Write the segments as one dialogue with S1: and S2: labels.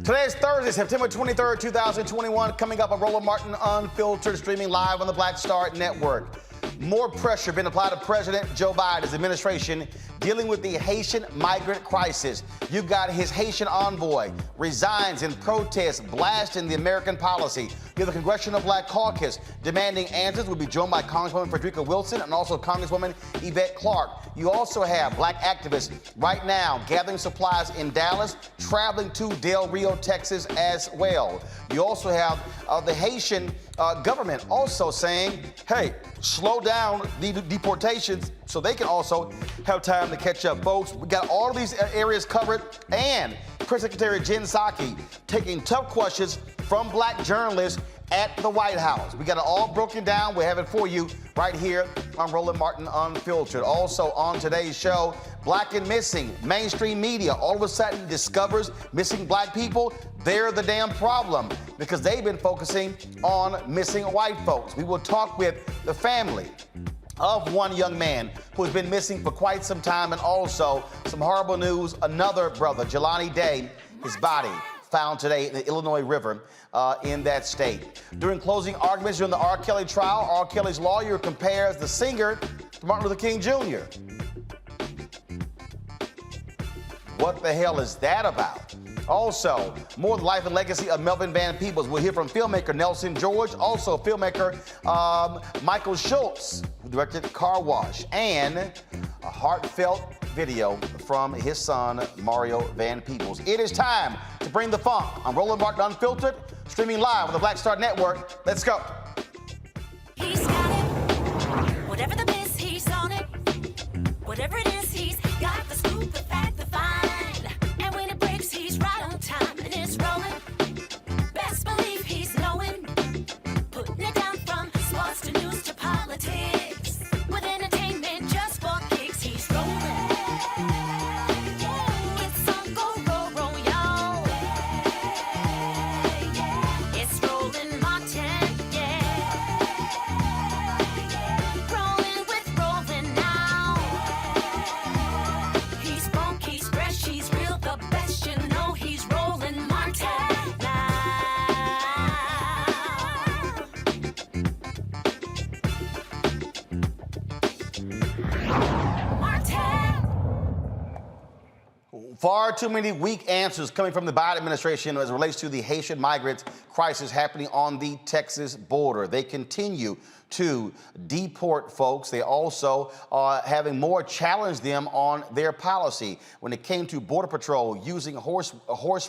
S1: Today is Thursday, September 23rd, 2021. Coming up on Roland Martin Unfiltered, streaming live on the Black Star Network. More pressure being applied to President Joe Biden's administration dealing with the Haitian migrant crisis. You've got his Haitian envoy resigns in protest, blasting the American policy. You have the Congressional Black Caucus demanding answers. We'll be joined by Congresswoman Frederica Wilson and also Congresswoman Yvette Clark. You also have black activists right now gathering supplies in Dallas, traveling to Del Rio, Texas as well. You also have the Haitian government also saying, hey, slow down the deportations so they can also have time to catch up. Folks, we got all of these areas covered, and Press Secretary Jen Psaki taking tough questions from black journalists at the White House. We got it all broken down. We have it for you right here on Roland Martin Unfiltered. Also on today's show, Black and Missing. Mainstream media all of a sudden discovers missing black people. They're the damn problem because they've been focusing on missing white folks. We will talk with the family of one young man who has been missing for quite some time, and also some horrible news. Another brother, Jelani Day, his body found today in the Illinois River in that state. During closing arguments during the R. Kelly trial, R. Kelly's lawyer compares the singer to Martin Luther King Jr. What the hell is that about? Also, more of the life and legacy of Melvin Van Peebles. We'll hear from filmmaker Nelson George, also filmmaker Michael Schultz, who directed Car Wash, and a heartfelt video from his son, Mario Van Peebles. It is time to bring the funk on Roland Martin Unfiltered, streaming live on the Black Star Network. Let's go.
S2: He's got it. Whatever the miss, he's on it. Whatever it is, he's got the scoop, the fact, the find. And when it breaks, he's right on time and it's rolling. Best believe he's knowing. Putting it down from sports to news to politics. With entertainment just for kicks, he's rolling. It's on go, roll, roll, y'all. It's Roland Martin, yeah. Rolling with Roland now. He's funk, he's fresh, he's real, the best, you know he's Roland Martin now. Martin.
S1: Far too many weak answers coming from the Biden administration as it relates to the Haitian migrant crisis happening on the Texas border. They continue to deport folks. They also are having more challenge them on their policy when it came to Border Patrol using horse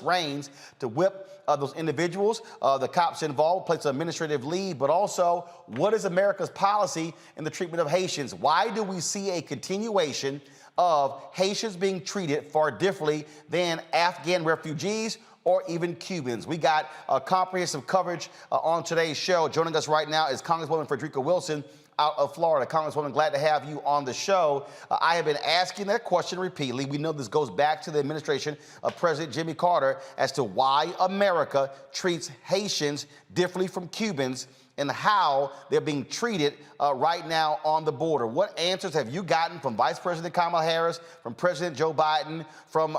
S1: reins to whip those individuals. The cops involved placed on administrative leave, but also what is America's policy in the treatment of Haitians? Why do we see a continuation of Haitians being treated far differently than Afghan refugees or even Cubans? We got comprehensive coverage on today's show. Joining us right now is Congresswoman Frederica Wilson out of Florida. Congresswoman, glad to have you on the show. I have been asking that question repeatedly. We know this goes back to the administration of President Jimmy Carter as to why America treats Haitians differently from Cubans and how they're being treated right now on the border. What answers have you gotten from Vice President Kamala Harris, from President Joe Biden, from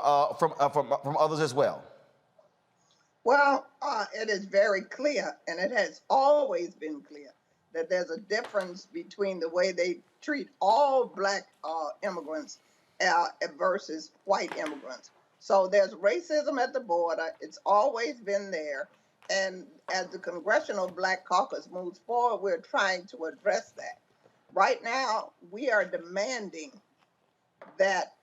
S1: others as well?
S3: Well, it is very clear, and it has always been clear, that there's a difference between the way they treat all black immigrants versus white immigrants. So there's racism at the border. It's always been there. And as the Congressional Black Caucus moves forward, we're trying to address that. Right now, we are demanding that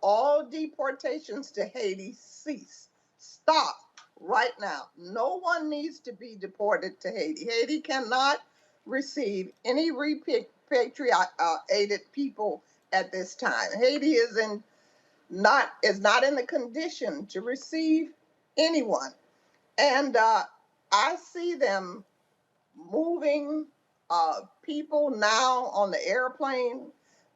S3: all deportations to Haiti cease. Stop right now. No one needs to be deported to Haiti. Haiti cannot receive any repatriated people at this time. Haiti is not in the condition to receive anyone. And I see them moving people now on the airplane,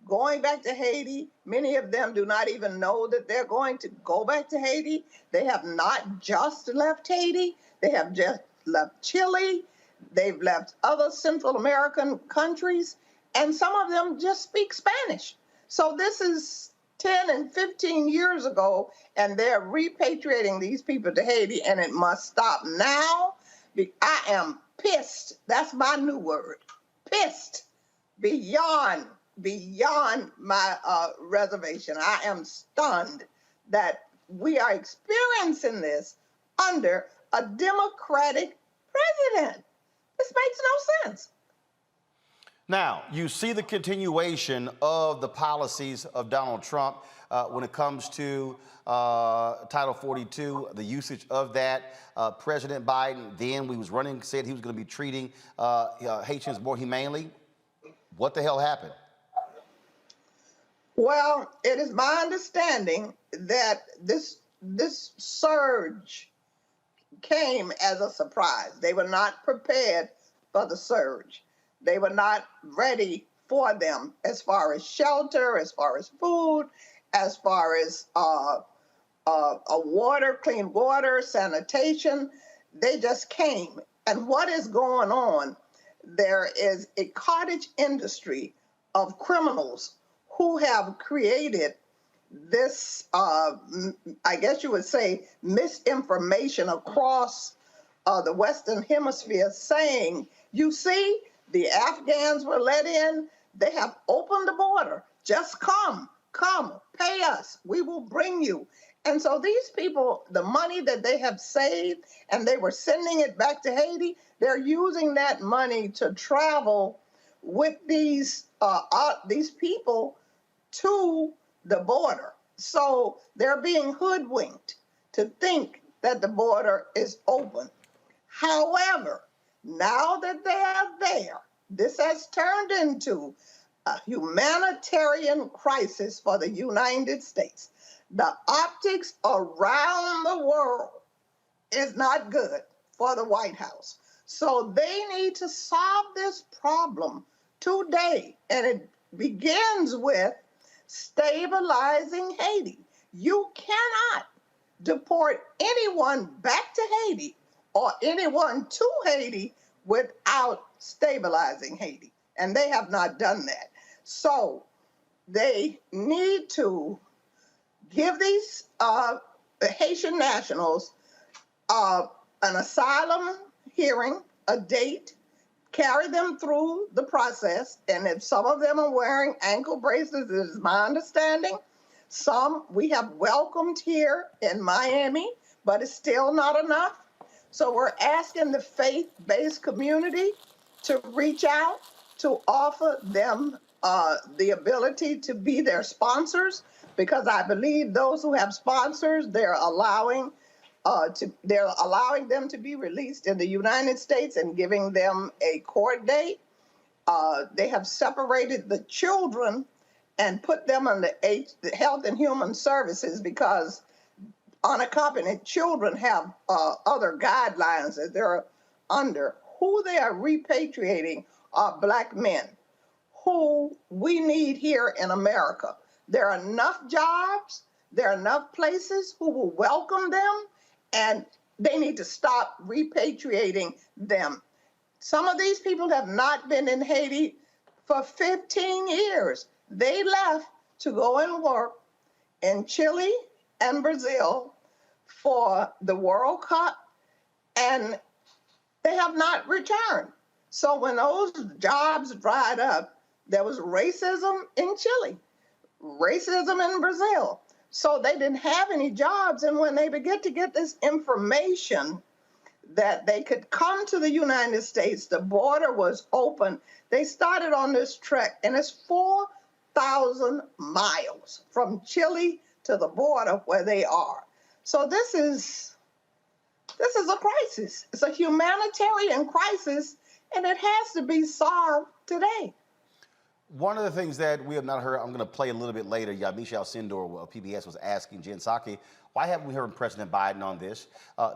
S3: going back to Haiti. Many of them do not even know that they're going to go back to Haiti. They have not just left Haiti. They have just left Chile. They've left other Central American countries. And some of them just speak Spanish. So this is 10 and 15 years ago, and they're repatriating these people to Haiti, and it must stop now. I am pissed. That's my new word. Pissed beyond my reservation. I am stunned that we are experiencing this under a Democratic president. This makes no sense.
S1: Now, you see the continuation of the policies of Donald Trump when it comes to Title 42, the usage of that. President Biden, then we was running, said he was going to be treating Haitians more humanely. What the hell happened?
S3: Well, it is my understanding that this surge came as a surprise. They were not prepared for the surge. They were not ready for them as far as shelter, as far as food, as far as water, clean water, sanitation. They just came. And what is going on? There is a cottage industry of criminals who have created this, I guess you would say, misinformation across the Western Hemisphere saying, you see, the Afghans were let in. They have opened the border. Just come, pay us. We will bring you. And so these people, the money that they have saved, and they were sending it back to Haiti, they're using that money to travel with these people to the border. So they're being hoodwinked to think that the border is open. However, now that they are there, this has turned into a humanitarian crisis for the United States. The optics around the world is not good for the White House. So they need to solve this problem today. And it begins with stabilizing Haiti. You cannot deport anyone back to Haiti or anyone to Haiti without stabilizing Haiti. And they have not done that. So they need to give these Haitian nationals an asylum hearing, a date, carry them through the process. And if some of them are wearing ankle bracelets, it is my understanding. Some we have welcomed here in Miami, but it's still not enough. So we're asking the faith-based community to reach out, to offer them the ability to be their sponsors, because I believe those who have sponsors, they're allowing them to be released in the United States and giving them a court date. They have separated the children and put them on the Health and Human Services, because unaccompanied children have other guidelines that they're under. Who they are repatriating are Black men who we need here in America. There are enough jobs, there are enough places who will welcome them, and they need to stop repatriating them. Some of these people have not been in Haiti for 15 years. They left to go and work in Chile and Brazil for the World Cup, and they have not returned. So when those jobs dried up, there was racism in Chile, racism in Brazil. So they didn't have any jobs. And when they began to get this information that they could come to the United States, the border was open, they started on this trek, and it's 4,000 miles from Chile to the border where they are. So this is a crisis. It's a humanitarian crisis, and it has to be solved today.
S1: One of the things that we have not heard, I'm going to play a little bit later, Yamisha Alcindor of PBS was asking Jen Psaki, why haven't we heard President Biden on this?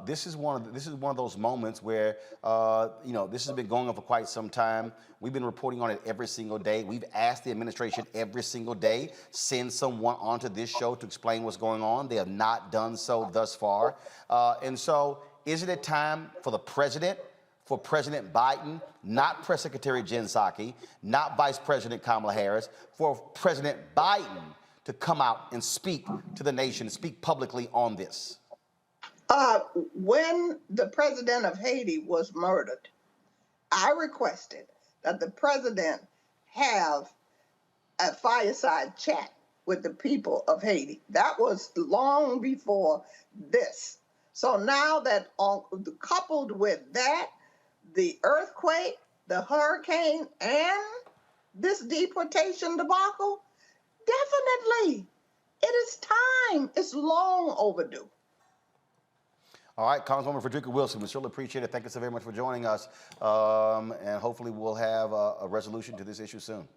S1: This is one of those moments where, this has been going on for quite some time. We've been reporting on it every single day. We've asked the administration every single day, send someone onto this show to explain what's going on. They have not done so thus far. And so isn't it time for the president, for President Biden, not Press Secretary Jen Psaki, not Vice President Kamala Harris, for President Biden to come out and speak to the nation, speak publicly on this?
S3: When the president of Haiti was murdered, I requested that the president have a fireside chat with the people of Haiti. That was long before this. So now that coupled with that, the earthquake, the hurricane, and this deportation debacle, definitely it is time. It's long overdue.
S1: All right, Congresswoman Frederica Wilson, we certainly appreciate it. Thank you so very much for joining us. And hopefully we'll have a resolution to this issue soon.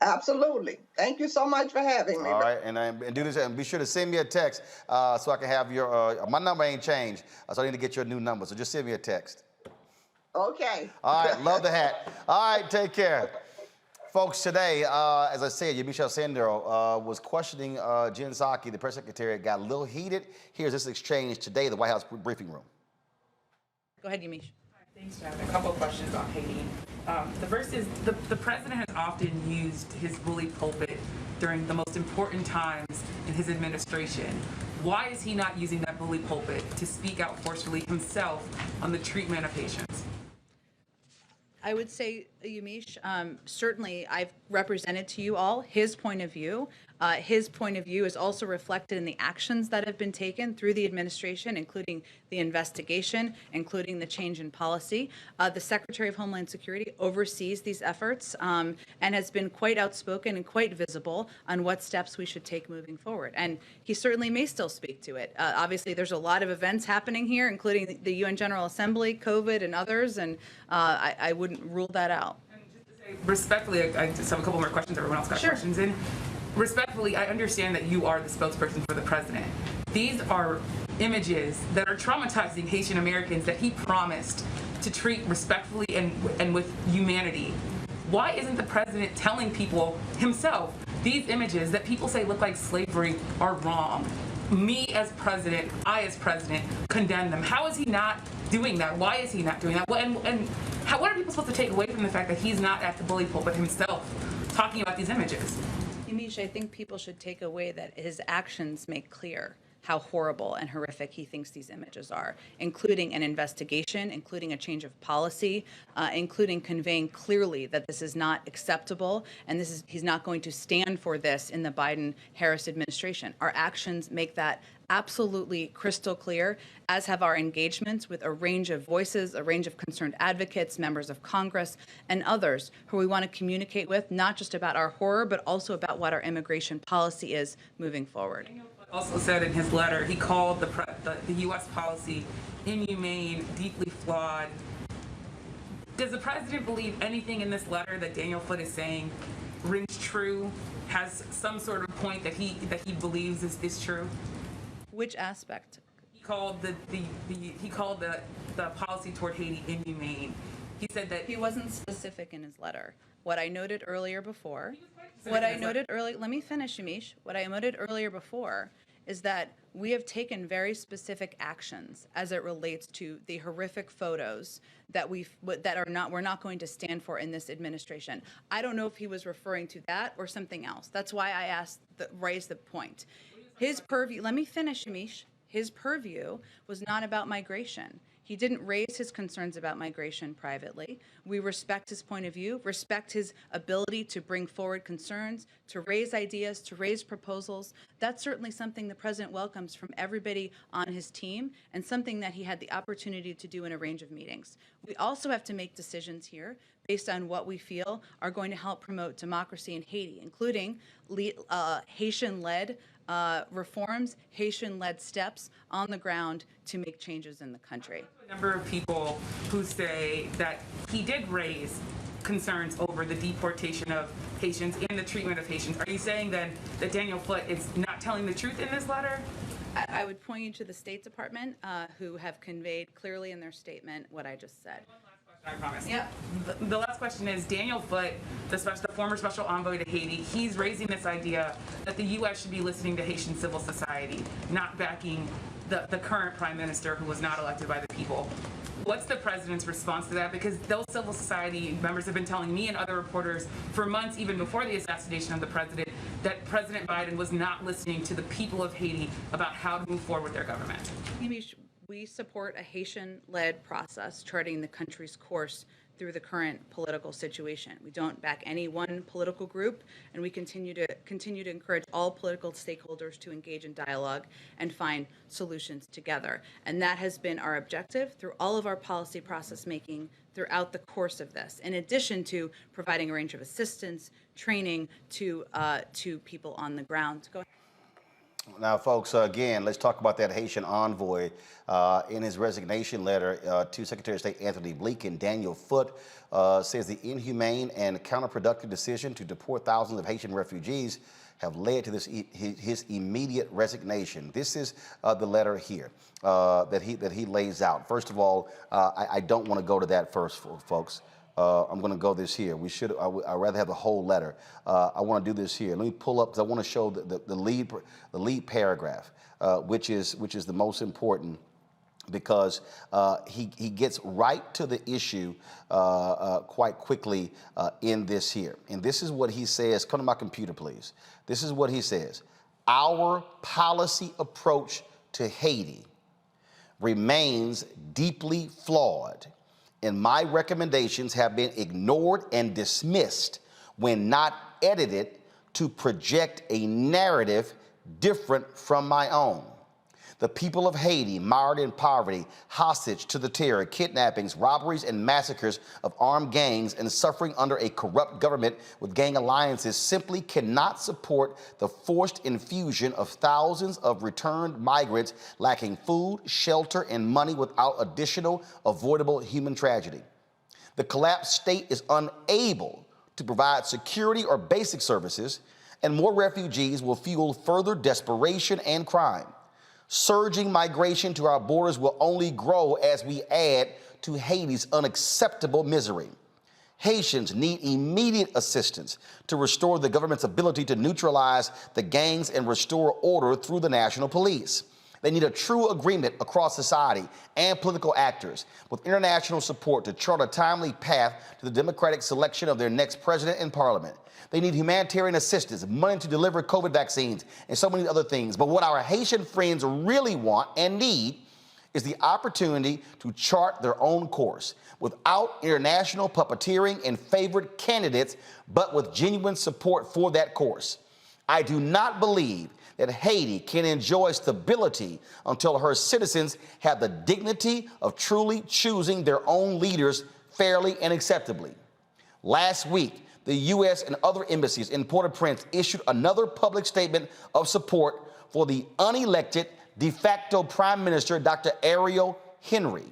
S3: Absolutely. Thank you so much for having me.
S1: All right, and do this, and be sure to send me a text so I can have your, my number ain't changed, so I need to get your new number. So just send me a text.
S3: Okay.
S1: All right, love the hat. All right, take care. Folks, today, as I said, Michelle Sandero was questioning Jen Psaki, the press secretary. It got a little heated. Here's this exchange today, the White House briefing room.
S4: Go ahead, Yamiche.
S5: Thanks, Jeff. A couple of questions on Haiti. The first is the president has often used his bully pulpit during the most important times in his administration. Why is he not using that bully pulpit to speak out forcefully himself on the treatment of Haitians?
S4: I would say, Yamiche, certainly I've represented to you all his point of view. His point of view is also reflected in the actions that have been taken through the administration, including the investigation, including the change in policy. The Secretary of Homeland Security oversees these efforts and has been quite outspoken and quite visible on what steps we should take moving forward. And he certainly may still speak to it. Obviously, there's a lot of events happening here, including the UN General Assembly, COVID, and others, and I wouldn't rule that out.
S5: And just to say, respectfully, I just have a couple more questions. Everyone else got questions in. Respectfully, I understand that you are the spokesperson for the president. These are images that are traumatizing Haitian Americans that he promised to treat respectfully and with humanity. Why isn't the president telling people himself these images that people say look like slavery are wrong? Me as president, I as president, condemn them. How is he not doing that? Why is he not doing that? What are people supposed to take away from the fact that he's not at the bully pulpit himself talking about these images?
S4: Yamiche, I think people should take away that his actions make clear how horrible and horrific he thinks these images are, including an investigation, including a change of policy, including conveying clearly that this is not acceptable and he's not going to stand for this in the Biden-Harris administration. Our actions make that absolutely crystal clear, as have our engagements with a range of voices, a range of concerned advocates, members of Congress, and others who we want to communicate with, not just about our horror, but also about what our immigration policy is moving forward.
S5: Also said in his letter, he called the U.S. policy inhumane, deeply flawed. Does the president believe anything in this letter that Daniel Foote is saying rings true, has some sort of point that he believes is true?
S4: Which aspect?
S5: He called the policy toward Haiti inhumane. He said that
S4: He wasn't specific in his letter. What I noted earlier before, let me finish, Yamiche. What I noted earlier before is that we have taken very specific actions as it relates to the horrific photos that we're not going to stand for in this administration. I don't know if he was referring to that or something else. That's why I raised the point. His purview, let me finish, Yamiche. His purview was not about migration. He didn't raise his concerns about migration privately. We respect his point of view, respect his ability to bring forward concerns, to raise ideas, to raise proposals. That's certainly something the president welcomes from everybody on his team and something that he had the opportunity to do in a range of meetings. We also have to make decisions here based on what we feel are going to help promote democracy in Haiti, including Haitian-led reforms, Haitian-led steps on the ground to make changes in the country.
S5: a number of people who say that he did raise concerns over the deportation of Haitians and the treatment of Haitians. Are you saying then that Daniel Floyd is not telling the truth in this letter?
S4: I would point you to the State Department, who have conveyed clearly in their statement what I just said.
S5: I promise.
S4: Yeah.
S5: The last question is, Daniel Floyd, the former special envoy to Haiti, he's raising this idea that the U.S. should be listening to Haitian civil society, not backing the current prime minister who was not elected by the people. What's the president's response to that? Because those civil society members have been telling me and other reporters for months, even before the assassination of the president, that President Biden was not listening to the people of Haiti about how to move forward with their government?
S4: We support a Haitian-led process charting the country's course through the current political situation. We don't back any one political group, and we continue to encourage all political stakeholders to engage in dialogue and find solutions together. And that has been our objective through all of our policy process making throughout the course of this, in addition to providing a range of assistance, training to people on the ground. Go ahead.
S1: Now, folks, again, let's talk about that Haitian envoy. In his resignation letter to Secretary of State Anthony Blinken, Daniel Foote says the inhumane and counterproductive decision to deport thousands of Haitian refugees have led to his immediate resignation. This is the letter here that he lays out. First of all, I don't want to go to that first, folks. I'm going to go this here. I'd rather have the whole letter. I want to do this here. Let me pull up, because I want to show the lead paragraph, which is the most important, because he gets right to the issue quite quickly in this here. And this is what he says. Come to my computer, please. This is what he says. Our policy approach to Haiti remains deeply flawed, and my recommendations have been ignored and dismissed when not edited to project a narrative different from my own. The people of Haiti, mired in poverty, hostage to the terror, kidnappings, robberies, and massacres of armed gangs, and suffering under a corrupt government with gang alliances, simply cannot support the forced infusion of thousands of returned migrants lacking food, shelter, and money without additional avoidable human tragedy. The collapsed state is unable to provide security or basic services, and more refugees will fuel further desperation and crime. Surging migration to our borders will only grow as we add to Haiti's unacceptable misery. Haitians need immediate assistance to restore the government's ability to neutralize the gangs and restore order through the national police. They need a true agreement across society and political actors with international support to chart a timely path to the democratic selection of their next president and parliament. They need humanitarian assistance, money to deliver COVID vaccines, and so many other things. But what our Haitian friends really want and need is the opportunity to chart their own course without international puppeteering and favored candidates, but with genuine support for that course. I do not believe that Haiti can enjoy stability until her citizens have the dignity of truly choosing their own leaders fairly and acceptably. Last week, the U.S. and other embassies in Port-au-Prince issued another public statement of support for the unelected de facto Prime Minister, Dr. Ariel Henry.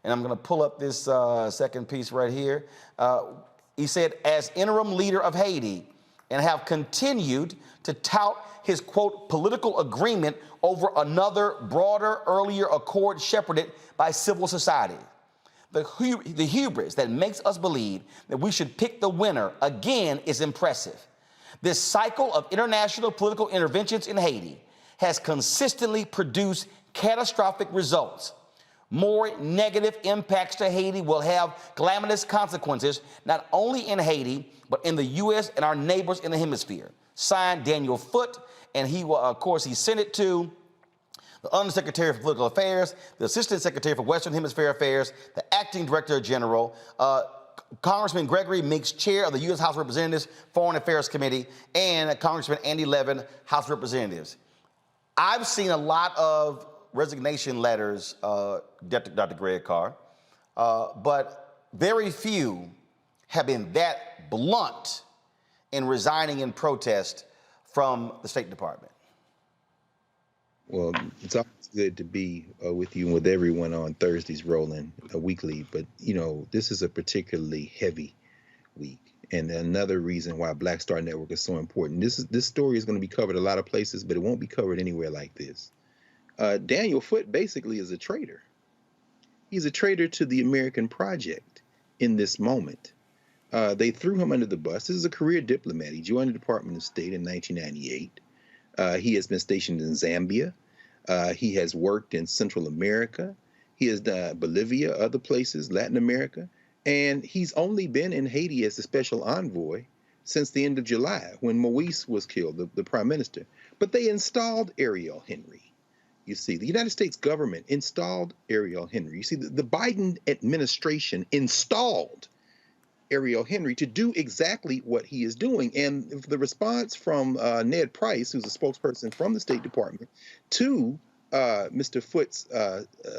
S1: And I'm going to pull up this second piece right here. He said, as interim leader of Haiti, and have continued to tout his, quote, political agreement over another broader earlier accord shepherded by civil society. The hubris that makes us believe that we should pick the winner again is impressive. This cycle of international political interventions in Haiti has consistently produced catastrophic results. More negative impacts to Haiti will have calamitous consequences, not only in Haiti, but in the U.S. and our neighbors in the hemisphere. Signed, Daniel Foote, and he will, of course, he sent it to the Undersecretary for Political Affairs, the Assistant Secretary for Western Hemisphere Affairs, the Acting Director General, Congressman Gregory Meeks, Chair of the U.S. House of Representatives Foreign Affairs Committee, and Congressman Andy Levin, House of Representatives. I've seen a lot of resignation letters, Dr. Greg Carr, but very few have been that blunt in resigning in protest from the State Department.
S6: Well, it's always good to be with you and with everyone on Thursdays rolling weekly. But, you know, this is a particularly heavy week. And another reason why Black Star Network is so important. This story is going to be covered a lot of places, but it won't be covered anywhere like this. Daniel Foote basically is a traitor. He's a traitor to the American project in this moment. They threw him under the bus. This is a career diplomat. He joined the Department of State in 1998. He has been stationed in Zambia. He has worked in Central America. He has done Bolivia, other places, Latin America. And he's only been in Haiti as the special envoy since the end of July when Moise was killed, the prime minister. But they installed Ariel Henry. You see, the United States government installed Ariel Henry. You see, the Biden administration installed Ariel Henry to do exactly what he is doing. And the response from Ned Price, who's a spokesperson from the State Department, to Mr. Foote's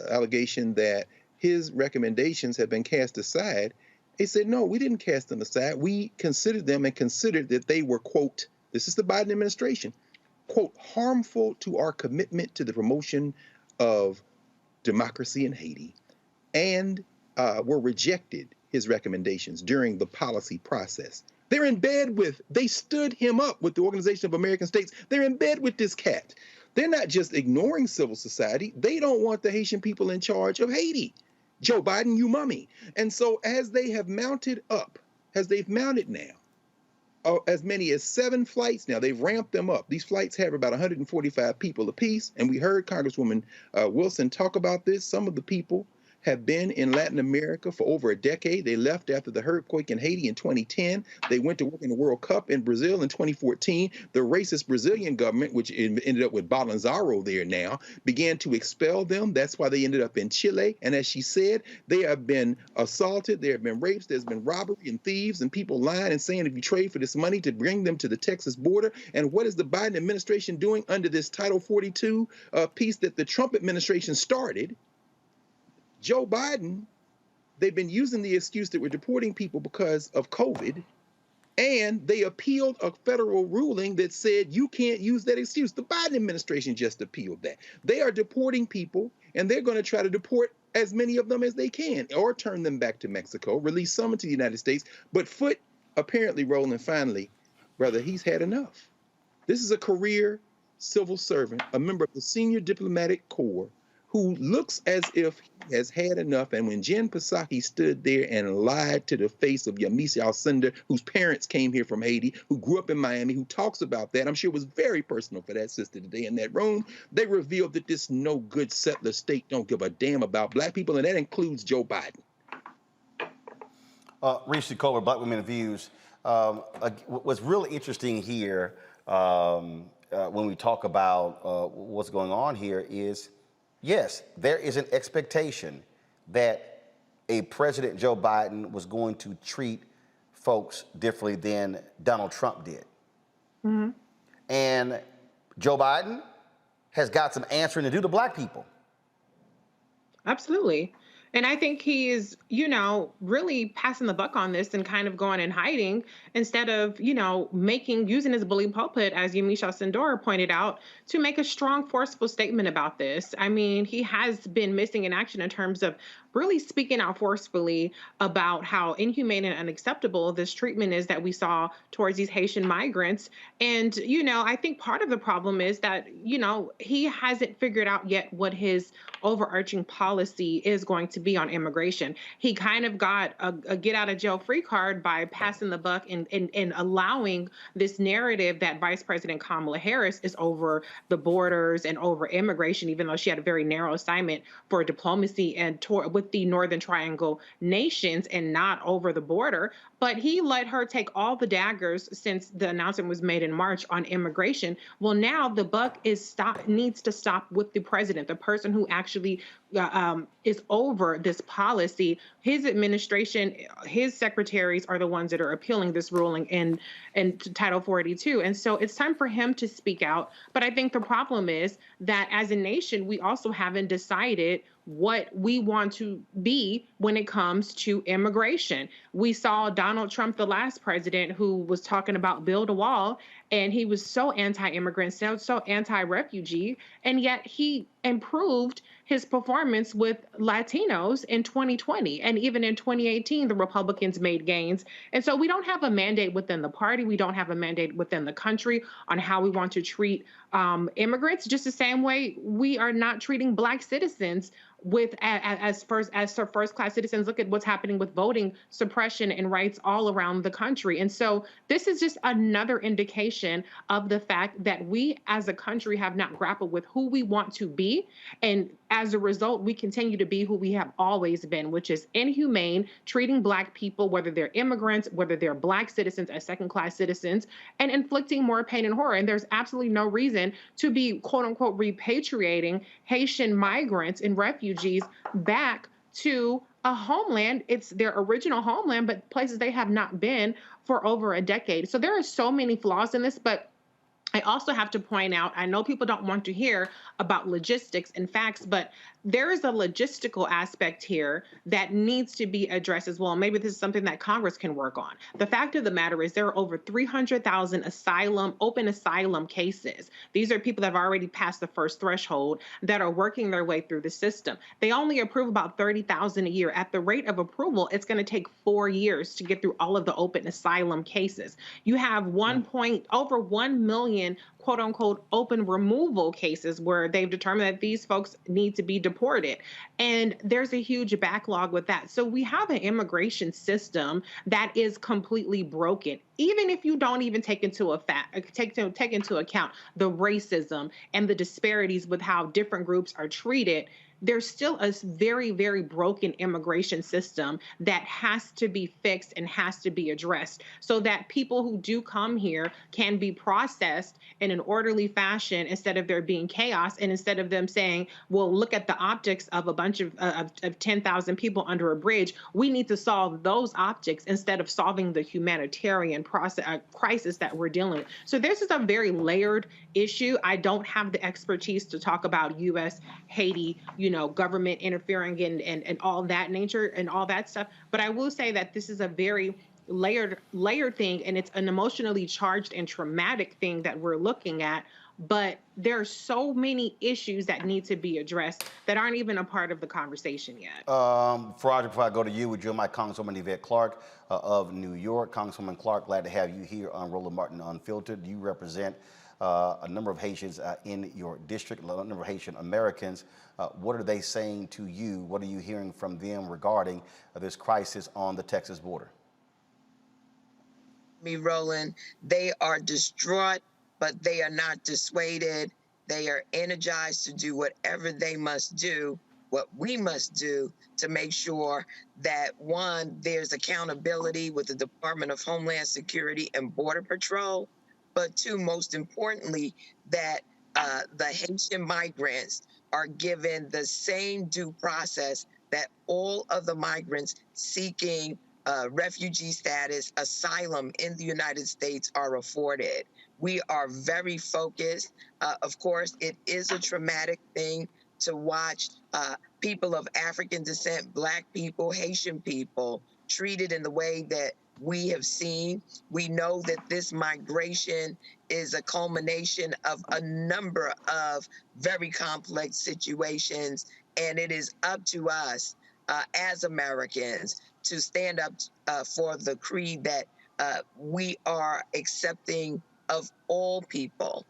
S6: allegation that his recommendations have been cast aside, they said, no, we didn't cast them aside. We considered them and considered that they were, quote, this is the Biden administration, quote, harmful to our commitment to the promotion of democracy in Haiti, and were rejected his recommendations during the policy process. They're in bed with, they stood him up with the Organization of American States. They're in bed with this cat. They're not just ignoring civil society. They don't want the Haitian people in charge of Haiti. Joe Biden, you mummy. And so as they have mounted up, as they've mounted now, as many as 7 flights now. They've ramped them up. These flights have about 145 people apiece. And we heard Congresswoman Wilson talk about this. Some of the people have been in Latin America for over a decade. They left after the earthquake in Haiti in 2010. They went to work in the World Cup in Brazil in 2014. The racist Brazilian government, which ended up with Bolsonaro there now, began to expel them. That's why they ended up in Chile. And as she said, they have been assaulted. There have been rapes. There's been robbery and thieves and people lying and saying if you trade for this money to bring them to the Texas border. And what is the Biden administration doing under this Title 42 piece that the Trump administration started? Joe Biden, they've been using the excuse that we're deporting people because of COVID, and they appealed a federal ruling that said you can't use that excuse. The Biden administration just appealed that. They are deporting people, and they're going to try to deport as many of them as they can, or turn them back to Mexico, release some into the United States. But Foote, apparently, Roland, finally, brother, he's had enough. This is a career civil servant, a member of the senior diplomatic corps, who looks as if he has had enough. And when Jen Psaki stood there and lied to the face of Yamisi Alcindor, whose parents came here from Haiti, who grew up in Miami, who talks about that, I'm sure it was very personal for that sister today in that room, they revealed that this no good settler state don't give a damn about black people, and that includes Joe Biden.
S1: Rishi Kohler, Black Women and Views. What's really interesting here when we talk about what's going on here is, yes, there is an expectation that a President Joe Biden was going to treat folks differently than Donald Trump did. Mm-hmm. And Joe Biden has got some answering to do to black people.
S7: Absolutely. And I think he is, really passing the buck on this and kind of going in hiding instead of, using his bully pulpit, as Yamisha Sindora pointed out, to make a strong, forceful statement about this. I mean, he has been missing in action in terms of really speaking out forcefully about how inhumane and unacceptable this treatment is that we saw towards these Haitian migrants. And, I think part of the problem is that, he hasn't figured out yet what his overarching policy is going to be on immigration. He kind of got a get out of jail free card by passing the buck and allowing this narrative that Vice President Kamala Harris is over the borders and over immigration, even though she had a very narrow assignment for diplomacy and with the Northern Triangle nations and not over the border. But he let her take all the daggers since the announcement was made in March on immigration. Well, now the buck needs to stop with the president, the person who actually is over this policy. His administration, his secretaries are the ones that are appealing this ruling in Title 42. And so it's time for him to speak out. But I think the problem is that as a nation, we also haven't decided what we want to be when it comes to immigration. We saw Donald Trump, the last president, who was talking about build a wall, and he was so anti-immigrant, so anti-refugee, and yet he improved his performance with Latinos in 2020. And even in 2018, the Republicans made gains. And so we don't have a mandate within the party. We don't have a mandate within the country on how we want to treat immigrants, just the same way we are not treating Black citizens with as first class citizens. Look at what's happening with voting suppression and rights all around the country. And so this is just another indication of the fact that we as a country have not grappled with who we want to be. And as a result, we continue to be who we have always been, which is inhumane, treating Black people, whether they're immigrants, whether they're Black citizens, as second class citizens, and inflicting more pain and horror. And there's absolutely no reason to be, quote unquote, repatriating Haitian migrants and refugees back to a homeland. It's their original homeland, but places they have not been for over a decade. So there are so many flaws in this, but I also have to point out, I know people don't want to hear about logistics and facts, but there is a logistical aspect here that needs to be addressed as well. Maybe this is something that Congress can work on. The fact of the matter is there are over 300,000 open asylum cases. These are people that have already passed the first threshold that are working their way through the system. They only approve about 30,000 a year. At the rate of approval, it's going to take 4 years to get through all of the open asylum cases. You have over 1 million quote unquote open removal cases where they've determined that these folks need to be deported. And there's a huge backlog with that. So we have an immigration system that is completely broken. Even if you don't even take into account the racism and the disparities with how different groups are treated, there's still a very, very broken immigration system that has to be fixed and has to be addressed so that people who do come here can be processed in an orderly fashion instead of there being chaos, and instead of them saying, well, look at the optics of a bunch of 10,000 people under a bridge. We need to solve those optics instead of solving the humanitarian crisis that we're dealing with. So this is a very layered issue. I don't have the expertise to talk about U.S., Haiti, government interfering and all that nature and all that stuff. But I will say that this is a very layered thing, and it's an emotionally charged and traumatic thing that we're looking at. But there are so many issues that need to be addressed that aren't even a part of the conversation yet.
S1: Roger, before I go to you, would you my Congresswoman Yvette Clark of New York. Congresswoman Clark, glad to have you here on Roland Martin Unfiltered. You represent a number of Haitians in your district, a number of Haitian Americans. What are they saying to you? What are you hearing from them regarding this crisis on the Texas border?
S8: Roland, they are distraught, but they are not dissuaded. They are energized to do whatever they must do, what we must do to make sure that, one, there's accountability with the Department of Homeland Security and Border Patrol, but two, most importantly, that the Haitian migrants are given the same due process that all of the migrants seeking refugee status, asylum in the United States are afforded. We are very focused. Of course, it is a traumatic thing to watch people of African descent, Black people, Haitian people treated in the way that we have seen. We know that this migration is a culmination of a number of very complex situations, and it is up to us as Americans to stand up for the creed that we are accepting of all people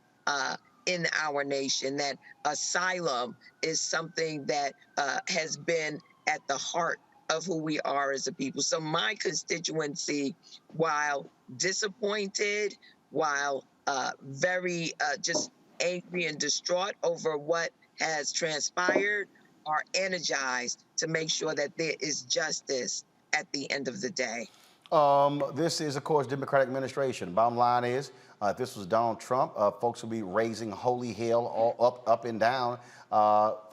S8: in our nation, that asylum is something that has been at the heart of who we are as a people. So my constituency, while disappointed, while very just angry and distraught over what has transpired, are energized to make sure that there is justice at the end of the day.
S1: This is, of course, Democratic administration. Bottom line is, if this was Donald Trump, folks would be raising holy hell all up and down.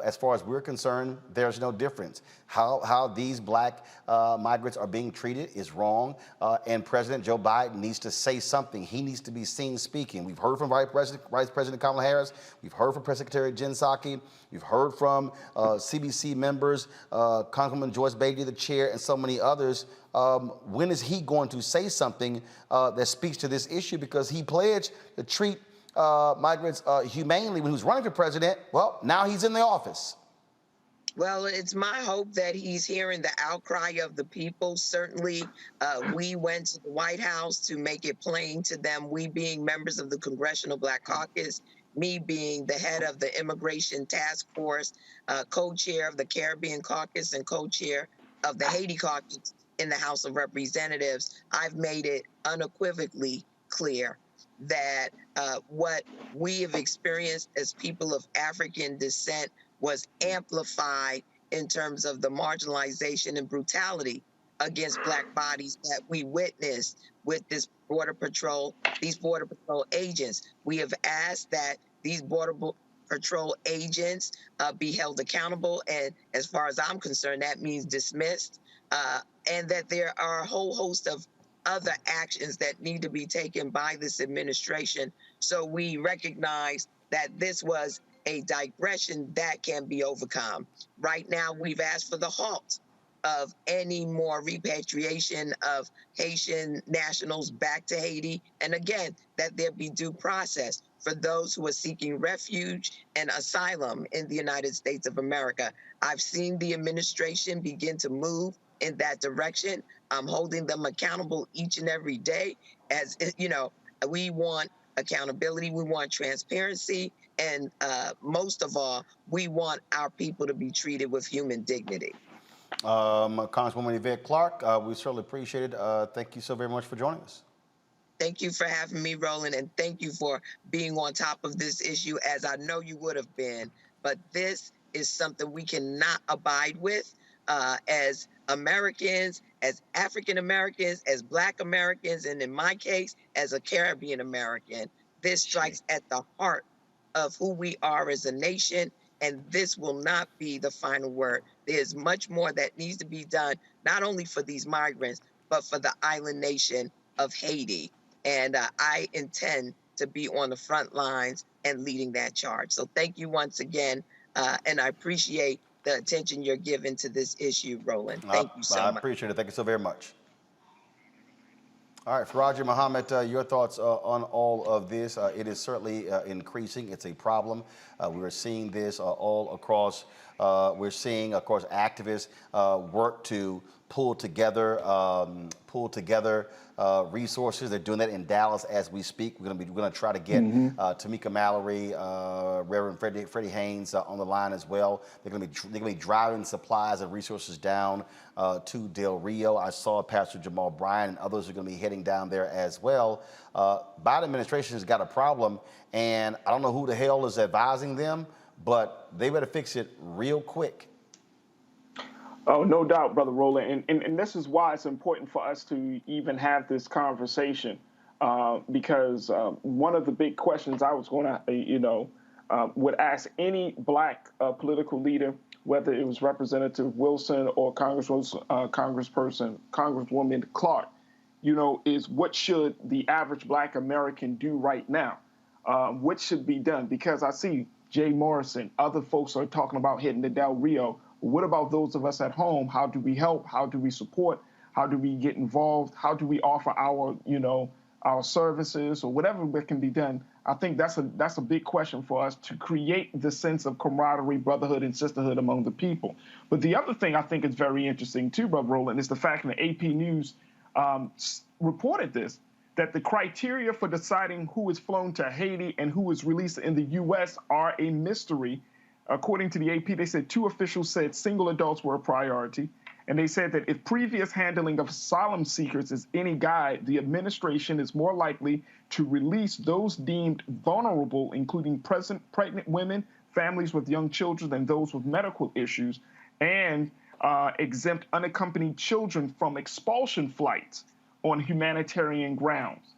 S1: As far as we're concerned, there's no difference. How these Black migrants are being treated is wrong, and President Joe Biden needs to say something. He needs to be seen speaking. We've heard from Vice President Kamala Harris. We've heard from Press Secretary Jen Psaki. We've heard from CBC members, Congresswoman Joyce Beatty, the chair, and so many others. When is he going to say something that speaks to this issue? Because he pledged to treat migrants humanely when he was running for president. Well, now he's in the office.
S8: Well, it's my hope that he's hearing the outcry of the people. Certainly, we went to the White House to make it plain to them, we being members of the Congressional Black Caucus me being the head of the Immigration Task Force, co-chair of the Caribbean Caucus and co-chair of the Haiti Caucus in the House of Representatives, I've made it unequivocally clear that what we have experienced as people of African descent was amplified in terms of the marginalization and brutality against Black bodies that we witnessed with this these Border Patrol agents. We have asked that these Border Patrol agents be held accountable, and as far as I'm concerned, that means dismissed, and that there are a whole host of other actions that need to be taken by this administration. So we recognize that this was a digression that can be overcome. Right now, we've asked for the halt of any more repatriation of Haitian nationals back to Haiti. And again, that there be due process for those who are seeking refuge and asylum in the United States of America. I've seen the administration begin to move in that direction. I'm holding them accountable each and every day. As you know, we want accountability, we want transparency, and most of all, we want our people to be treated with human dignity.
S1: Congresswoman Yvette Clark, we certainly appreciate it. Thank you so very much for joining us.
S8: Thank you for having me, Roland, and thank you for being on top of this issue, as I know you would have been. But this is something we cannot abide with as Americans, as African Americans, as Black Americans, and in my case, as a Caribbean American. This strikes at the heart of who we are as a nation, and this will not be the final word. There's much more that needs to be done, not only for these migrants, but for the island nation of Haiti. And I intend to be on the front lines and leading that charge. So thank you once again, and I appreciate the attention you're giving to this issue, Roland. Thank you so much.
S1: I appreciate it. Thank you so very much. All right, Faraji Muhammad, your thoughts on all of this. It is certainly increasing. It's a problem. We're seeing this all across. We're seeing, of course, activists work to pull together resources. They're doing that in Dallas as we speak. We're going to try to get Tamika Mallory, Reverend Freddie Haynes on the line as well. They're going to be driving supplies and resources down to Del Rio. I saw Pastor Jamal Bryant and others are going to be heading down there as well. Biden administration has got a problem, and I don't know who the hell is advising them, but they better fix it real quick.
S9: Oh, no doubt, Brother Roland. And this is why it's important for us to even have this conversation, because one of the big questions I was going to, would ask any Black political leader, whether it was Representative Wilson or Congresswoman Clark, is what should the average Black American do right now? What should be done? Because I see Jay Morrison, other folks are talking about hitting the Del Rio. What about those of us at home? How do we help? How do we support? How do we get involved? How do we offer our, our services or whatever that can be done? I think that's a big question for us to create the sense of camaraderie, brotherhood, and sisterhood among the people. But the other thing I think is very interesting too, Brother Roland, is the fact that AP News reported this, that the criteria for deciding who is flown to Haiti and who is released in the U.S. are a mystery. According to the AP, they said 2 officials said single adults were a priority. And they said that if previous handling of asylum seekers is any guide, the administration is more likely to release those deemed vulnerable, including pregnant women, families with young children, and those with medical issues, and exempt unaccompanied children from expulsion flights on humanitarian grounds.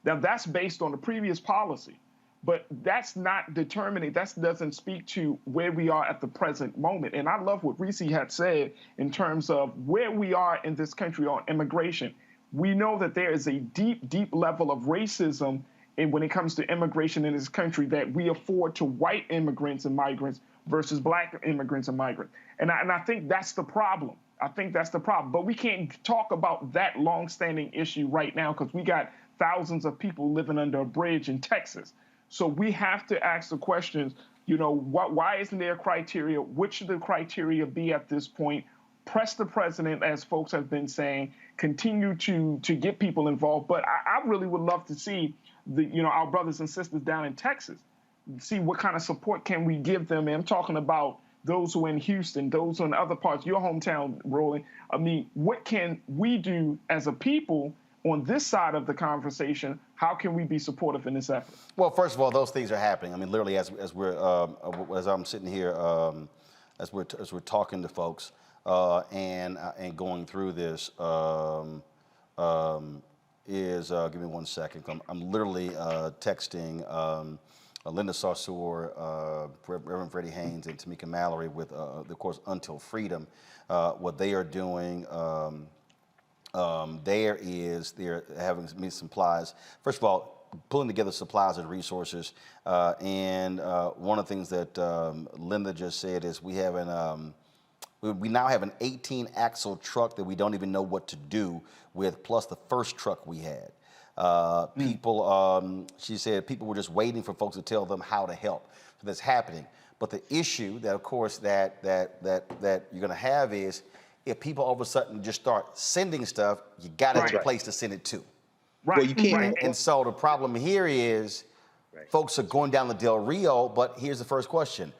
S9: Now, that's based on the previous policy. But that's not determining, that doesn't speak to where we are at the present moment. And I love what Reese had said in terms of where we are in this country on immigration. We know that there is a deep, deep level of racism when it comes to immigration in this country that we afford to white immigrants and migrants versus Black immigrants and migrants. And I think that's the problem. I think that's the problem. But we can't talk about that longstanding issue right now because we got thousands of people living under a bridge in Texas. So we have to ask the questions, why isn't there a criteria? What should the criteria be at this point? Press the president, as folks have been saying, continue to get people involved. But I really would love to see our brothers and sisters down in Texas, see what kind of support can we give them. And I'm talking about those who are in Houston, those who are in other parts, your hometown, Roland. I mean, what can we do as a people on this side of the conversation? How can we be supportive in this effort?
S1: Well, first of all, those things are happening. I mean, literally, as I'm sitting here, as we're talking to folks and going through this, give me 1 second. I'm literally texting Linda Sarsour, Reverend Freddie Haynes, and Tamika Mallory with, of course, Until Freedom. What they are doing they're having me supplies. First of all, pulling together supplies and resources. And one of the things that Linda just said is we now have an 18-axle truck that we don't even know what to do with, plus the first truck we had. People, she said, people were just waiting for folks to tell them how to help. So that's happening. But the issue that, of course, that you're going to have is if people all of a sudden just start sending stuff, you got to have a place to send it to.
S9: Right.
S6: Well, you can't.
S1: And so the problem here is folks are going down the Del Rio, but here's the first question.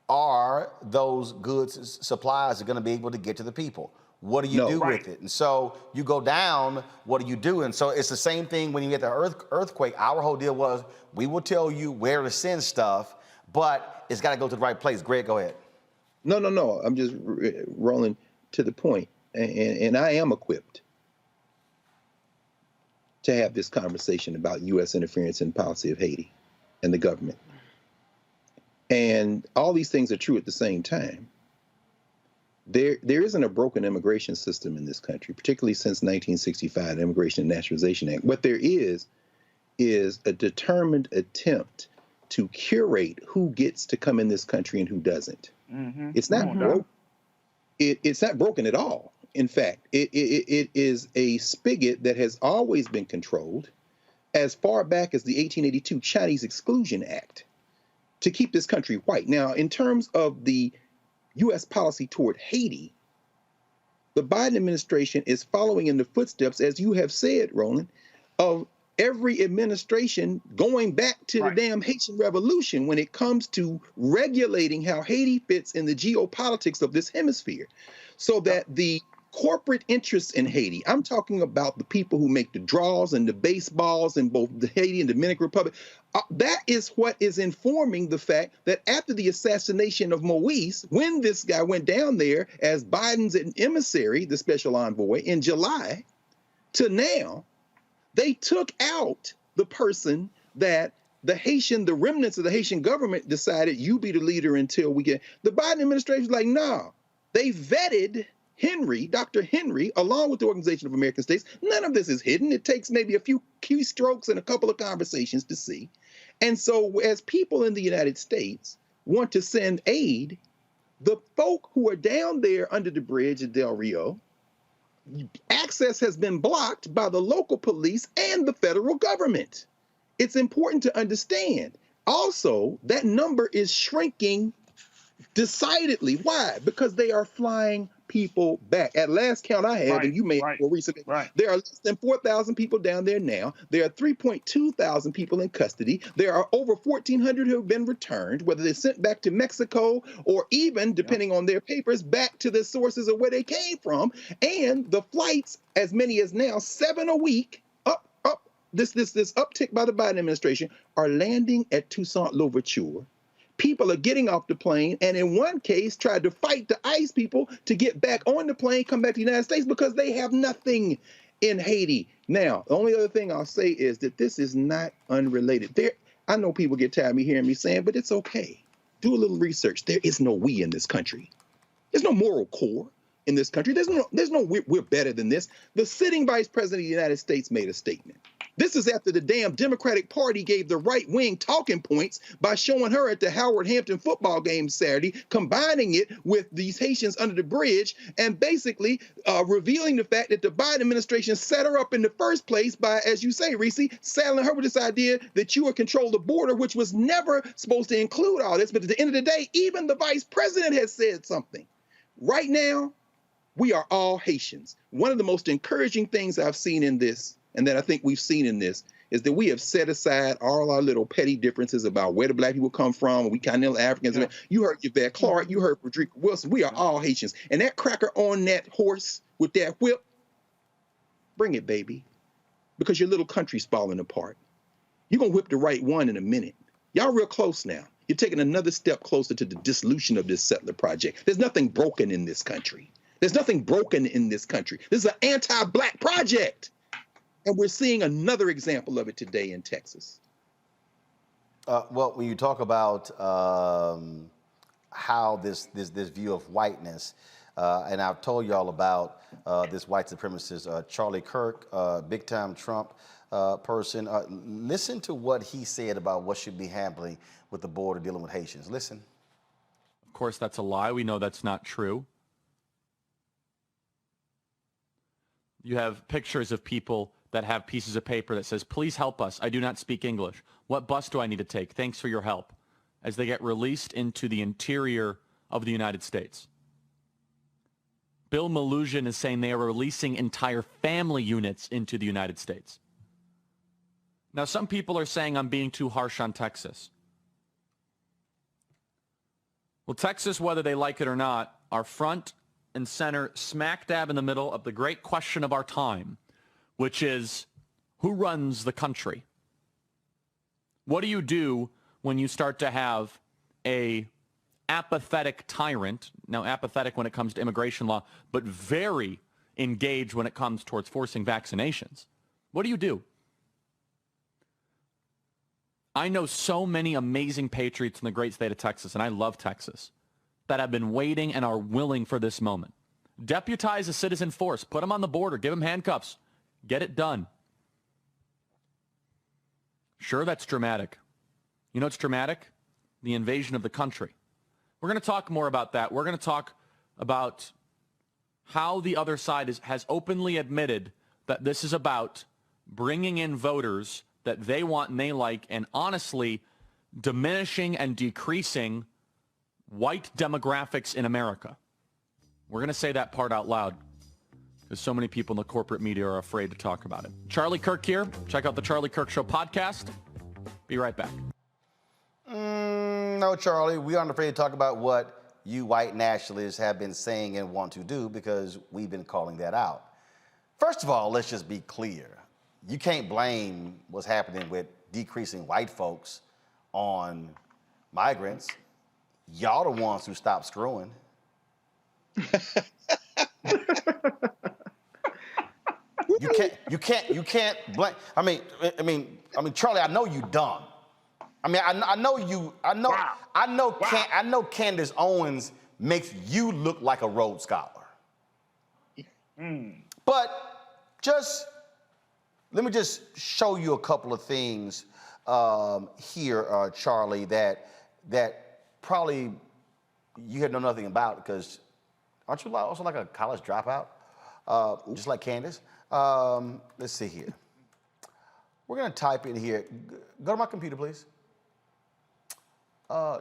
S1: Are those goods, supplies, are going to be able to get to the people? What do you do with it? And so you go down, what do you do? And so it's the same thing when you get the earthquake. Our whole deal was we will tell you where to send stuff, but it's got to go to the right place. Greg, go ahead.
S6: No. I'm just rolling to the point. And I am equipped to have this conversation about U.S. interference in policy of Haiti and the government. And all these things are true at the same time. There isn't a broken immigration system in this country, particularly since 1965, the Immigration and Naturalization Act. What there is a determined attempt to curate who gets to come in this country and who doesn't. Mm-hmm. It's not broken. It's not broken at all. In fact, it is a spigot that has always been controlled as far back as the 1882 Chinese Exclusion Act to keep this country white. Now, in terms of the U.S. policy toward Haiti, the Biden administration is following in the footsteps, as you have said, Roland, of every administration going back to the damn Haitian Revolution when it comes to regulating how Haiti fits in the geopolitics of this hemisphere. So that the corporate interests in Haiti, I'm talking about the people who make the draws and the baseballs in both the Haiti and Dominican Republic, that is what is informing the fact that after the assassination of Moise, when this guy went down there as Biden's emissary, the special envoy, in July, to now, they took out the person that the remnants of the Haitian government decided you be the leader until we get. The Biden administration is like, no. They vetted Dr. Henry, along with the Organization of American States. None of this is hidden. It takes maybe a few keystrokes and a couple of conversations to see. And so as people in the United States want to send aid, the folk who are down there under the bridge at Del Rio, access has been blocked by the local police and the federal government. It's important to understand. Also, that number is shrinking decidedly. Why? Because they are flying people back. At last count I had, and you may have more recently, there are less than 4,000 people down there now. There are 3.2 thousand people in custody. There are over 1,400 who have been returned, whether they're sent back to Mexico or even, depending on their papers, back to the sources of where they came from. And the flights, as many as now, 7 a week, this uptick by the Biden administration, are landing at Toussaint Louverture. People are getting off the plane, and in one case, tried to fight the ICE people to get back on the plane, come back to the United States because they have nothing in Haiti. Now, the only other thing I'll say is that this is not unrelated. I know people get tired of me hearing me saying, but it's okay. Do a little research. There is no we in this country. There's no moral core in this country. There's no we're better than this. The sitting vice president of the United States made a statement. This is after the damn Democratic Party gave the right wing talking points by showing her at the Howard Hampton football game Saturday, combining it with these Haitians under the bridge, and basically revealing the fact that the Biden administration set her up in the first place by, as you say, Reese, saddling her with this idea that you would control the border, which was never supposed to include all this. But at the end of the day, even the vice president has said something. Right now, we are all Haitians. One of the most encouraging things I've seen in this, and that I think we've seen in this, is that we have set aside all our little petty differences about where the black people come from. We continental Africans. Yeah. You heard Yvette Clark. You heard Frederica Wilson. We are all Haitians. And that cracker on that horse with that whip, bring it, baby, because your little country's falling apart. You're going to whip the right one in a minute. Y'all real close now. You're taking another step closer to the dissolution of this settler project. There's nothing broken in this country. There's nothing broken in this country. This is an anti-black project. And we're seeing another example of it today in Texas.
S1: Well, when you talk about how this view of whiteness, and I've told y'all about this white supremacist Charlie Kirk, big-time Trump person. Listen to what he said about what should be happening with the border dealing with Haitians. Listen.
S10: Of course, that's a lie. We know that's not true. You have pictures of people that have pieces of paper that says, please help us. I do not speak English. What bus do I need to take? Thanks for your help. As they get released into the interior of the United States. Bill Melugin is saying they are releasing entire family units into the United States. Now, some people are saying I'm being too harsh on Texas. Well, Texas, whether they like it or not, are front and center, smack dab in the middle of the great question of our time, which is, who runs the country? What do you do when you start to have a apathetic tyrant, now apathetic when it comes to immigration law, but very engaged when it comes towards forcing vaccinations? What do you do? I know so many amazing patriots in the great state of Texas, and I love Texas, that have been waiting and are willing for this moment. Deputize a citizen force. Put them on the border. Give them handcuffs. Get it done. Sure, that's dramatic. You know what's dramatic? The invasion of the country. We're going to talk more about that. We're going to talk about how the other side has openly admitted that this is about bringing in voters that they want and they like, and honestly diminishing and decreasing white demographics in America. We're going to say that part out loud because so many people in the corporate media are afraid to talk about it. Charlie Kirk here. Check out the Charlie Kirk Show podcast. Be right back.
S1: No, Charlie, we aren't afraid to talk about what you white nationalists have been saying and want to do because we've been calling that out. First of all, let's just be clear. You can't blame what's happening with decreasing white folks on migrants. Y'all the ones who stopped screwing. You can't blame. I mean, Charlie, I know you dumb. I mean, I know Candace Owens makes you look like a Rhodes Scholar. But let me just show you a couple of things here, Charlie, that probably you had know nothing about because aren't you also like a college dropout, just like Candace? Let's see here. We're going to type in here. Go to my computer, please.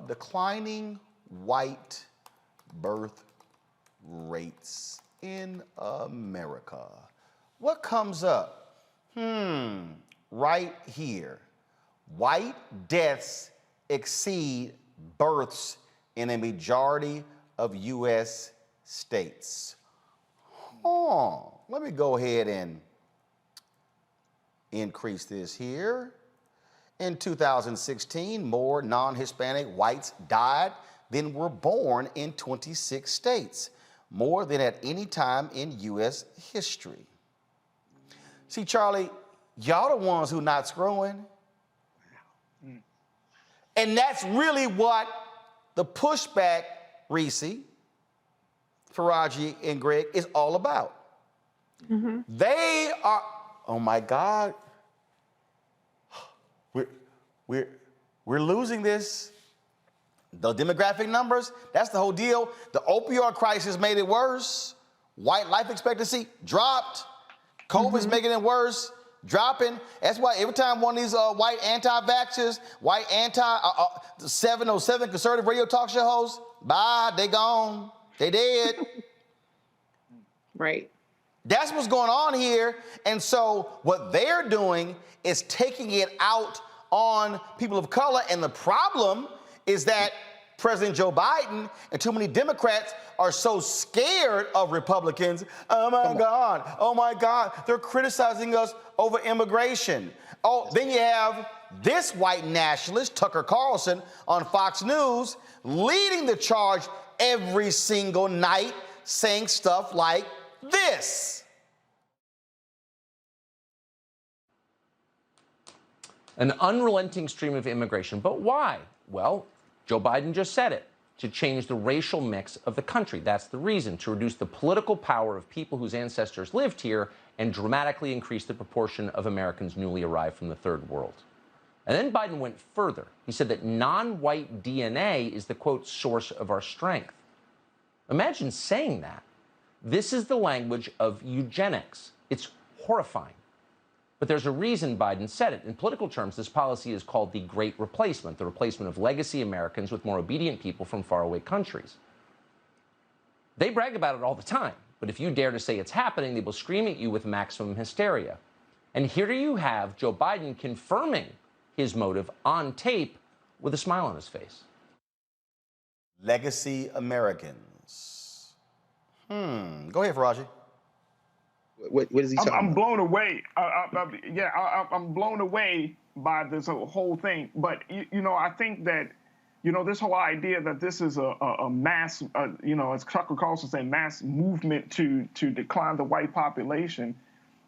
S1: Declining white birth rates in America. What comes up? Right here. White deaths exceed births in a majority of U.S. states. Let me go ahead and increase this here. In 2016, more non-Hispanic whites died than were born in 26 states, more than at any time in U.S. history. See, Charlie, y'all the ones who not screwing. And that's really what the pushback, Reese, Faraji, and Greg, is all about. They are, oh my God, we're losing this. The demographic numbers, that's the whole deal. The opioid crisis made it worse. White life expectancy dropped. COVID's making it worse, dropping. That's why every time one of these white anti-vaxxers, white 707 conservative radio talk show hosts, bye, they gone. They dead.
S7: Right.
S1: That's what's going on here. And so what they're doing is taking it out on people of color. And the problem is that President Joe Biden and too many Democrats are so scared of Republicans. Oh my God, they're criticizing us over immigration. Oh, then you have this white nationalist, Tucker Carlson, on Fox News, leading the charge every single night, saying stuff like this.
S11: An unrelenting stream of immigration. But why? Well, Joe Biden just said it. To change the racial mix of the country. That's the reason, to reduce the political power of people whose ancestors lived here and dramatically increase the proportion of Americans newly arrived from the third world. And then Biden went further. He said that non-white DNA is the, quote, source of our strength. Imagine saying that. This is the language of eugenics. It's horrifying. But there's a reason Biden said it. In political terms, this policy is called the Great Replacement, the replacement of legacy Americans with more obedient people from faraway countries. They brag about it all the time, but if you dare to say it's happening, they will scream at you with maximum hysteria. And here you have Joe Biden confirming his motive on tape with a smile on his face.
S1: Legacy Americans. Go ahead, Faraji.
S6: What is he talking about?
S9: I'm blown away. I'm blown away by this whole thing. But, I think that, this whole idea that this is a mass, as Tucker Carlson saying, mass movement to decline the white population,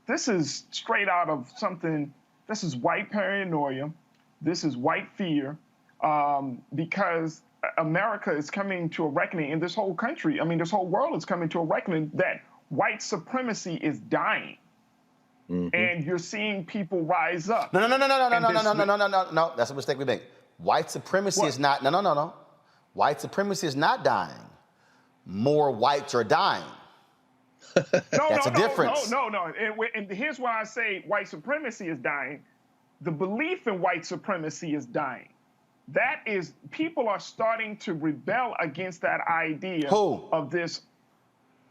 S9: this is straight out of something, this is white paranoia, this is white fear, because America is coming to a reckoning, and this whole country, this whole world is coming to a reckoning that white supremacy is dying, and you're seeing people rise up.
S1: No. That's a mistake we make. White supremacy is not. No. White supremacy is not dying. More whites are dying. That's a difference.
S9: No. And here's why I say white supremacy is dying. The belief in white supremacy is dying. That is, people are starting to rebel against that idea of this.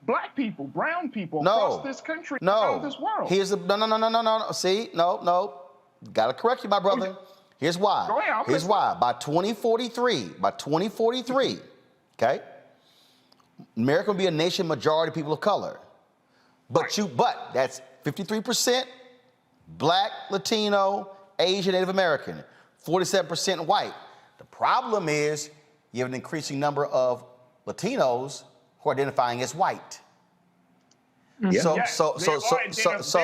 S9: Black people, brown people across this country, across this world.
S1: Here's the no. See, no. Gotta correct you, my brother. Here's why.
S9: Go ahead,
S1: Here's why. By 2043, okay, America will be a nation majority people of color. But that's 53% Black, Latino, Asian, Native American, 47% white. The problem is you have an increasing number of Latinos who are identifying as white.
S9: They are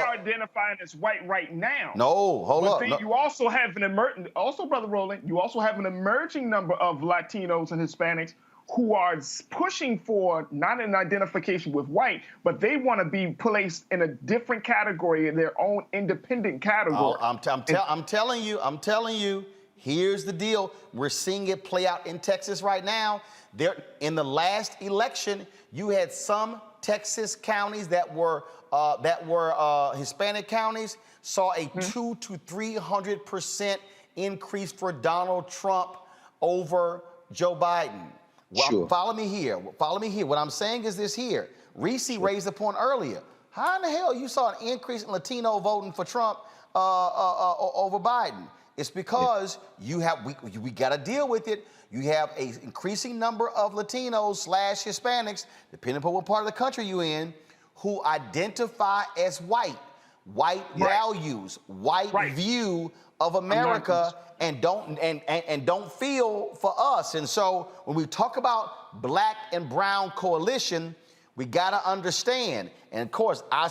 S9: identifying as white right now.
S1: No, hold up.
S9: Then you also have Brother Roland, you also have an emerging number of Latinos and Hispanics who are pushing for not an identification with white, but they want to be placed in a different category, in their own independent category.
S1: I'm telling you, here's the deal. We're seeing it play out in Texas right now. In the last election, you had some Texas counties that were Hispanic counties saw a 200 to 300% increase for Donald Trump over Joe Biden. Well,
S6: Sure.
S1: Follow me here. What I'm saying is this here. Reese raised the point earlier. How in the hell you saw an increase in Latino voting for Trump over Biden? It's because we got to deal with it. You have an increasing number of Latinos / Hispanics, depending upon what part of the country you're in, who identify as white values, view of America, and don't feel for us. And so when we talk about black and brown coalition, we got to understand. And of course, I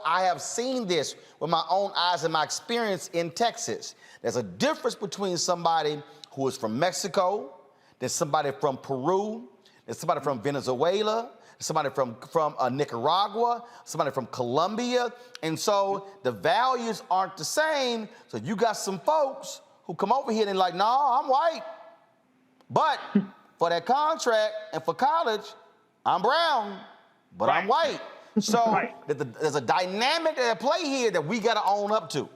S1: have seen this with my own eyes and my experience in Texas. There's a difference between somebody who is from Mexico, there's somebody from Peru, there's somebody from Venezuela, somebody from Nicaragua, somebody from Colombia. And so the values aren't the same. So you got some folks who come over here and they're like, no, I'm white. But for that contract and for college, I'm brown, but I'm white. So there's a dynamic at play here that we got to own up to.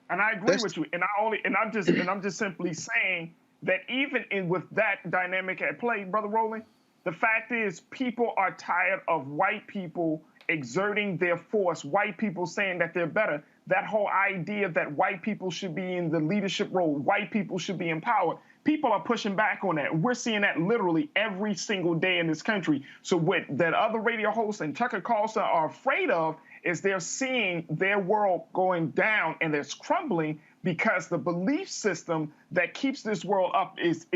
S9: And I agree with you. And I'm just simply saying that even with that dynamic at play, Brother Roland, the fact is people are tired of white people exerting their force, white people saying that they're better, that whole idea that white people should be in the leadership role, white people should be in power, people are pushing back on that. We're seeing that literally every single day in this country. So what that other radio hosts and Tucker Carlson are afraid of is they're seeing their world going down and it's crumbling because the belief system that keeps this world up is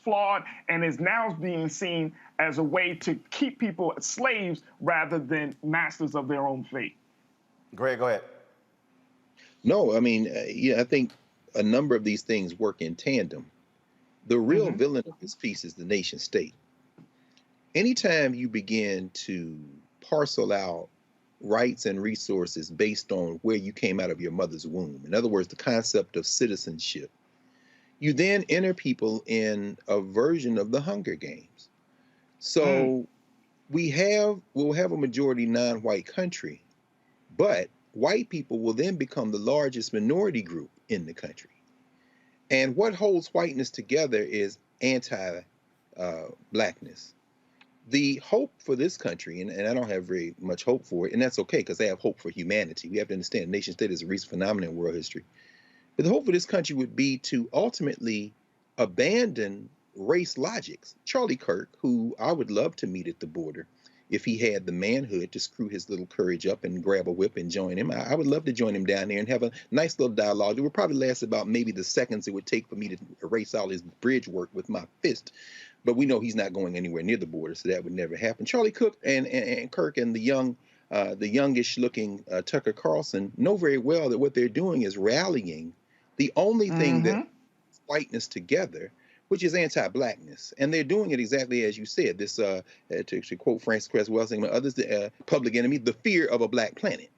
S9: flawed and is now being seen as a way to keep people as slaves rather than masters of their own fate.
S1: Greg, go ahead.
S6: No, I mean, yeah, I think a number of these things work in tandem. The real villain of this piece is the nation state. Anytime you begin to parcel out rights and resources based on where you came out of your mother's womb, in other words, the concept of citizenship, you then enter people in a version of the Hunger Games. So we'll have a majority non-white country, but white people will then become the largest minority group in the country. And what holds whiteness together is anti-blackness. The hope for this country, and I don't have very much hope for it, and that's okay because I have hope for humanity. We have to understand nation state is a recent phenomenon in world history. But the hope for this country would be to ultimately abandon race logics. Charlie Kirk, who I would love to meet at the border, if he had the manhood to screw his little courage up and grab a whip and join him, I would love to join him down there and have a nice little dialogue. It would probably last about maybe the seconds it would take for me to erase all his bridge work with my fist. But we know he's not going anywhere near the border, so that would never happen. Charlie Cook and Kirk and the youngish looking Tucker Carlson know very well that what they're doing is rallying the only thing that brings whiteness together, which is anti-blackness. And they're doing it exactly as you said, this, to quote Francis Cresswell, saying others, public enemy, the fear of a black planet.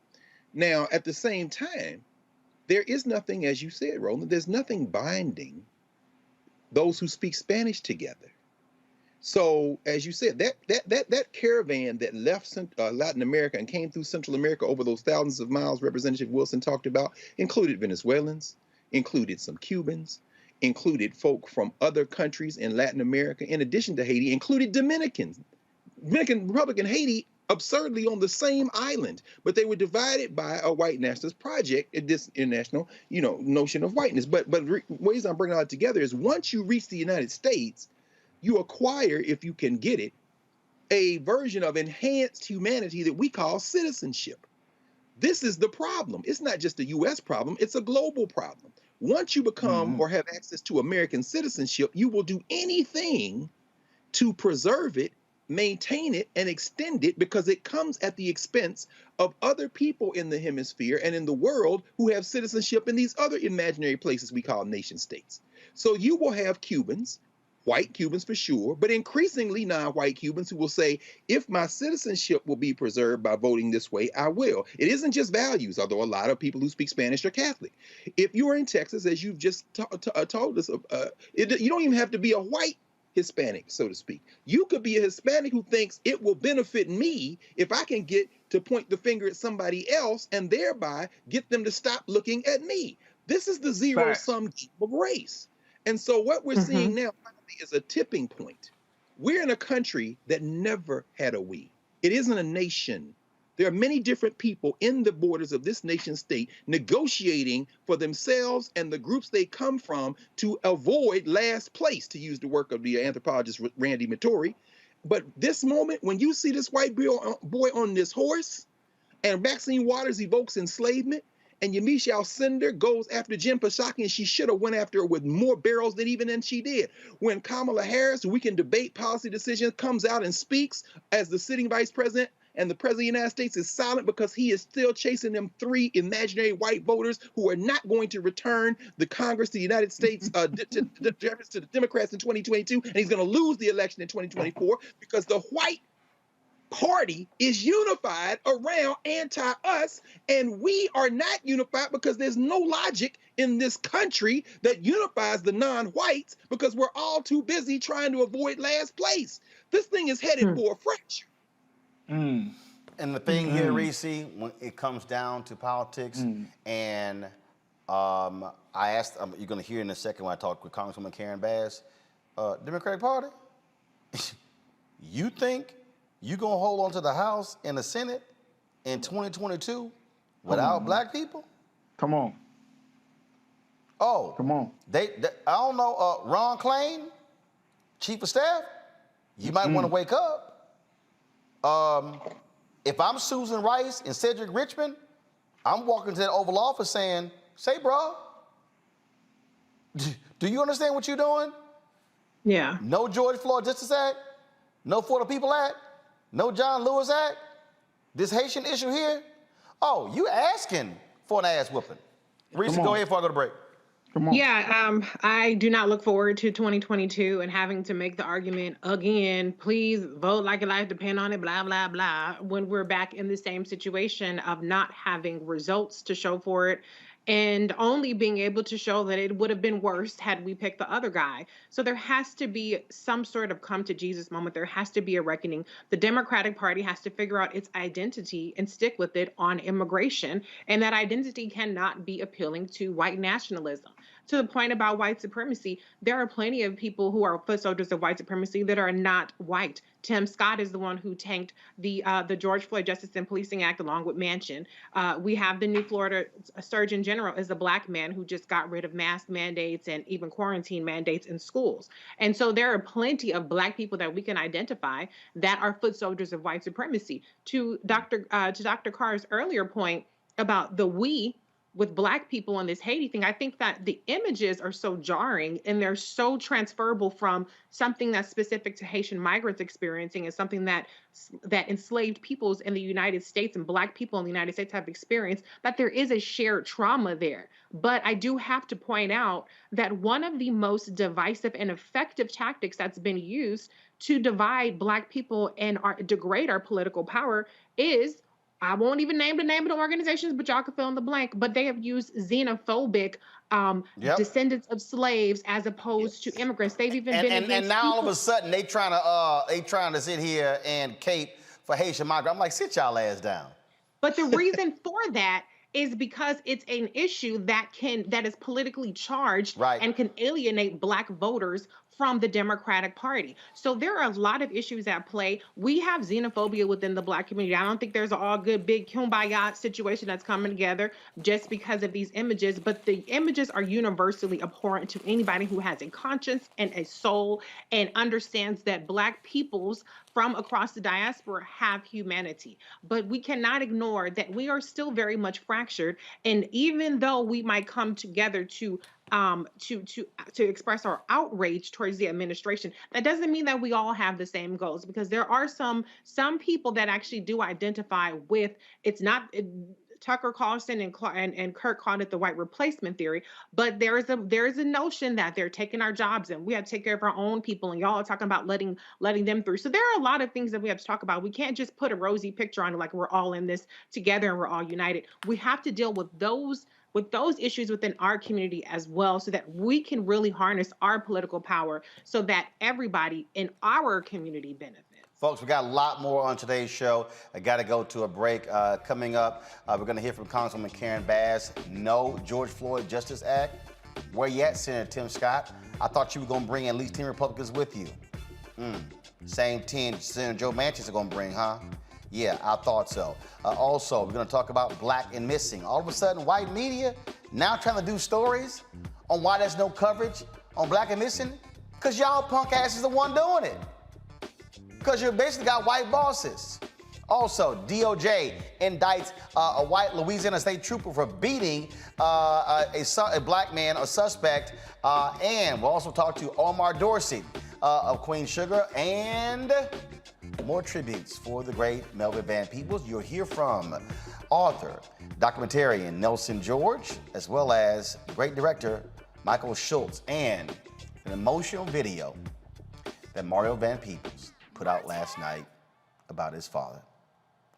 S6: Now, at the same time, there is nothing, as you said, Roland, there's nothing binding those who speak Spanish together. So, as you said, that caravan that left Latin America and came through Central America over those thousands of miles Representative Wilson talked about included Venezuelans, included some Cubans, included folk from other countries in Latin America, in addition to Haiti, included Dominicans. Dominican Republic and Haiti absurdly on the same island, but they were divided by a white nationalist project in this international, notion of whiteness. But ways I'm bringing all that together is once you reach the United States, you acquire, if you can get it, a version of enhanced humanity that we call citizenship. This is the problem. It's not just a U.S. problem, it's a global problem. Once you become or have access to American citizenship, you will do anything to preserve it, maintain it, and extend it because it comes at the expense of other people in the hemisphere and in the world who have citizenship in these other imaginary places we call nation states. So you will have Cubans, white Cubans for sure, but increasingly non-white Cubans who will say, if my citizenship will be preserved by voting this way, I will. It isn't just values, although a lot of people who speak Spanish are Catholic. If you are in Texas, as you've just told us, you don't even have to be a white Hispanic, so to speak. You could be a Hispanic who thinks it will benefit me if I can get to point the finger at somebody else and thereby get them to stop looking at me. This is the zero-sum game of race. And so what we're seeing now is a tipping point. We're in a country that never had a we. It isn't a nation. There are many different people in the borders of this nation state negotiating for themselves and the groups they come from to avoid last place, to use the work of the anthropologist Randy Mattori. But this moment, when you see this white boy on this horse and Maxine Waters evokes enslavement, and Yamiche Alcindor goes after Jen Psaki, and she should have went after her with more barrels than she did. When Kamala Harris, who we can debate policy decisions, comes out and speaks as the sitting vice president, and the president of the United States is silent because he is still chasing them three imaginary white voters who are not going to return the Congress to the United States to the Democrats in 2022, and he's going to lose the election in 2024 because the white party is unified around anti-us, and we are not unified because there's no logic in this country that unifies the non-whites because we're all too busy trying to avoid last place. This thing is headed for a fracture.
S1: And the thing here, Reese, when it comes down to politics, and I asked, you're going to hear in a second when I talk with Congresswoman Karen Bass, Democratic Party, you think You gonna hold on to the House and the Senate in 2022 without black people?
S9: Come on.
S1: Oh,
S9: Come on.
S1: They I don't know, Ron Klain, Chief of Staff, you might want to wake up. If I'm Susan Rice and Cedric Richmond, I'm walking to the Oval Office saying, say, bro, do you understand what you're doing?
S7: Yeah.
S1: No George Floyd Justice Act, no For the People Act, no John Lewis Act, this Haitian issue here. Oh, you asking for an ass whooping. Reese, go ahead before I go to break.
S9: Come on.
S7: Yeah, I do not look forward to 2022 and having to make the argument again, please vote like your life depend on it, blah, blah, blah, when we're back in the same situation of not having results to show for it and only being able to show that it would have been worse had we picked the other guy. So there has to be some sort of come to Jesus moment. There has to be a reckoning. The Democratic Party has to figure out its identity and stick with it on immigration. And that identity cannot be appealing to white nationalism. To the point about white supremacy, there are plenty of people who are foot soldiers of white supremacy that are not white. Tim Scott is the one who tanked the George Floyd Justice and Policing Act along with Manchin. We have the new Florida Surgeon General is a black man who just got rid of mask mandates and even quarantine mandates in schools. And so there are plenty of black people that we can identify that are foot soldiers of white supremacy. To Dr. Carr's earlier point about the we with black people on this Haiti thing, I think that the images are so jarring and they're so transferable from something that's specific to Haitian migrants experiencing and something that enslaved peoples in the United States and black people in the United States have experienced, that there is a shared trauma there. But I do have to point out that one of the most divisive and effective tactics that's been used to divide black people and degrade our political power is, I won't even name the name of the organizations, but y'all can fill in the blank. But they have used xenophobic descendants of slaves as opposed to immigrants. They've even been against
S1: and now
S7: people.
S1: all of a sudden they trying to sit here and cape for Haitian migrants. I'm like, sit y'all ass down.
S7: But the reason for that is because it's an issue that is politically charged and can alienate black voters from the Democratic Party. So there are a lot of issues at play. We have xenophobia within the black community. I don't think there's an all good big kumbaya situation that's coming together just because of these images, but the images are universally abhorrent to anybody who has a conscience and a soul and understands that black peoples from across the diaspora have humanity. But we cannot ignore that we are still very much fractured. And even though we might come together to express our outrage towards the administration, that doesn't mean that we all have the same goals, because there are some people that actually do identify with, it's not, Tucker Carlson and Kirk called it the white replacement theory, but there is a notion that they're taking our jobs and we have to take care of our own people, and y'all are talking about letting them through. So there are a lot of things that we have to talk about. We can't just put a rosy picture on it like we're all in this together and we're all united. We have to deal with those issues within our community as well, so that we can really harness our political power so that everybody in our community benefits.
S1: Folks, we got a lot more on today's show. I got to go to a break. Coming up, we're going to hear from Congresswoman Karen Bass. No George Floyd Justice Act. Where you at, Senator Tim Scott? I thought you were going to bring at least 10 Republicans with you. Same 10 Senator Joe Manchin are going to bring, huh? Yeah, I thought so. Also, we're going to talk about black and missing. All of a sudden, white media now trying to do stories on why there's no coverage on black and missing, because y'all punk asses the one doing it. Because you basically got white bosses. Also, DOJ indicts a white Louisiana state trooper for beating a black man, a suspect. And we'll also talk to Omar Dorsey of Queen Sugar, and more tributes for the great Melvin Van Peebles. You'll hear from author, documentarian Nelson George, as well as great director Michael Schultz, and an emotional video that Mario Van Peebles put out last night about his father.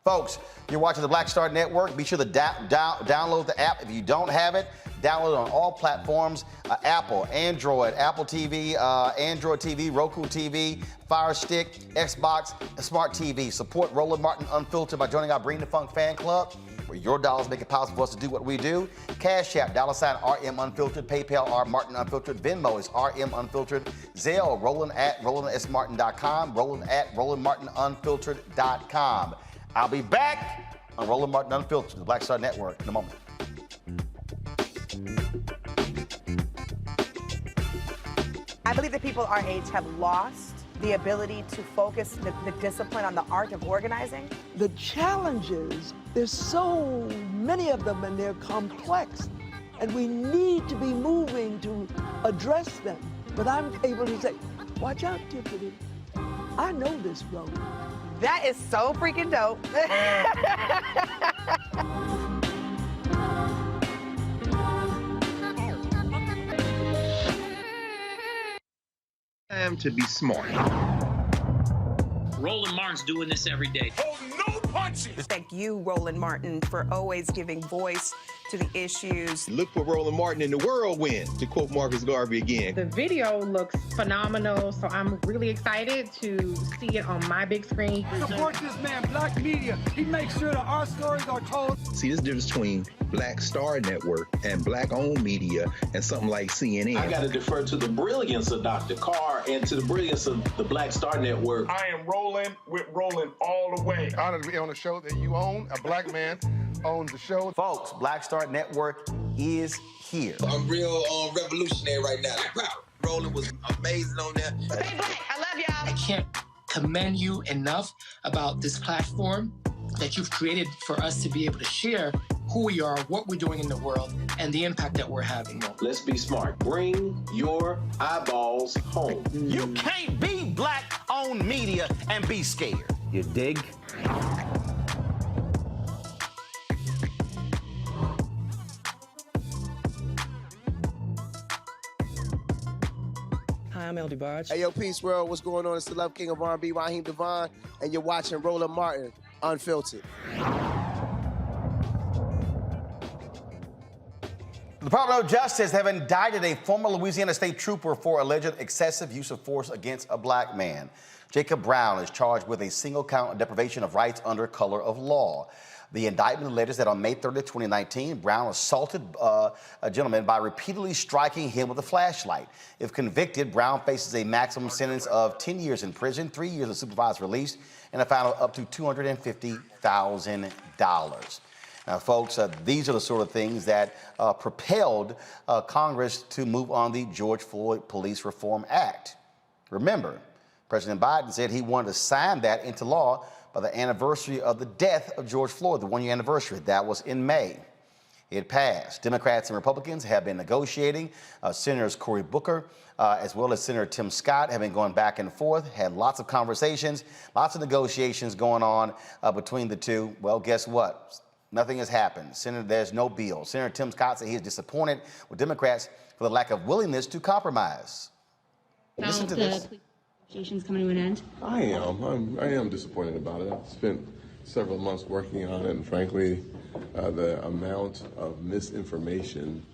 S1: Folks, you're watching the Black Star Network. Be sure to download the app. If you don't have it, download it on all platforms, Apple, Android, Apple TV, Android TV, Roku TV, Fire Stick, Xbox, and Smart TV. Support Roland Martin Unfiltered by joining our Bring the Funk fan club. where your dollars make it possible for us to do what we do. Cash App, $RM Unfiltered. PayPal, R Martin Unfiltered. Venmo is RM Unfiltered. Zelle, Roland at RolandSMartin.com. Roland at RolandMartinUnfiltered.com. I'll be back on Roland Martin Unfiltered, the Black Star Network, in a moment.
S12: I believe that people our age have lost the ability to focus the discipline on the art of organizing.
S13: The challenges, there's so many of them and they're complex, and we need to be moving to address them. But I'm able to say, watch out, Tiffany, I know this road.
S12: That is so freaking dope.
S6: Time to be smart.
S14: Roland Martin's doing this every day.
S12: Oh, no punches! Thank you, Roland Martin, for always giving voice to the issues.
S6: Look for Roland Martin in the whirlwind, to quote Marcus Garvey again.
S7: The video looks phenomenal, so I'm really excited to see it on my big screen.
S15: Support this man, Black media. He makes sure that our stories are told.
S6: See, this difference between Black Star Network and Black-owned media and something like CNN.
S16: I got to defer to the brilliance of Dr. Carr and to the brilliance of the Black Star Network.
S17: I am rolling with Roland all the way. Honored to be on a show that you own. A black man owns the show.
S1: Folks, Black Star Network is here.
S18: I'm real revolutionary right now. Roland was amazing on there.
S12: Stay black. I love y'all.
S19: I can't commend you enough about this platform that you've created for us to be able to share who we are, what we're doing in the world, and the impact that we're having.
S16: Let's be smart. Bring your eyeballs home.
S1: You can't be Black-owned media and be scared. You dig?
S20: Hi, I'm El DeBarge.
S21: Hey, yo, Peace World. What's going on? It's the Love King of R&B, Raheem Devon, and you're watching Roland Martin Unfiltered.
S1: The Department of Justice have indicted a former Louisiana state trooper for alleged excessive use of force against a black man. Jacob Brown is charged with a single count of deprivation of rights under color of law. The indictment alleges that on May 30, 2019, Brown assaulted a gentleman by repeatedly striking him with a flashlight. If convicted, Brown faces a maximum sentence of 10 years in prison, 3 years of supervised release, and a fine of up to $250,000. Now, folks, these are the sort of things that propelled Congress to move on the George Floyd Police Reform Act. Remember, President Biden said he wanted to sign that into law by the anniversary of the death of George Floyd, the one-year anniversary. That was in May. It passed. Democrats and Republicans have been negotiating. Senators Cory Booker, as well as Senator Tim Scott, have been going back and forth, had lots of conversations, lots of negotiations going on between the two. Well, guess what? Nothing has happened. There's no bill. Senator Tim Scott said he is disappointed with Democrats for the lack of willingness to compromise. Listen to this.
S22: Negotiations coming to an end?
S23: I am disappointed about it. I've spent several months working on it, and frankly, the amount of misinformation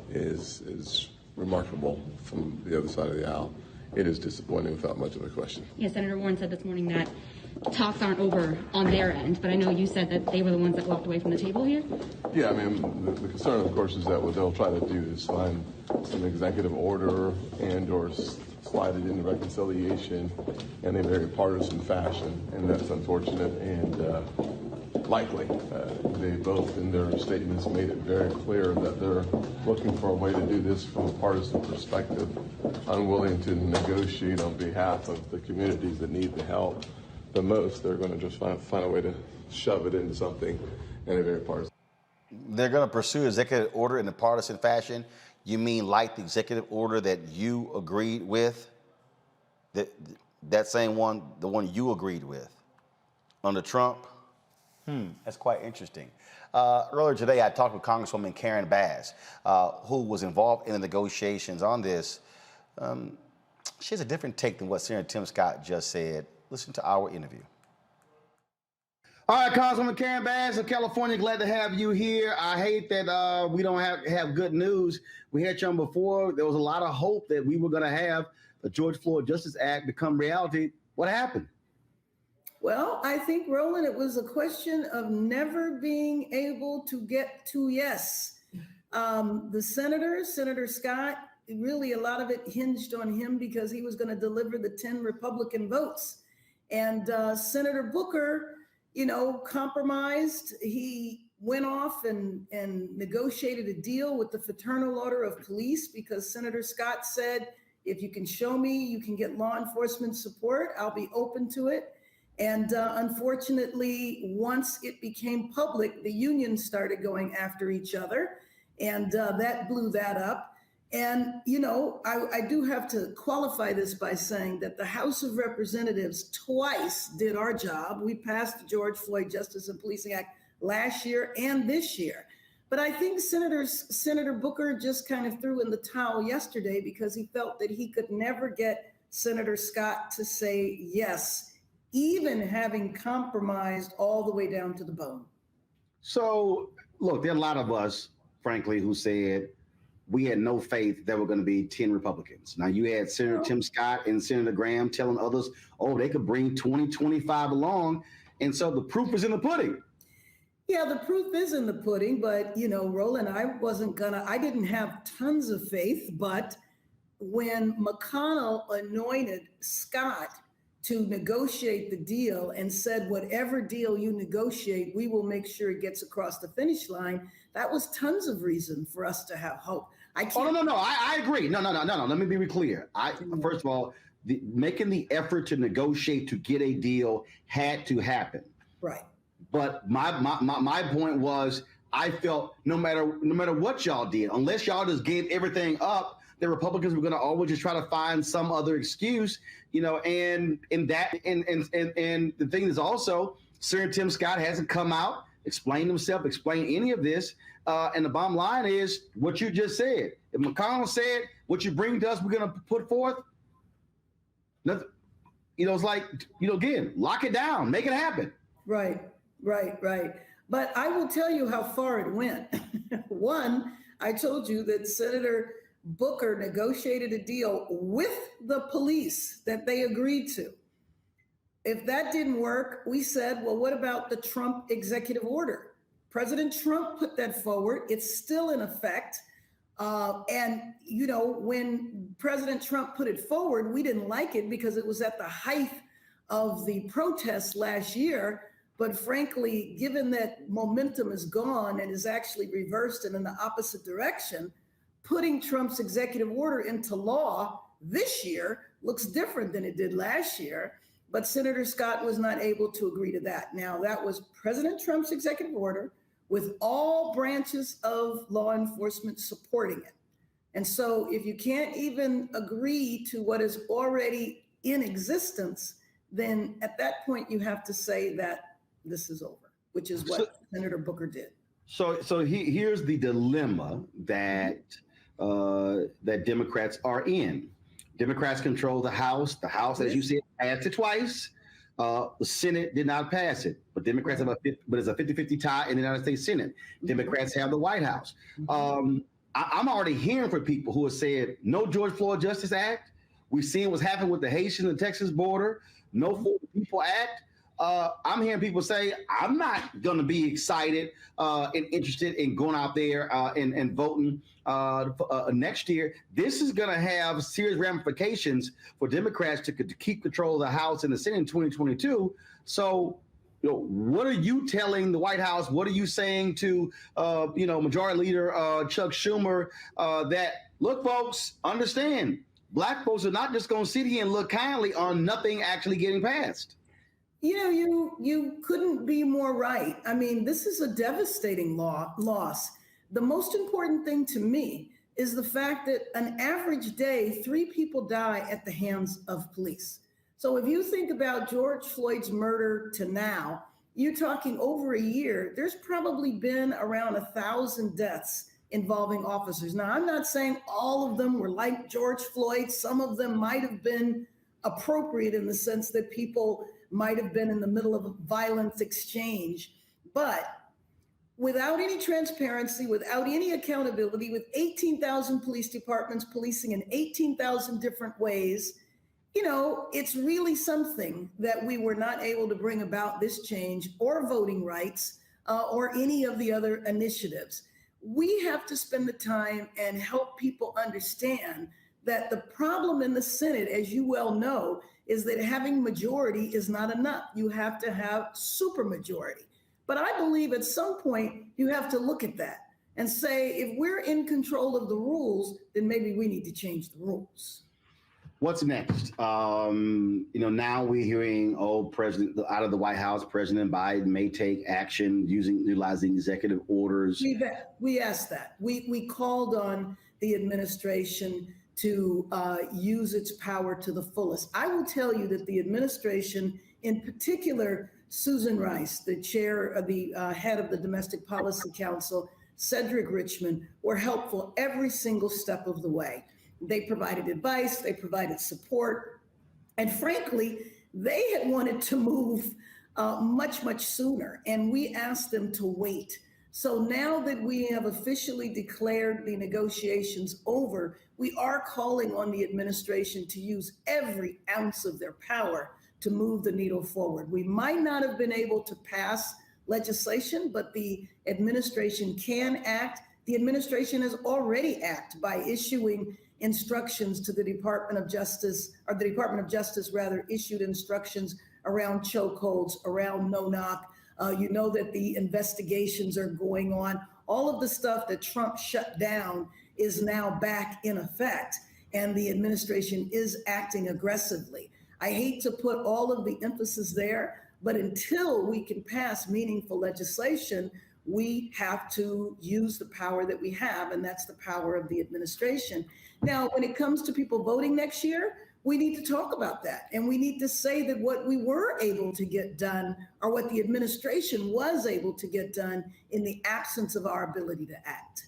S23: is remarkable from the other side of the aisle. It is disappointing without much of a question.
S22: Yeah, Senator Warren said this morning that talks aren't over on their end, but I know you said that they were the ones that walked away from the table here.
S23: Yeah, I mean, the concern, of course, is that what they'll try to do is find some executive order and or slide it into reconciliation in a very partisan fashion, and that's unfortunate and likely. They both, in their statements, made it very clear that they're looking for a way to do this from a partisan perspective, unwilling to negotiate on behalf of the communities that need the help the most. They're going to just find a way to shove it into something in a very partisan.
S1: They're going to pursue executive order in a partisan fashion. You mean like the executive order that you agreed with? That same one, the one you agreed with under Trump? That's quite interesting. Earlier today, I talked with Congresswoman Karen Bass, who was involved in the negotiations on this. She has a different take than what Senator Tim Scott just said. Listen to our interview. All right, Congresswoman Karen Bass of California, glad to have you here. I hate that we don't have good news. We had you on before. There was a lot of hope that we were going to have the George Floyd Justice Act become reality. What happened?
S2: Well, I think, Roland, it was a question of never being able to get to yes. The Senator Scott, really a lot of it hinged on him because he was going to deliver the 10 Republican votes. And Senator Booker, compromised. He went off and negotiated a deal with the Fraternal Order of Police because Senator Scott said, if you can show me you can get law enforcement support, I'll be open to it. And unfortunately, once it became public, the unions started going after each other, and that blew that up. And, I do have to qualify this by saying that the House of Representatives twice did our job. We passed the George Floyd Justice and Policing Act last year and this year. But I think Senator Booker just kind of threw in the towel yesterday because he felt that he could never get Senator Scott to say yes, even having compromised all the way down to the bone.
S1: So, look, there are a lot of us, frankly, who said we had no faith there were going to be 10 Republicans. Now, you had Senator Tim Scott and Senator Graham telling others, oh, they could bring 20, 25 along. And so the proof is in the pudding.
S2: Yeah, the proof is in the pudding. But, Roland, I didn't have tons of faith. But when McConnell anointed Scott to negotiate the deal and said, whatever deal you negotiate, we will make sure it gets across the finish line. That was tons of reason for us to have hope. I
S1: agree. No. Let me be clear. First of all, making the effort to negotiate to get a deal had to happen.
S2: Right.
S1: But my point was, I felt no matter what y'all did, unless y'all just gave everything up, the Republicans were going to always just try to find some other excuse, and the thing is also, Senator Tim Scott hasn't come out, explained himself, explained any of this. And the bottom line is what you just said. If McConnell said, what you bring to us, we're going to put forth, nothing, it's like, again, lock it down, make it happen.
S2: Right. But I will tell you how far it went. One, I told you that Senator Booker negotiated a deal with the police that they agreed to. If that didn't work, we said, well, what about the Trump executive order? President Trump put that forward. It's still in effect. When President Trump put it forward, we didn't like it because it was at the height of the protests last year. But frankly, given that momentum is gone and is actually reversed and in the opposite direction, putting Trump's executive order into law this year looks different than it did last year. But Senator Scott was not able to agree to that. Now, that was President Trump's executive order with all branches of law enforcement supporting it. And so if you can't even agree to what is already in existence, then at that point you have to say that this is over, which is what Senator Booker did.
S1: So here's the dilemma that Democrats are in. Democrats control the House. The House, as you said, passed it twice. The Senate did not pass it, but Democrats have it's a 50-50 tie in the United States Senate. Democrats have the White House. I'm already hearing from people who have said, no George Floyd Justice Act. We've seen what's happened with the Haitian and Texas border. No For the People Act. I'm hearing people say, I'm not going to be excited and interested in going out there and voting next year. This is going to have serious ramifications for Democrats to keep control of the House and the Senate in 2022. So, what are you telling the White House? What are you saying to, Majority Leader Chuck Schumer that, look, folks, understand, Black folks are not just going to sit here and look kindly on nothing actually getting passed.
S2: You couldn't be more right. I mean, this is a devastating loss. The most important thing to me is the fact that an average day, 3 people die at the hands of police. So if you think about George Floyd's murder to now, you're talking over a year, there's probably been around 1,000 deaths involving officers. Now, I'm not saying all of them were like George Floyd. Some of them might have been appropriate in the sense that people might have been in the middle of a violent exchange. But without any transparency, without any accountability, with 18,000 police departments policing in 18,000 different ways, you know, it's really something that we were not able to bring about this change or voting rights or any of the other initiatives. We have to spend the time and help people understand that the problem in the Senate, as you well know, is that having majority is not enough. You have to have supermajority. But I believe at some point you have to look at that and say, if we're in control of the rules, then maybe we need to change the rules.
S1: What's next? You know, now we're hearing, President out of the White House, President Biden may take action utilizing executive orders.
S2: We asked that. We called on the administration to use its power to the fullest. I will tell you that the administration, in particular, Susan Rice, the chair of the head of the Domestic Policy Council, Cedric Richmond, were helpful every single step of the way. They provided advice, they provided support, and frankly, they had wanted to move much sooner, and we asked them to wait. So now that we have officially declared the negotiations over, we are calling on the administration to use every ounce of their power to move the needle forward. We might not have been able to pass legislation, but the administration can act. The administration has already acted by issuing instructions to the Department of Justice, or the Department of Justice rather issued instructions around chokeholds, around no-knock. You know that the investigations are going on. All of the stuff that Trump shut down is now back in effect, and the administration is acting aggressively. I hate to put all of the emphasis there, but until we can pass meaningful legislation, we have to use the power that we have, and that's the power of the administration. Now, when it comes to people voting next year, we need to talk about that. And we need to say that what we were able to get done, or what the administration was able to get done, in the absence of our ability to act.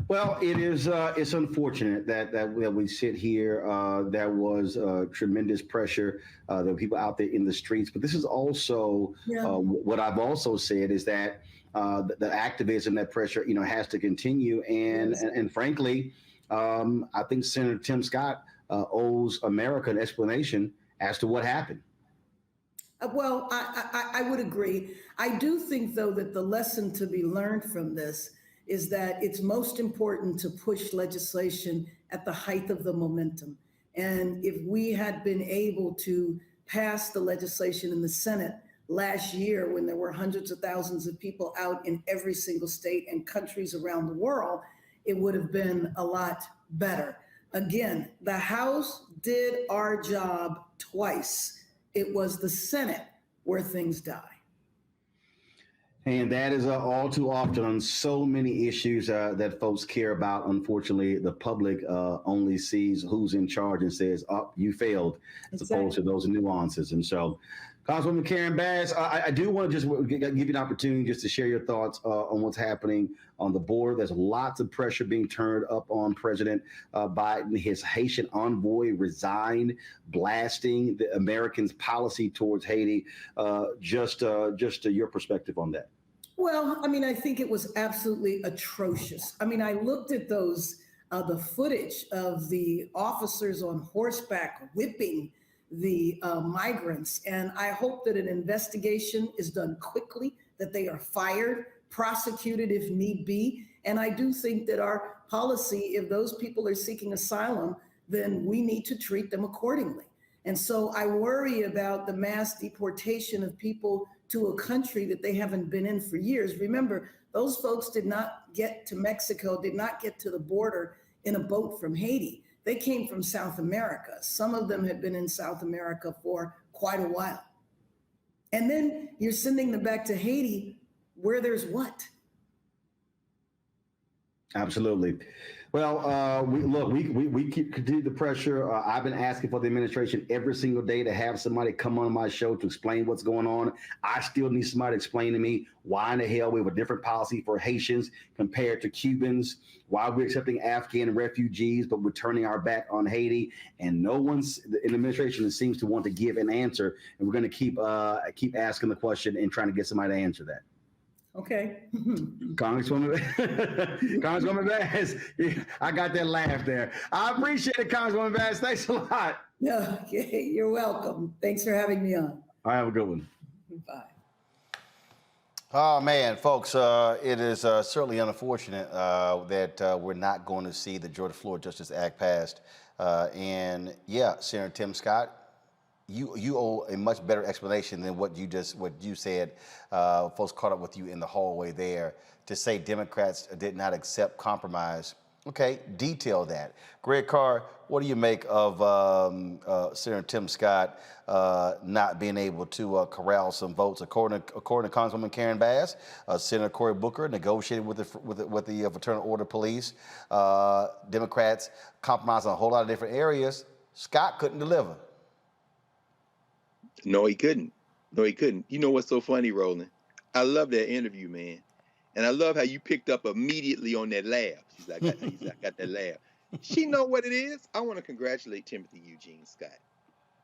S1: Well, it's unfortunate that we sit here. There was tremendous pressure. There were people out there in the streets. But this is also what I've also said is that the activism, that pressure, has to continue. And frankly, I think Senator Tim Scott owes America an explanation as to what happened.
S2: Well, I would agree. I do think, though, that the lesson to be learned from this is that it's most important to push legislation at the height of the momentum. And if we had been able to pass the legislation in the Senate last year, when there were hundreds of thousands of people out in every single state and countries around the world, it would have been a lot better. Again, the House did our job twice. It was the Senate where things die.
S1: And that is all too often on so many issues that folks care about. Unfortunately, the public only sees who's in charge and says, "Oh, you failed," as opposed to those nuances. And so, Congresswoman Karen Bass, I do want to just give you an opportunity just to share your thoughts on what's happening on the border. There's lots of pressure being turned up on President Biden. His Haitian envoy resigned, blasting the Americans' policy towards Haiti. Just your perspective on that.
S2: Well, I mean, I think it was absolutely atrocious. I mean, I looked at those, the footage of the officers on horseback whipping the migrants. And I hope that an investigation is done quickly, that they are fired, prosecuted if need be. And I do think that our policy, if those people are seeking asylum, then we need to treat them accordingly. And so I worry about the mass deportation of people to a country that they haven't been in for years. Remember, those folks did not get to Mexico, did not get to the border in a boat from Haiti. They came from South America. Some of them had been in South America for quite a while. And then you're sending them back to Haiti, where there's what?
S1: Absolutely. Well, we continue the pressure. I've been asking for the administration every single day to have somebody come on my show to explain what's going on. I still need somebody to explain to me why in the hell we have a different policy for Haitians compared to Cubans, why we're accepting Afghan refugees, but we're turning our back on Haiti. And no one's in the administration seems to want to give an answer. And we're going to keep asking the question and trying to get somebody to answer that.
S2: Okay.
S1: Congresswoman Bass, I got that laugh there. I appreciate it, Congresswoman Bass. Thanks a lot.
S2: No, okay, you're welcome. Thanks for having me on.
S3: I have a good one.
S2: Bye.
S1: Oh man, folks, it is certainly unfortunate that we're not going to see the George Floyd Justice Act passed. And yeah, Senator Tim Scott, you owe a much better explanation than what you said. Folks caught up with you in the hallway there to say Democrats did not accept compromise. Okay, detail that. Greg Carr, what do you make of Senator Tim Scott not being able to corral some votes? According to Congresswoman Karen Bass, Senator Cory Booker negotiated with the Fraternal Order Police. Democrats compromised on a whole lot of different areas. Scott couldn't deliver.
S6: No, he couldn't. No, he couldn't. You know what's so funny, Roland? I love that interview, man. And I love how you picked up immediately on that laugh. She's like, I got that laugh. She know what it is. I want to congratulate Timothy Eugene Scott.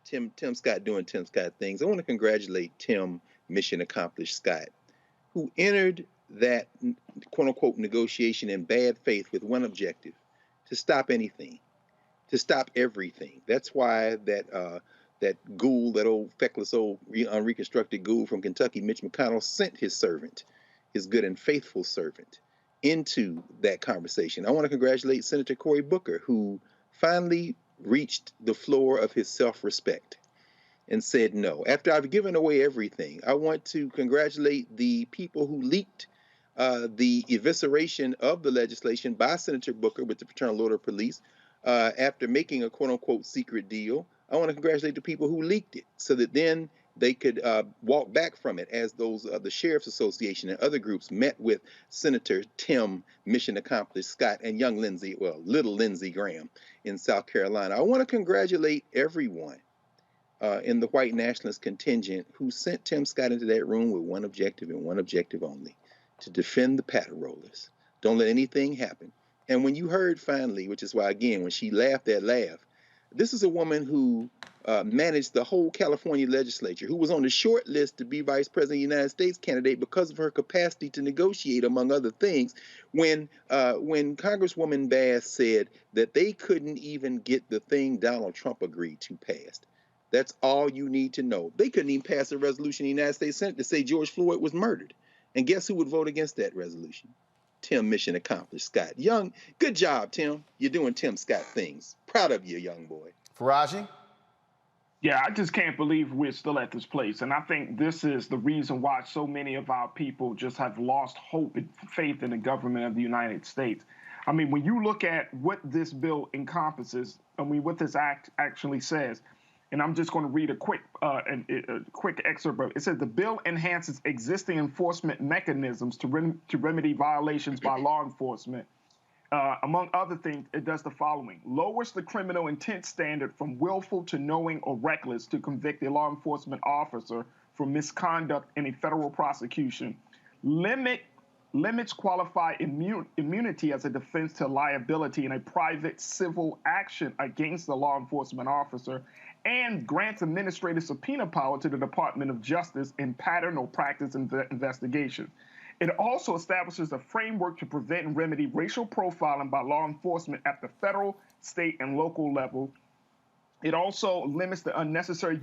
S6: Tim Scott doing Tim Scott things. I want to congratulate Tim Mission Accomplished Scott, who entered that quote unquote negotiation in bad faith with one objective: to stop anything, to stop everything. That's why that ghoul, that old feckless old unreconstructed ghoul from Kentucky, Mitch McConnell, sent his servant, his good and faithful servant, into that conversation. I want to congratulate Senator Cory Booker, who finally reached the floor of his self-respect and said no. After I've given away everything, I want to congratulate the people who leaked the evisceration of the legislation by Senator Booker with the Fraternal Order Police after making a quote-unquote secret deal. I want to congratulate the people who leaked it so that then they could walk back from it, as those the Sheriff's Association and other groups met with Senator Tim Mission Accomplished Scott and young Lindsey, well, little Lindsey Graham in South Carolina. I want to congratulate everyone in the white nationalist contingent who sent Tim Scott into that room with one objective and one objective only: to defend the patter rollers. Don't let anything happen. And when you heard finally, which is why, again, when she laughed that laugh, this is a woman who managed the whole California legislature, who was on the short list to be vice president of the United States candidate because of her capacity to negotiate, among other things. When Congresswoman Bass said that they couldn't even get the thing Donald Trump agreed to passed, that's all you need to know. They couldn't even pass a resolution in the United States Senate to say George Floyd was murdered. And guess who would vote against that resolution? Tim Mission Accomplished Scott. Young, good job, Tim. You're doing Tim Scott things. Proud of you, young boy.
S1: Faraji?
S9: Yeah, I just can't believe we're still at this place. And I think this is the reason why so many of our people just have lost hope and faith in the government of the United States. I mean, when you look at what this bill encompasses, I mean, what this act actually says, and I'm just going to read a quick excerpt of it. It says the bill enhances existing enforcement mechanisms to remedy violations by law enforcement. Among other things, it does the following: lowers the criminal intent standard from willful to knowing or reckless to convict a law enforcement officer for misconduct in a federal prosecution, limits qualified immunity as a defense to liability in a private civil action against the law enforcement officer, and grants administrative subpoena power to the Department of Justice in pattern or practice investigation. It also establishes a framework to prevent and remedy racial profiling by law enforcement at the federal, state, and local level. It also limits the unnecessary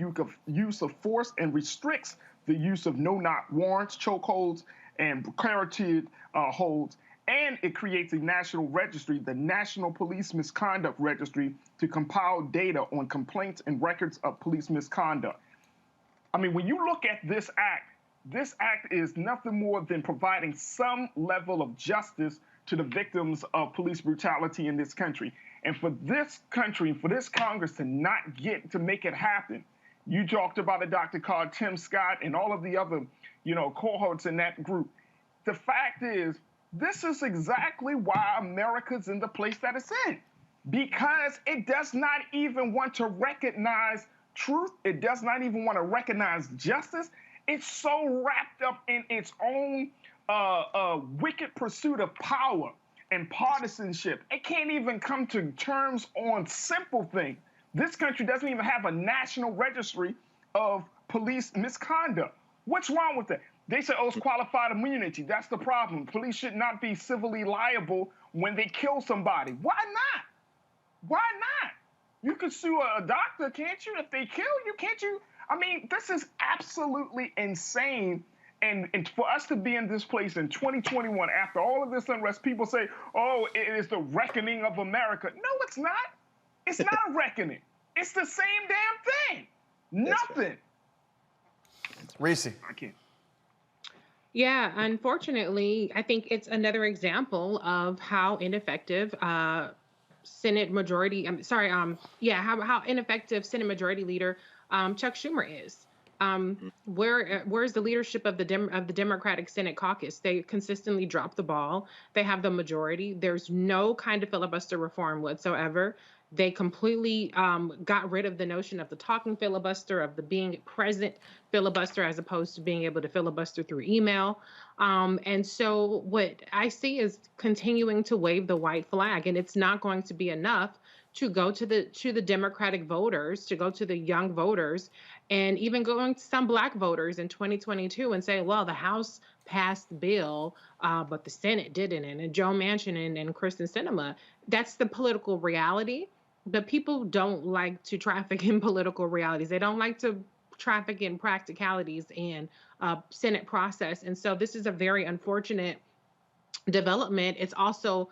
S9: use of force and restricts the use of no-knock warrants, chokeholds, and precariated holds. And it creates a national registry, the National Police Misconduct Registry, to compile data on complaints and records of police misconduct. I mean, when you look at this act is nothing more than providing some level of justice to the victims of police brutality in this country. And for this country, for this Congress to not get to make it happen, you talked about a Dr. Carr, Tim Scott, and all of the other, cohorts in that group. The fact is, this is exactly why America's in the place that it's in, because it does not even want to recognize truth. It does not even want to recognize justice. It's so wrapped up in its own wicked pursuit of power and partisanship. It can't even come to terms on simple things. This country doesn't even have a national registry of police misconduct. What's wrong with that? They say, it's qualified immunity. That's the problem. Police should not be civilly liable when they kill somebody. Why not? Why not? You can sue a doctor, can't you? If they kill you, can't you? I mean, this is absolutely insane. And for us to be in this place in 2021, after all of this unrest, people say, oh, it is the reckoning of America. No, it's not. It's not a reckoning. It's the same damn thing. Nothing.
S1: Reese.
S9: I can't.
S7: Yeah, unfortunately, I think it's another example of how ineffective Senate Majority, how ineffective Senate Majority Leader Chuck Schumer is. Where's the leadership of the Democratic Senate caucus? They consistently drop the ball. They have the majority. There's no kind of filibuster reform whatsoever. They completely got rid of the notion of the talking filibuster, of the being present filibuster, as opposed to being able to filibuster through email. And so what I see is continuing to wave the white flag, and it's not going to be enough to go to the Democratic voters, to go to the young voters, and even going to some Black voters in 2022 and say, well, the House passed the bill, but the Senate didn't, and Joe Manchin and Kristen Sinema. That's the political reality. But people don't like to traffic in political realities. They don't like to traffic in practicalities and Senate process. And so this is a very unfortunate development. It's also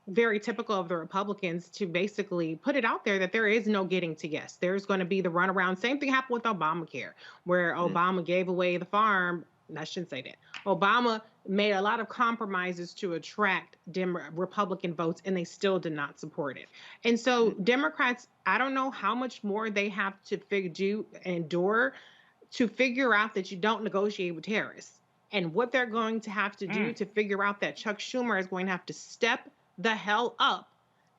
S7: very typical of the Republicans to basically put it out there that there is no getting to yes. There's going to be the runaround. Same thing happened with Obamacare, where Obama gave away the farm. I shouldn't say that. Obama made a lot of compromises to attract Republican votes, and they still did not support it. And so Democrats, I don't know how much more they have to endure to figure out that you don't negotiate with terrorists, and what they're going to have to do to figure out that Chuck Schumer is going to have to step the hell up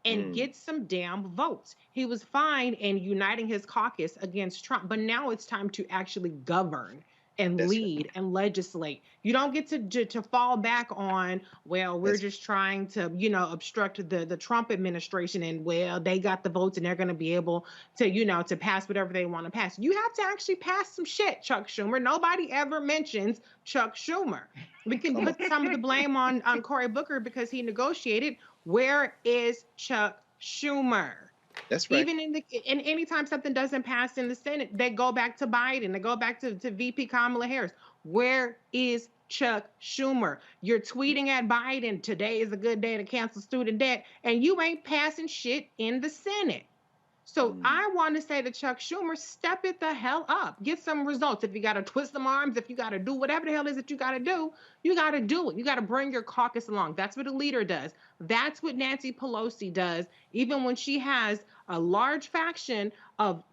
S7: and get some damn votes. He was fine in uniting his caucus against Trump, but now it's time to actually govern and lead and legislate. You don't get to fall back on, well, we're just trying to, obstruct the Trump administration, and well, they got the votes and they're going to be able to, to pass whatever they want to pass. You have to actually pass some shit, Chuck Schumer. Nobody ever mentions Chuck Schumer. We can put some of the blame on Cory Booker because he negotiated. Where is Chuck Schumer?
S6: That's right.
S7: Even in anytime something doesn't pass in the Senate, they go back to Biden. They go back to VP Kamala Harris. Where is Chuck Schumer? You're tweeting at Biden, today is a good day to cancel student debt, and you ain't passing shit in the Senate. So I want to say to Chuck Schumer, step it the hell up. Get some results. If you got to twist some arms, if you got to do whatever the hell it is that you got to do, you got to do it. You got to bring your caucus along. That's what a leader does. That's what Nancy Pelosi does, even when she has a large faction of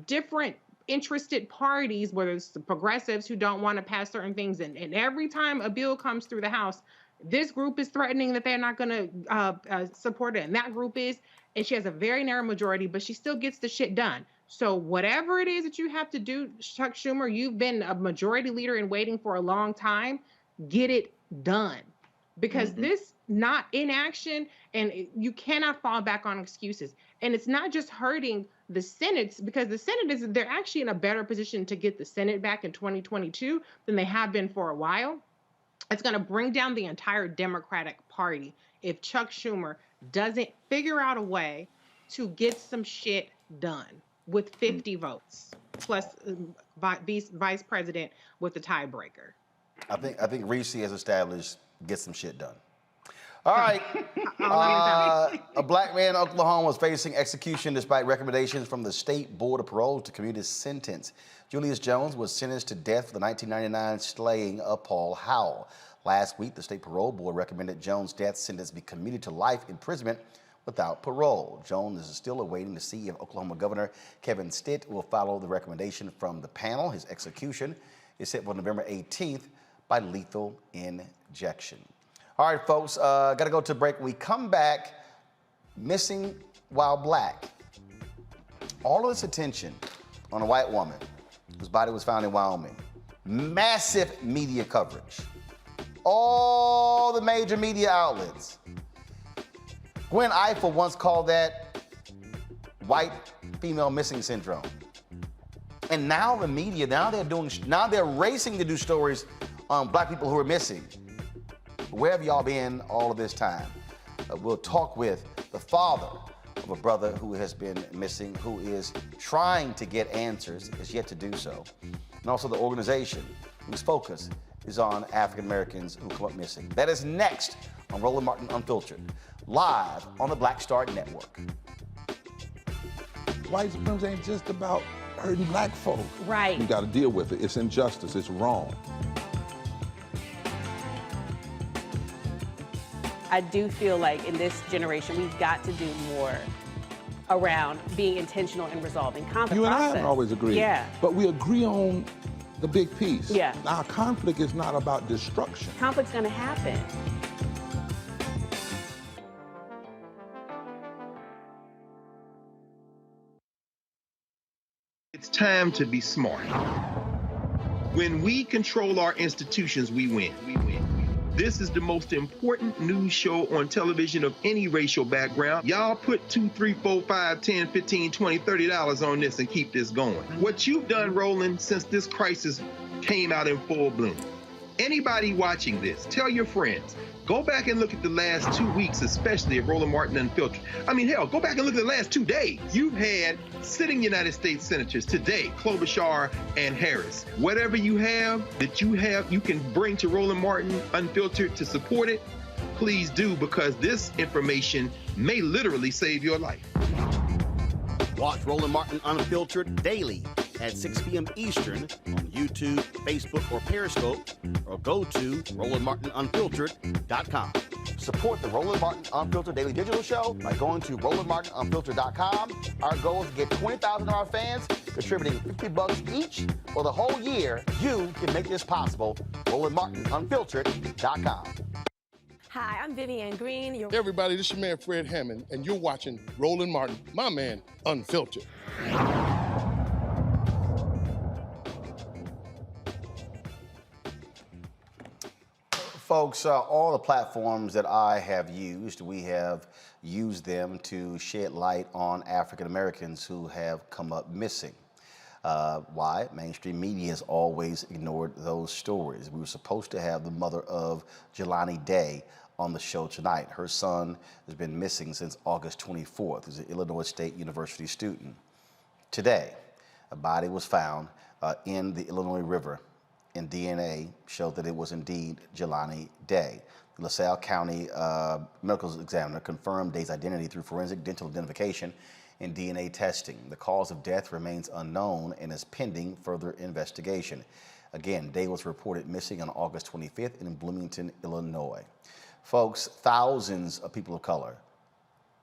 S7: different interested parties, whether it's the progressives who don't want to pass certain things. And every time a bill comes through the House, this group is threatening that they're not going to support it. And that group is, and she has a very narrow majority, but she still gets the shit done. So whatever it is that you have to do, Chuck Schumer, you've been a majority leader in waiting for a long time, get it done. Because this not inaction, and you cannot fall back on excuses. And it's not just hurting the Senate, because the Senate they're actually in a better position to get the Senate back in 2022 than they have been for a while. It's going to bring down the entire Democratic Party if Chuck Schumer doesn't figure out a way to get some shit done with 50 votes, plus vice president with the tiebreaker.
S1: I think Reese has established get some shit done. All right. A black man in Oklahoma was facing execution despite recommendations from the State Board of Parole to commute his sentence. Julius Jones was sentenced to death for the 1999 slaying of Paul Howell. Last week, the State Parole Board recommended Jones' death sentence be commuted to life imprisonment without parole. Jones is still awaiting to see if Oklahoma Governor Kevin Stitt will follow the recommendation from the panel. His execution is set for November 18th by lethal injection. All right, folks, got to go to break. We come back, missing while black. All of this attention on a white woman whose body was found in Wyoming. Massive media coverage. All the major media outlets. Gwen Ifill once called that white female missing syndrome. And now the media, now they're racing to do stories on black people who are missing. Where have y'all been all of this time? We'll talk with the father of a brother who has been missing, who is trying to get answers, is yet to do so. And also the organization whose focus is on African Americans who come up missing. That is next on Roland Martin Unfiltered, live on the Black Star Network.
S3: White supremacy ain't just about hurting black folk.
S5: Right.
S3: You got to deal with it. It's injustice. It's wrong.
S5: I do feel like in this generation, we've got to do more around being intentional in resolving conflict.
S3: You and I haven't always agreed.
S5: Yeah.
S3: But we agree on the big piece.
S5: Yeah.
S3: Our conflict is not about destruction.
S5: Conflict's going to happen.
S20: It's time to be smart. When we control our institutions, we win. This is the most important news show on television of any racial background. Y'all put $2, $3, $4, $5, $10, $15, $20, $30 on this and keep this going. What you've done, Roland, since this crisis came out in full bloom. Anybody watching this, tell your friends, go back and look at the last 2 weeks, especially of Roland Martin Unfiltered. I mean, hell, go back and look at the last 2 days. You've had sitting United States senators today, Klobuchar and Harris. Whatever you have that you can bring to Roland Martin Unfiltered to support it, please do, because this information may literally save your life.
S1: Watch Roland Martin Unfiltered daily at 6 p.m. Eastern on YouTube, Facebook, or Periscope, or go to RolandMartinUnfiltered.com. Support the Roland Martin Unfiltered Daily Digital Show by going to RolandMartinUnfiltered.com. Our goal is to get 20,000 of our fans contributing $50 each for the whole year. You can make this possible. RolandMartinUnfiltered.com.
S24: Hi, I'm Vivian Green.
S17: Everybody, this is your man Fred Hammond, and you're watching Roland Martin, my man, Unfiltered.
S1: Folks, all the platforms that I have used, we have used them to shed light on African Americans who have come up missing. Why? Mainstream media has always ignored those stories. We were supposed to have the mother of Jelani Day on the show tonight. Her son has been missing since August 24th. He's an Illinois State University student. Today, a body was found in the Illinois River, and DNA showed that it was indeed Jelani Day. The LaSalle County medical examiner confirmed Day's identity through forensic dental identification and DNA testing. The cause of death remains unknown and is pending further investigation. Again, Day was reported missing on August 25th in Bloomington, Illinois. Folks, thousands of people of color,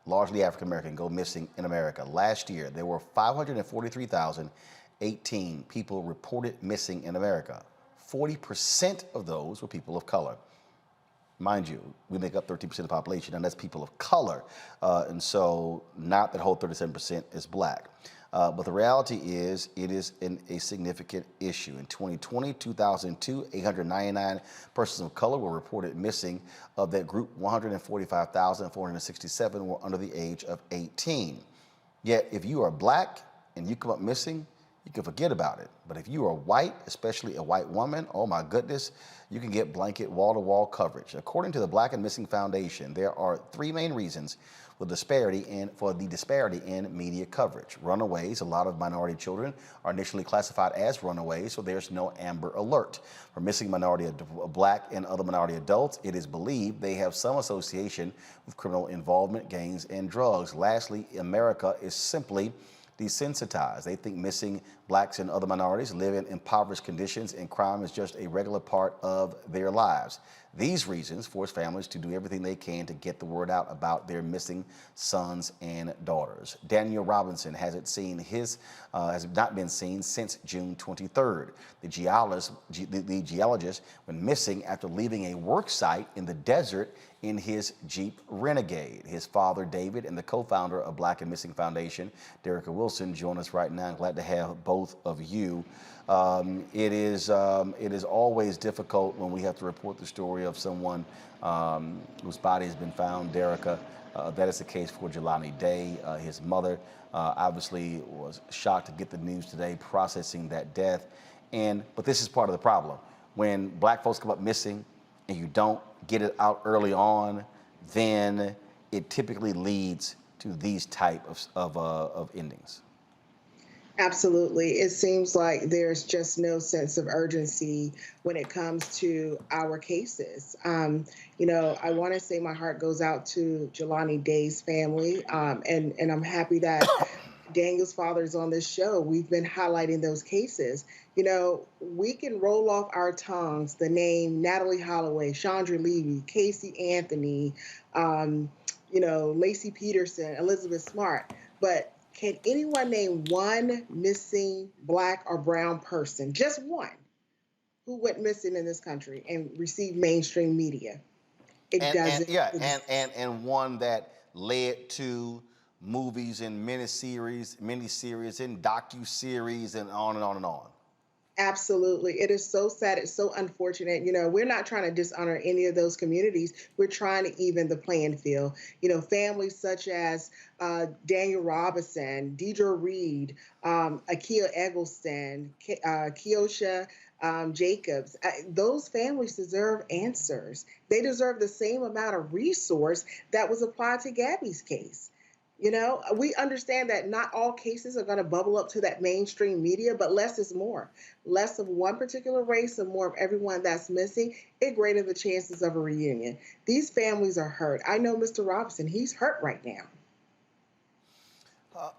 S1: largely African American, go missing in America. Last year, there were 543,018 people reported missing in America. 40% of those were people of color. Mind you, we make up 13% of the population, and that's people of color. And so not that whole 37% is black. But the reality is it is a significant issue. In 2020, 2002, 899 persons of color were reported missing. Of that group, 145,467 were under the age of 18. Yet if you are black and you come up missing, you can forget about it. But if you are white, especially a white woman, oh my goodness, you can get blanket wall-to-wall coverage. According to the Black and Missing Foundation, there are 3 main reasons for the disparity in media coverage. Runaways, a lot of minority children are initially classified as runaways, so there's no Amber Alert. For missing minority, black and other minority adults, it is believed they have some association with criminal involvement, gangs, and drugs. Lastly, America is simply desensitized. They think missing blacks and other minorities live in impoverished conditions and crime is just a regular part of their lives. These reasons force families to do everything they can to get the word out about their missing sons and daughters. Daniel Robinson has not been seen since June 23rd. The geologist went missing after leaving a work site in the desert in his Jeep Renegade. His father, David, and the co-founder of Black and Missing Foundation, Derrica Wilson, join us right now. Glad to have both of you. It is always difficult when we have to report the story of someone whose body has been found. Derrica, that is the case for Jelani Day. His mother obviously was shocked to get the news today, processing that death. But this is part of the problem. When black folks come up missing and you don't get it out early on, then it typically leads these type of endings?
S4: Absolutely. It seems like there's just no sense of urgency when it comes to our cases. I want to say my heart goes out to Jelani Day's family, and I'm happy that Daniel's father is on this show. We've been highlighting those cases. We can roll off our tongues the name Natalie Holloway, Chandra Levy, Casey Anthony, Lacey Peterson, Elizabeth Smart, but can anyone name one missing Black or brown person, just one, who went missing in this country and received mainstream media? It doesn't.
S1: And one that led to movies and miniseries and docuseries and on and on and on.
S4: Absolutely. It is so sad. It's so unfortunate. We're not trying to dishonor any of those communities. We're trying to even the playing field. Families such as Daniel Robinson, Deidre Reed, Akia Eggleston, Keosha Jacobs. Those families deserve answers. They deserve the same amount of resource that was applied to Gabby's case. We understand that not all cases are going to bubble up to that mainstream media, but less is more. Less of one particular race and more of everyone that's missing, it greater the chances of a reunion. These families are hurt. I know Mr. Robinson, he's hurt right now.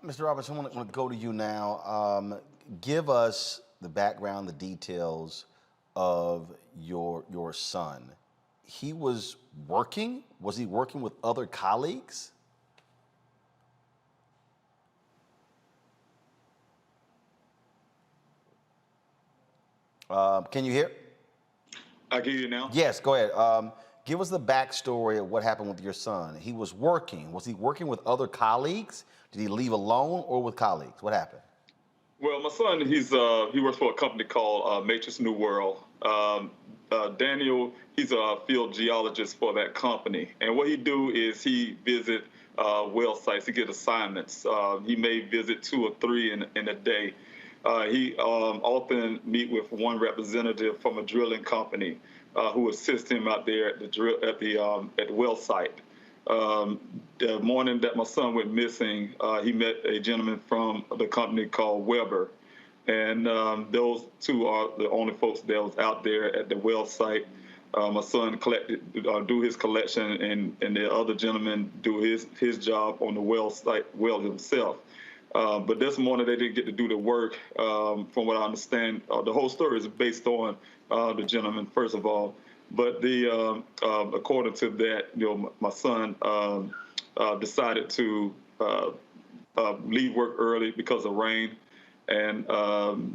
S1: Mr. Robinson, I want to go to you now. Give us the background, the details of your son. He was working? Was he working with other colleagues? Can you hear?
S8: I can hear you now.
S1: Yes, go ahead. Give us the backstory of what happened with your son. He was working. Was he working with other colleagues? Did he leave alone or with colleagues? What happened?
S8: Well, my son, he works for a company called Matrix New World. Daniel, he's a field geologist for that company. And what he do is he visit well sites. He get assignments. He may visit 2 or 3 in a day. He often meet with one representative from a drilling company who assists him out there at the well site. The morning that my son went missing, he met a gentleman from the company called Weber, and those 2 are the only folks that was out there at the well site. My son do his collection, and the other gentleman do his job on the well site, himself. But this morning they didn't get to do the work. From what I understand, the whole story is based on the gentleman, first of all. But according to that, my son decided to leave work early because of rain, and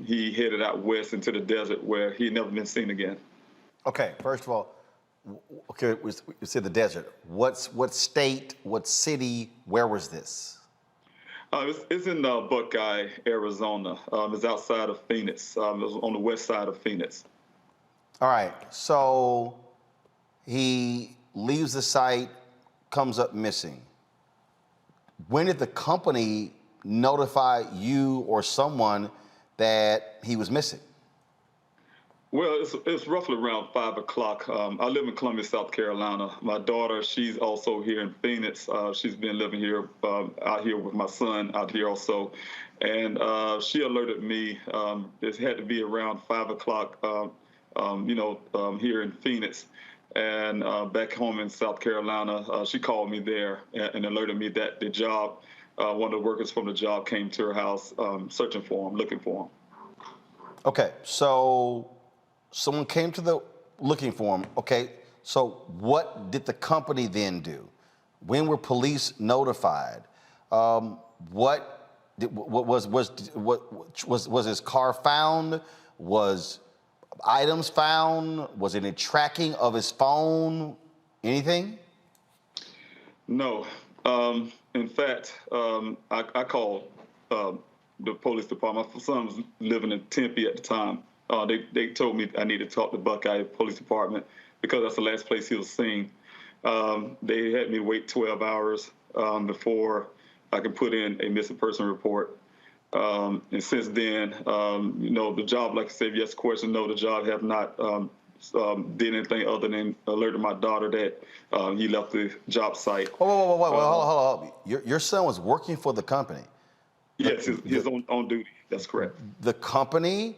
S8: he headed out west into the desert where he never been seen again.
S1: Okay, first of all, we said the desert. What state, what city, where was this?
S8: It's in Buckeye, Arizona. It's outside of Phoenix. It was on the west side of Phoenix.
S1: All right. So he leaves the site, comes up missing. When did the company notify you or someone that he was missing?
S8: Well, it's roughly around 5 o'clock. I live in Columbia, South Carolina. My daughter, she's also here in Phoenix. She's been living here, out here with my son out here also. And she alerted me. It had to be around 5 o'clock, here in Phoenix. And back home in South Carolina, she called me there and alerted me that the job, one of the workers from the job came to her house searching for him, looking for him.
S1: Okay, so someone came to the looking for him. Okay, so what did the company then do? When were police notified? Was his car found? Was items found? Was it any tracking of his phone? Anything?
S8: No. In fact, I called the police department. My son was living in Tempe at the time. They told me I need to talk to Buckeye Police Department because that's the last place he was seen. They had me wait 12 hours before I could put in a missing person report. And since then, the job, like I said, yes, question, no, the job have not did anything other than alerted my daughter that he left the job site.
S1: Whoa, hold on. Your son was working for the company.
S8: Yes, he's on duty. That's correct.
S1: The company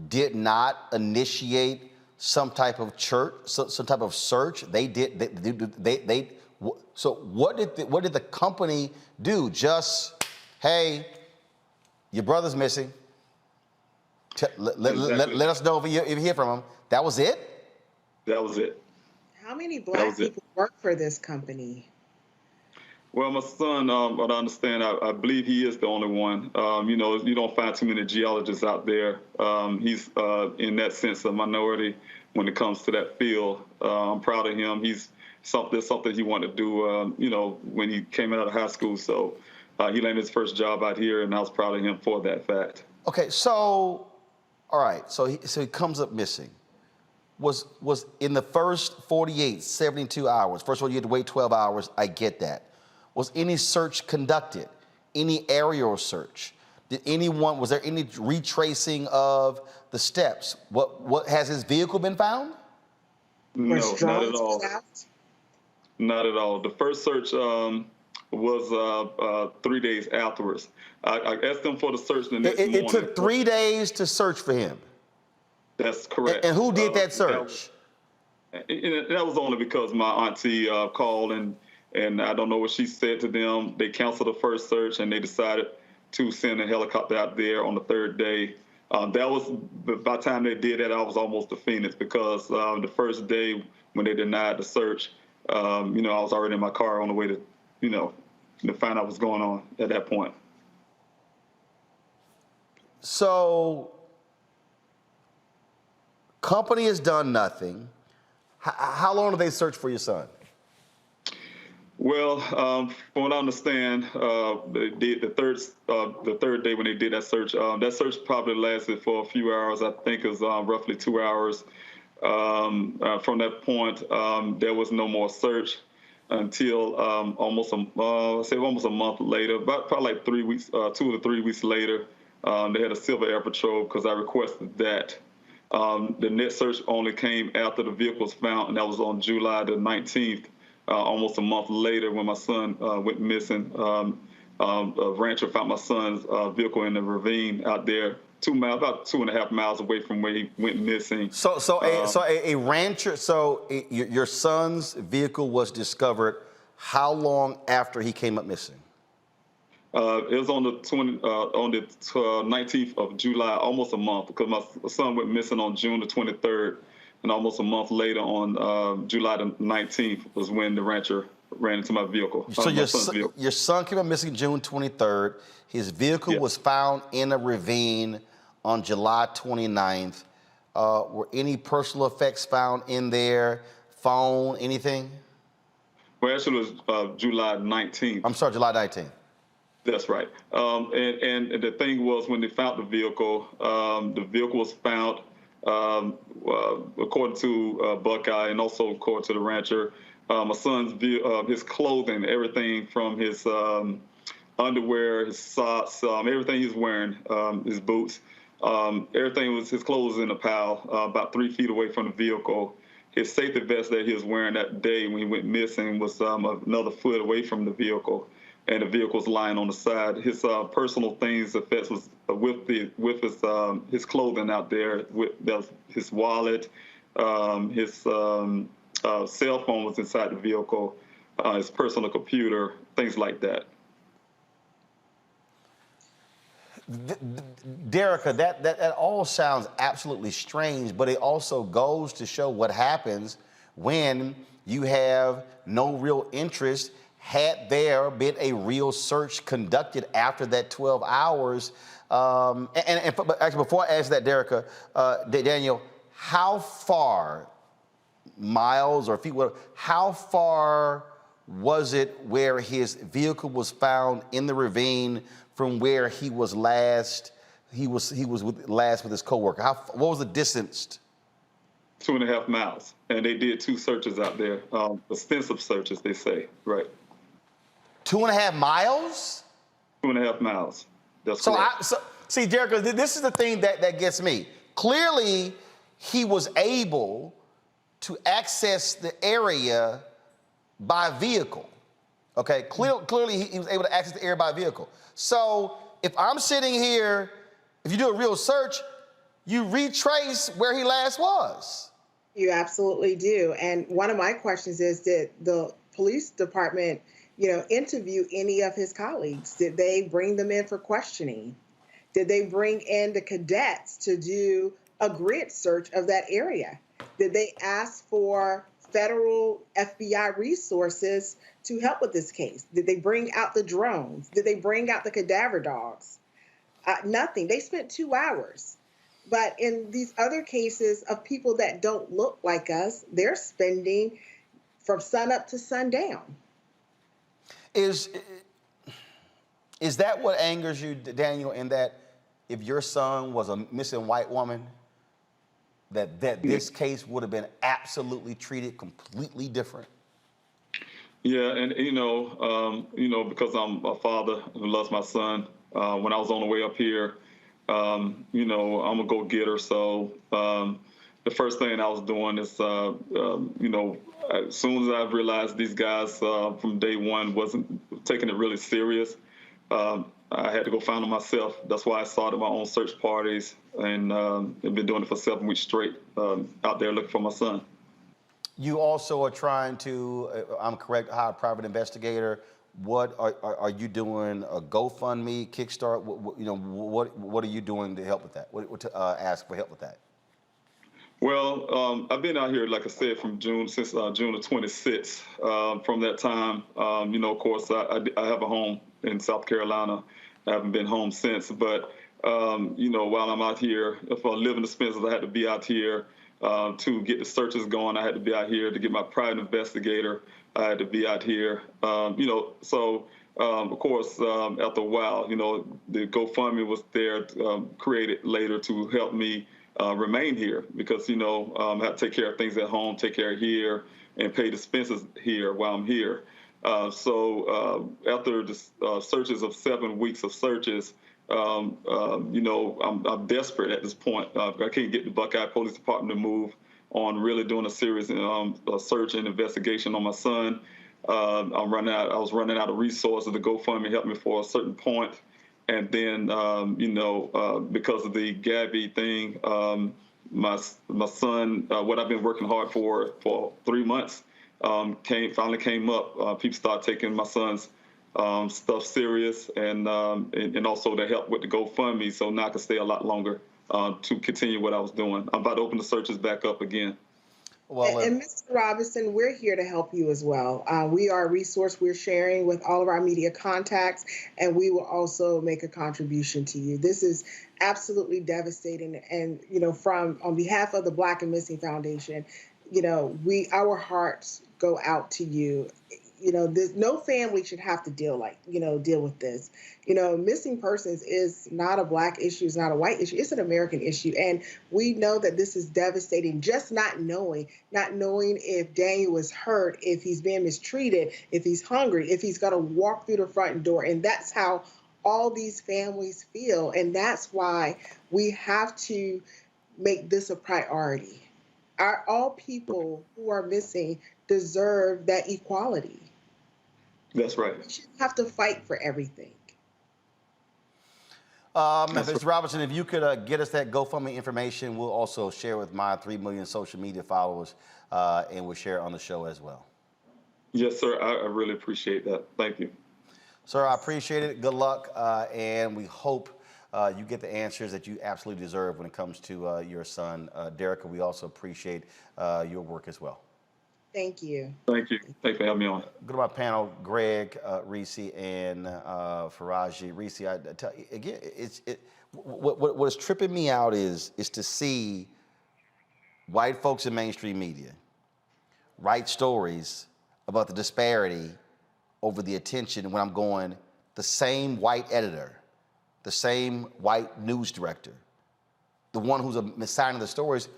S1: did not initiate some type of some type of search. They did. So what did the company do? Just, hey, your brother's missing. Let us know if you hear from him. That was it?
S8: That was it.
S4: How many Black people work for this company?
S8: Well, my son, what I understand, I believe he is the only one. You know, you don't find too many geologists out there. He's, in that sense, a minority when it comes to that field. I'm proud of him. There's something he wanted to do, you know, when he came out of high school. So he landed his first job out here, and I was proud of him for that fact.
S1: Okay, so, all right, so he comes up missing. Was in the first 48, 72 hours, first of all, you had to wait 12 hours, I get that. Was any search conducted? Any aerial search? Was there any retracing of the steps? What has his vehicle been found?
S8: No, not at all. Not at all. The first search was 3 days afterwards. I asked them for the search the next morning.
S1: It took 3 days to search for him.
S8: That's correct.
S1: And who did that search?
S8: That was only because my auntie called, and I don't know what she said to them. They canceled the first search, and they decided to send a helicopter out there on the third day. That was, by the time they did that, I was almost to Phoenix, because the first day when they denied the search, you know, I was already in my car on the way to, you know, to find out what's going on at that point.
S1: So, company has done nothing. How long did they search for your son?
S8: Well, from what I understand, they did the third day when they did that search probably lasted for a few hours. I think it was roughly 2 hours. From that point, there was no more search until almost a month later, probably like 3 weeks, 2 to 3 weeks later. They had a Civil Air Patrol, because I requested that. The net search only came after the vehicle was found, and that was on July the 19th. Almost a month later, when my son went missing, a rancher found my son's vehicle in the ravine out there, about 2.5 miles away from where he went missing.
S1: A rancher. Your son's vehicle was discovered how long after he came up missing?
S8: It was on the 19th of July, almost a month, because my son went missing on June the 23rd. And almost a month later, on July the 19th, was when the rancher ran into my vehicle.
S1: So your son came up missing June 23rd. His vehicle was found in a ravine on July 29th. Were any personal effects found in there? Phone, anything?
S8: Well, actually, it was July 19th.
S1: I'm sorry, July 19th.
S8: That's right. And the thing was, when they found the vehicle was found, according to Buckeye, and also according to the rancher, my son's his clothing, everything from his underwear, his socks, everything he's wearing, his boots, his clothes was in a pile about 3 feet away from the vehicle. His safety vest that he was wearing that day when he went missing was another foot away from the vehicle, and the vehicle was lying on the side. His personal things, effects was with his clothing out there. His wallet, his cell phone was inside the vehicle, his personal computer, things like that.
S1: Derica, that all sounds absolutely strange, but it also goes to show what happens when you have no real interest. Had there been a real search conducted after that 12 hours, but actually before I ask that, Derica, Daniel, how far, miles or feet, how far was it where his vehicle was found in the ravine from where he was last? He was last with his coworker. What was the distance?
S8: 2.5 miles, and they did 2 searches out there, extensive searches, they say, right?
S1: 2.5 miles?
S8: 2.5 miles. That's correct.
S1: See, Derica, this is the thing that gets me. Clearly, he was able to access the area by vehicle. Okay, clearly he was able to access the area by vehicle. So if I'm sitting here, if you do a real search, you retrace where he last was.
S4: You absolutely do. And one of my questions is, did the police department, interview any of his colleagues? Did they bring them in for questioning? Did they bring in the cadets to do a grid search of that area? Did they ask for federal FBI resources to help with this case? Did they bring out the drones? Did they bring out the cadaver dogs? Nothing. They spent 2 hours. But in these other cases of people that don't look like us, they're spending from sunup to sundown.
S1: Is that what angers you, Daniel, in that if your son was a missing white woman, that this case would have been absolutely treated completely different?
S8: Yeah, and because I'm a father who loves my son, when I was on the way up here, I'm a go-getter. So the first thing I was doing is, as soon as I realized these guys from day one wasn't taking it really serious, I had to go find them myself. That's why I started my own search parties, and I've been doing it for 7 weeks straight, out there looking for my son.
S1: You also are trying to, I'm correct, hire a private investigator. What are you doing? A GoFundMe, Kickstart? What are you doing to help with that? To ask for help with that?
S8: Well, I've been out here, like I said, since June the 26th. From that time, of course, I have a home in South Carolina. I haven't been home since. But, while I'm out here, if I live in expenses, I had to be out here to get the searches going. I had to be out here to get my private investigator. I had to be out here, so, of course, after a while, the GoFundMe was there, created later to help me remain here because, I have to take care of things at home, take care of here, and pay the expenses here while I'm here. So after the searches of 7 weeks of searches, I'm desperate at this point. I can't get the Buckeye Police Department to move on really doing a serious search and investigation on my son. I was running out of resources. The GoFundMe helped me for a certain point. And then, because of the Gabby thing, my son, what I've been working hard for 3 months, finally came up. People started taking my son's stuff serious, and also to help with the GoFundMe, so now I can stay a lot longer to continue what I was doing. I'm about to open the searches back up again.
S4: Well, and Mr. Robinson, we're here to help you as well. We are a resource we're sharing with all of our media contacts, and we will also make a contribution to you. This is absolutely devastating. And, on behalf of the Black and Missing Foundation, our hearts go out to you. No family should have to deal with this. Missing persons is not a Black issue, it's not a white issue, it's an American issue. And we know that this is devastating, just not knowing if Daniel is hurt, if he's being mistreated, if he's hungry, if he's got to walk through the front door. And that's how all these families feel. And that's why we have to make this a priority. All people who are missing deserve that equality.
S8: That's right.
S4: We shouldn't have to fight for everything.
S1: Mr. Robinson, if you could get us that GoFundMe information, we'll also share with my 3 million social media followers, and we'll share it on the show as well.
S8: Yes, sir. I really appreciate that. Thank you.
S1: Sir, I appreciate it. Good luck, and we hope you get the answers that you absolutely deserve when it comes to your son. Derica, we also appreciate your work as well.
S4: Thank you.
S8: Thank you. Thanks for having me on.
S1: Go to my panel, Greg, Reese, and Faraji. Reese, I tell you, again, what is tripping me out is to see white folks in mainstream media write stories about the disparity over the attention when I'm going, the same white editor, the same white news director, the one who's assigning the stories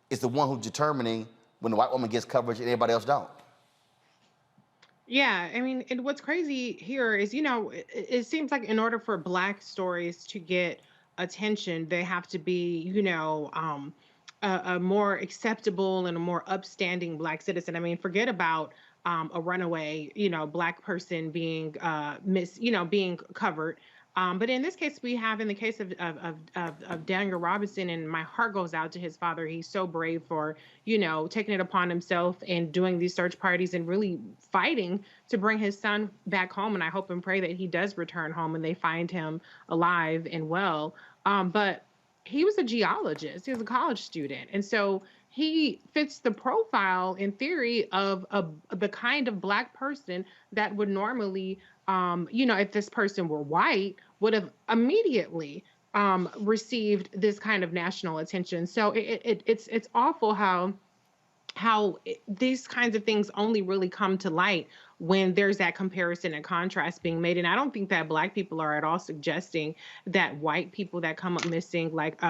S1: is the one who's determining when the white woman gets coverage and everybody else don't.
S7: Yeah, I mean, and what's crazy here is, it seems like in order for Black stories to get attention, they have to be, a more acceptable and a more upstanding Black citizen. I mean, forget about a runaway, Black person being being covered. But in this case, we have in the case of Daniel Robinson, and my heart goes out to his father. He's so brave for, taking it upon himself and doing these search parties and really fighting to bring his son back home. And I hope and pray that he does return home and they find him alive and well. But he was a geologist. He was a college student. And so he fits the profile in theory of the kind of Black person that would normally, if this person were white, would have immediately received this kind of national attention. So it's awful how these kinds of things only really come to light when there's that comparison and contrast being made. And I don't think that Black people are at all suggesting that white people that come up missing, like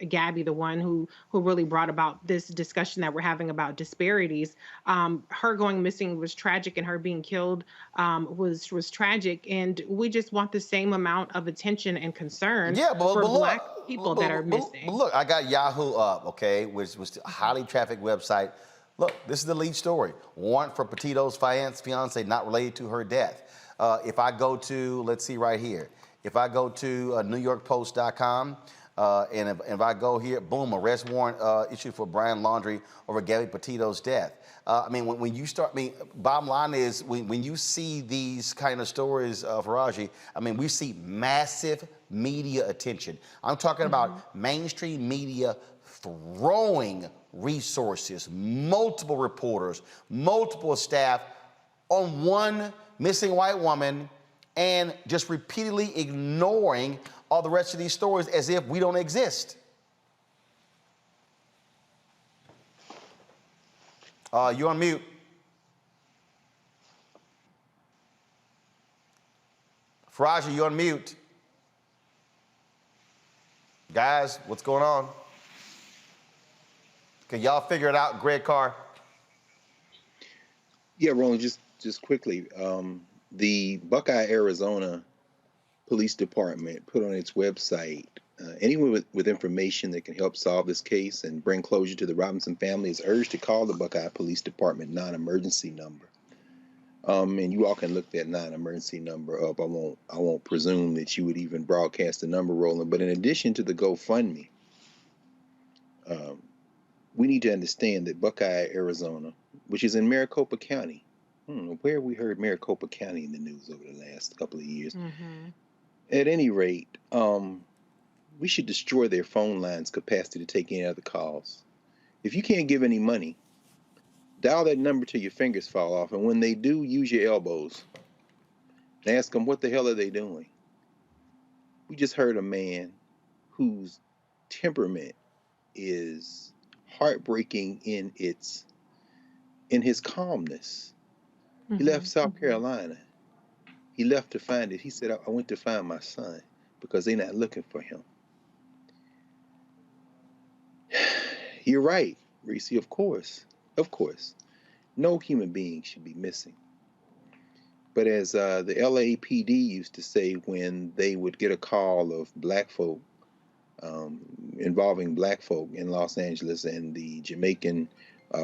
S7: Gabby, the one who really brought about this discussion that we're having about disparities, her going missing was tragic, and her being killed was tragic. And we just want the same amount of attention and concern for Black people that are missing.
S1: But look, I got Yahoo up, okay, which was a highly trafficked website. Look, this is the lead story. Warrant for Petito's fiance not related to her death. If I go to, let's see right here. If I go to NewYorkPost.com, and if I go here, boom, arrest warrant issued for Brian Laundrie over Gabby Petito's death. I mean, when you start, bottom line is, when you see these kind of stories, Faraji, I mean, we see massive media attention. I'm talking about mainstream media throwing resources, multiple reporters, multiple staff on one missing white woman, and just repeatedly ignoring all the rest of these stories as if we don't exist. You on mute. Faraji, you on mute. Guys, what's going on? Can y'all figure it out, Greg Carr?
S6: Yeah, Roland, just quickly. The Buckeye, Arizona Police Department put on its website, anyone with information that can help solve this case and bring closure to the Robinson family is urged to call the Buckeye Police Department non-emergency number. And you all can look that non-emergency number up. I won't presume that you would even broadcast the number, Roland. But in addition to the GoFundMe, we need to understand that Buckeye, Arizona, which is in Maricopa County, where have we heard Maricopa County in the news over the last couple of years? At any rate, we should destroy their phone lines' capacity to take any other calls. If you can't give any money, dial that number till your fingers fall off, and when they do, use your elbows and ask them what the hell are they doing. We just heard a man whose temperament is heartbreaking in his calmness. He left South Carolina. He left to find it. He said, I went to find my son because they're not looking for him. You're right, Reese, of course. Of course. No human being should be missing. But as the LAPD used to say when they would get a call of Black folk, involving Black folk in Los Angeles, and the Jamaican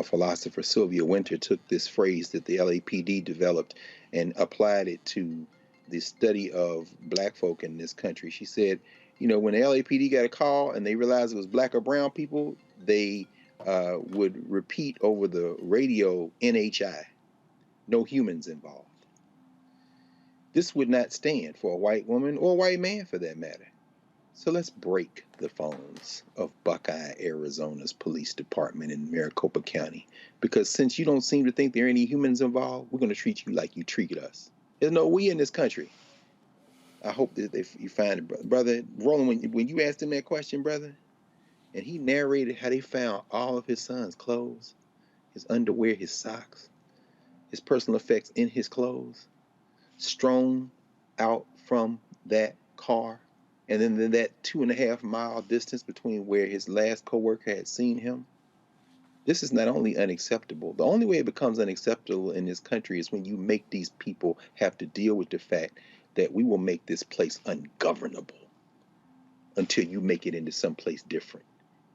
S6: philosopher Sylvia Wynter took this phrase that the LAPD developed and applied it to the study of Black folk in this country. She said, when the LAPD got a call and they realized it was Black or brown people, they would repeat over the radio NHI, no humans involved. This would not stand for a white woman or a white man for that matter. So let's break the phones of Buckeye, Arizona's police department in Maricopa County. Because since you don't seem to think there are any humans involved, we're going to treat you like you treated us. There's no we in this country. I hope that you find it, brother. Roland, when you asked him that question, brother, and he narrated how they found all of his son's clothes, his underwear, his socks, his personal effects in his clothes, strewn out from that car, and then that 2.5 mile distance between where his last coworker had seen him. This is not only unacceptable. The only way it becomes unacceptable in this country is when you make these people have to deal with the fact that we will make this place ungovernable until you make it into someplace different.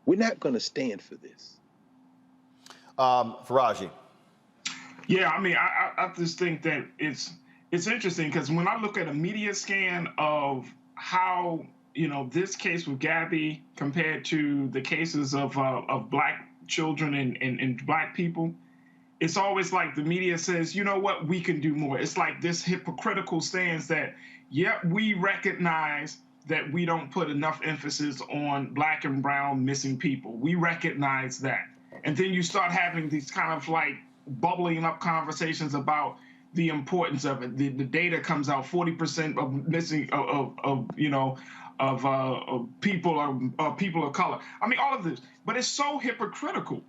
S6: We're not going to stand for this.
S1: Faraji.
S9: Yeah, I mean, I just think that it's interesting because when I look at a media scan of how, you know, this case with Gabby compared to the cases of Black children and Black people, it's always like the media says, you know what, we can do more. It's like this hypocritical stance that, yep, we recognize that we don't put enough emphasis on Black and brown missing people. We recognize that. And then you start having these kind of like bubbling up conversations about the importance of it. The data comes out, 40% of missing people of color. I mean, all of this, but it's so hypocritical.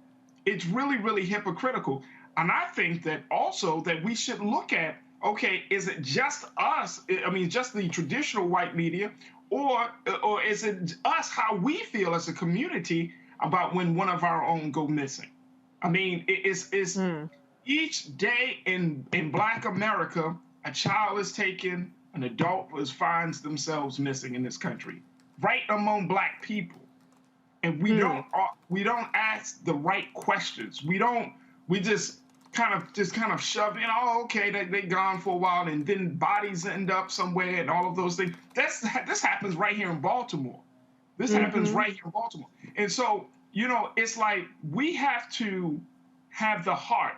S9: It's really, really hypocritical. And I think that also that we should look at, okay, is it just us? I mean, just the traditional white media, or is it us, how we feel as a community about when one of our own go missing? I mean, it's each day in Black America, a child is taken, an adult finds themselves missing in this country, right among Black people, and we don't ask the right questions. We just kind of shove in. Oh, okay, they gone for a while, and then bodies end up somewhere, and all of those things. This happens right here in Baltimore. This happens right here in Baltimore, and so, you know, it's like we have to have the heart.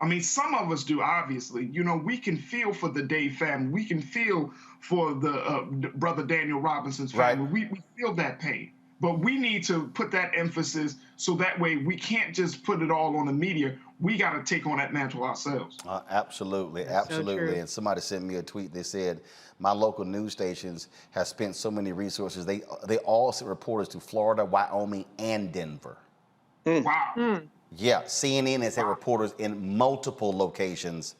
S9: I mean, some of us do, obviously. You know, we can feel for the Dave family. We can feel for the brother Daniel Robinson's family. Right. We feel that pain. But we need to put that emphasis so that way we can't just put it all on the media. We got to take on that mantle ourselves.
S1: Absolutely, absolutely. So and somebody sent me a tweet. They said, my local news stations have spent so many resources. They all sent reporters to Florida, Wyoming, and Denver.
S9: Wow.
S1: Yeah, CNN has had reporters in multiple locations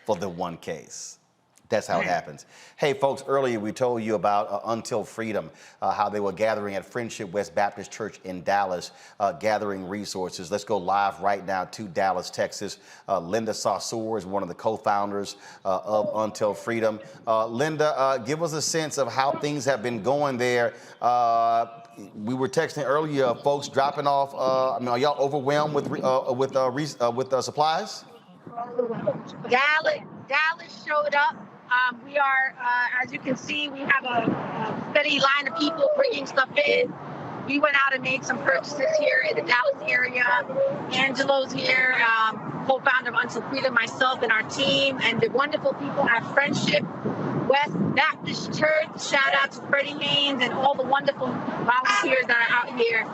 S1: for the one case. That's how it happens. Hey, folks, earlier we told you about Until Freedom, how they were gathering at Friendship West Baptist Church in Dallas, gathering resources. Let's go live right now to Dallas, Texas. Linda Saussure is one of the co-founders of Until Freedom. Linda, give us a sense of how things have been going there. We were texting earlier, folks dropping off. I mean, are y'all overwhelmed with supplies?
S10: Dallas showed up. We are, as you can see, we have a steady line of people bringing stuff in. We went out and made some purchases here in the Dallas area. Angelo's here, co-founder of Until Freedom, myself and our team, and the wonderful people at Friendship West Baptist Church. Shout out to Freddie Haynes and all the wonderful volunteers that are out here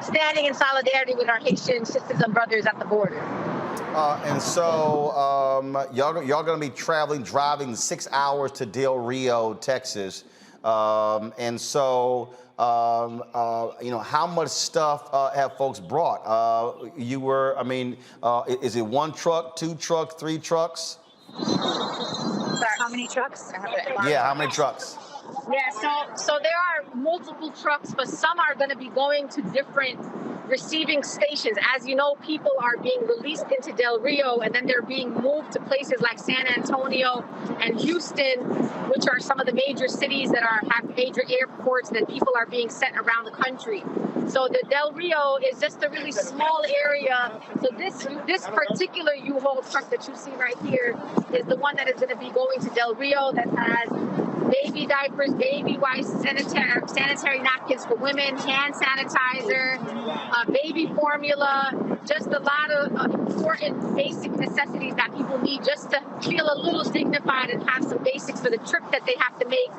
S10: standing in solidarity with our Haitian sisters and brothers at the border.
S1: And so y'all going to be driving 6 hours to Del Rio, Texas. And so, you know, how much stuff have folks brought? Is it one truck, two trucks, three trucks?
S10: How many trucks?
S1: Yeah, how many trucks?
S10: Yeah, so there are multiple trucks, but some are going to be going to different receiving stations. As you know, people are being released into Del Rio, and then they're being moved to places like San Antonio and Houston, which are some of the major cities that have major airports that people are being sent around the country. So the Del Rio is just a really small area. So this particular U-Haul truck that you see right here is the one that is going to be going to Del Rio, that has baby diapers, baby wipes, sanitary napkins for women, hand sanitizer, baby formula, just a lot of important basic necessities that people need just to feel a little dignified and have some basics for the trip that they have to make,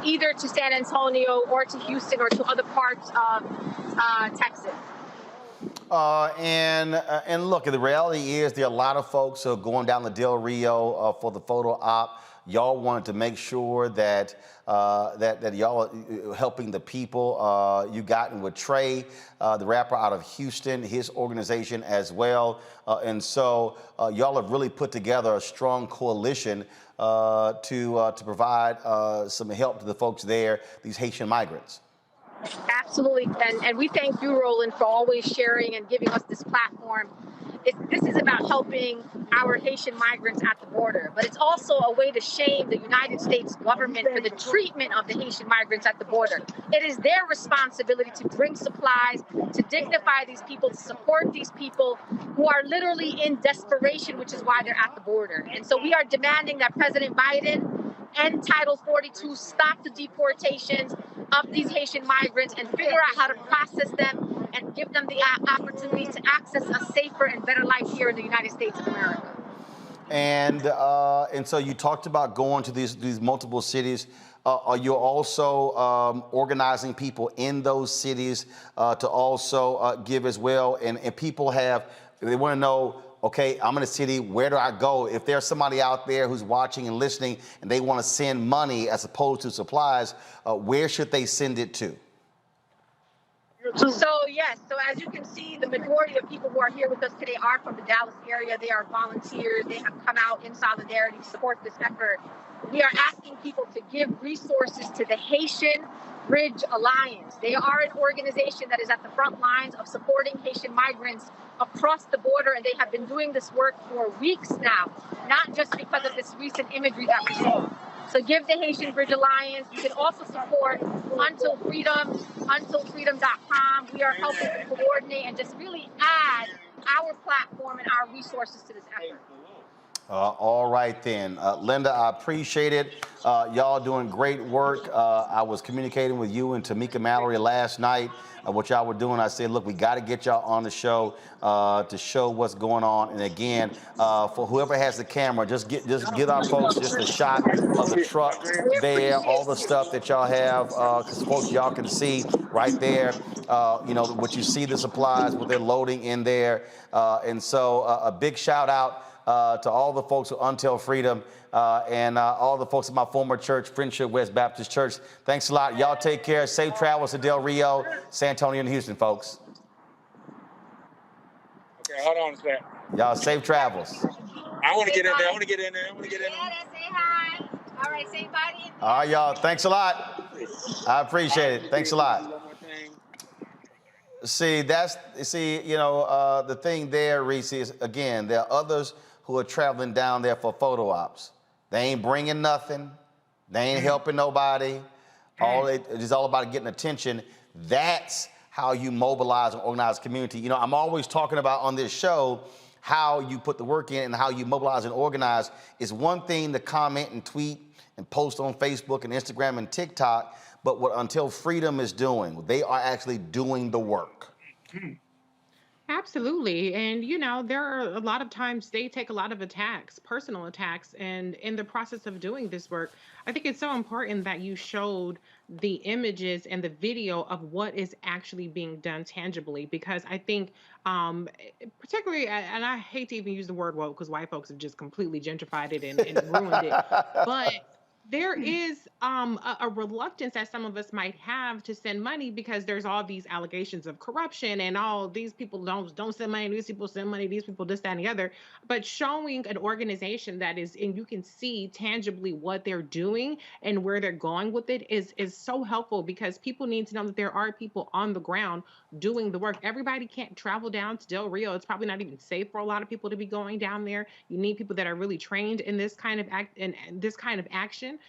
S10: either to San Antonio or to Houston or to other parts of Texas.
S1: And look, the reality is there are a lot of folks who are going down the Del Rio for the photo op. Y'all wanted to make sure that that y'all are helping the people. You gotten with Trey, the rapper out of Houston, his organization as well. And so y'all have really put together a strong coalition to provide some help to the folks there, these Haitian migrants.
S10: Absolutely, and we thank you, Roland, for always sharing and giving us this platform. This is about helping our Haitian migrants at the border, but it's also a way to shame the United States government for the treatment of the Haitian migrants at the border. It is their responsibility to bring supplies, to dignify these people, to support these people who are literally in desperation, which is why they're at the border. And so we are demanding that President Biden end Title 42, stop the deportations of these Haitian migrants, and figure out how to process them and give them the opportunity to access a safer and better life here in the United States of America.
S1: And so you talked about going to these multiple cities. Are you also organizing people in those cities to also give as well? And people they want to know, okay, I'm in a city, where do I go? If there's somebody out there who's watching and listening and they want to send money as opposed to supplies, where should they send it to?
S10: So yes, so as you can see, the majority of people who are here with us today are from the Dallas area. They are volunteers. They have come out in solidarity to support this effort. We are asking people to give resources to the Haitian Bridge Alliance. They are an organization that is at the front lines of supporting Haitian migrants across the border, and they have been doing this work for weeks now, not just because of this recent imagery that we saw. So give the Haitian Bridge Alliance. You can also support Until Freedom, untilfreedom.com. We are helping to coordinate and just really add our platform and our resources to this effort.
S1: All right then. Linda, I appreciate it. Y'all doing great work. I was communicating with you and Tamika Mallory last night, what y'all were doing. I said, look, we got to get y'all on the show to show what's going on. And again, for whoever has the camera, just give our folks just a shot of the truck there, all the stuff that y'all have, because folks, y'all can see right there, what you see, the supplies, what they're loading in there. And so a big shout out to all the folks at Until Freedom and all the folks at my former church, Friendship West Baptist Church. Thanks a lot. Y'all take care. Safe travels to Del Rio, San Antonio, and Houston, folks.
S11: Okay, hold on a sec.
S1: Y'all safe travels.
S11: I want to get in there. I want to get in there.
S10: Say hi. All right, say bye.
S1: All right, y'all. Thanks a lot. I appreciate it. Thanks a lot. See, the thing there, Reese, is, again, there are others who are traveling down there for photo ops. They ain't bringing nothing. They ain't helping nobody. It's all about getting attention. That's how you mobilize and organize a community. I'm always talking about on this show how you put the work in and how you mobilize and organize. It's one thing to comment and tweet and post on Facebook and Instagram and TikTok, but what Until Freedom is doing, they are actually doing the work.
S7: Absolutely. And, there are a lot of times they take a lot of attacks, personal attacks. And in the process of doing this work, I think it's so important that you showed the images and the video of what is actually being done tangibly, because I think particularly, and I hate to even use the word woke because white folks have just completely gentrified it and ruined it. But there is a reluctance that some of us might have to send money because there's all these allegations of corruption and all these people don't send money, these people send money, these people this, that, and the other. But showing an organization that is, and you can see tangibly what they're doing and where they're going with it is so helpful, because people need to know that there are people on the ground doing the work. Everybody can't travel down to Del Rio. It's probably not even safe for a lot of people to be going down there. You need people that are really trained in this kind of action.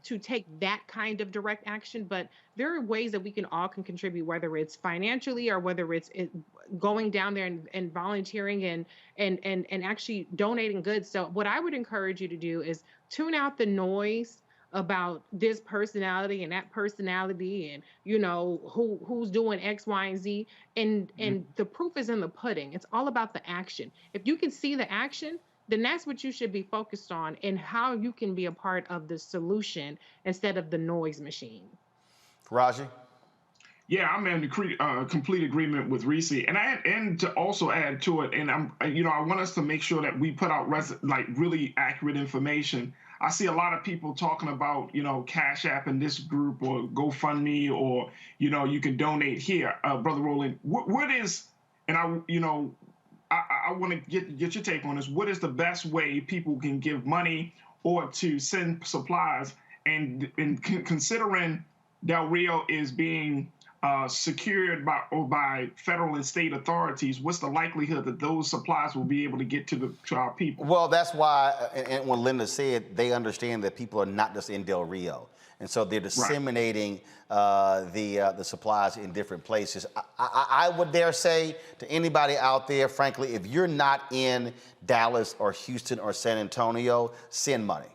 S7: To take that kind of direct action. But there are ways that we all can contribute, whether it's financially or whether it's going down there and volunteering and actually donating goods. So what I would encourage you to do is tune out the noise about this personality and that personality and who's doing X, Y, and Z. And the proof is in the pudding. It's all about the action. If you can see the action, then that's what you should be focused on, and how you can be a part of the solution instead of the noise machine.
S1: Raji?
S9: Yeah, I'm in complete agreement with Reese, and to also add to it, and I want us to make sure that we put out really accurate information. I see a lot of people talking about Cash App in this group or GoFundMe or you can donate here, Brother Roland. What is, and I want to get your take on this. What is the best way people can give money or to send supplies? And considering Del Rio is being secured by federal and state authorities, what's the likelihood that those supplies will be able to get to our people?
S1: Well, that's why, and when Linda said, they understand that people are not just in Del Rio. And so they're disseminating the supplies in different places. I would dare say to anybody out there, frankly, if you're not in Dallas or Houston or San Antonio, send money.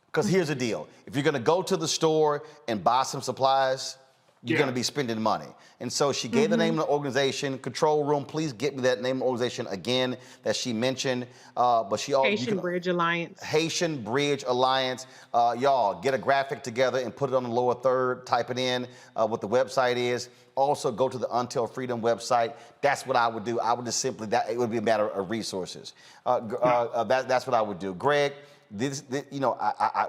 S1: Because here's the deal. If you're going to go to the store and buy some supplies, you're going to be spending money. And so she gave the name of the organization, Control Room. Please get me that name of the organization again that she mentioned. But she also
S7: Haitian Bridge Alliance.
S1: Haitian Bridge Alliance. Y'all, get a graphic together and put it on the lower third. Type it in what the website is. Also, go to the Until Freedom website. That's what I would do. I would just simply, it would be a matter of resources. That's what I would do. Greg, you know,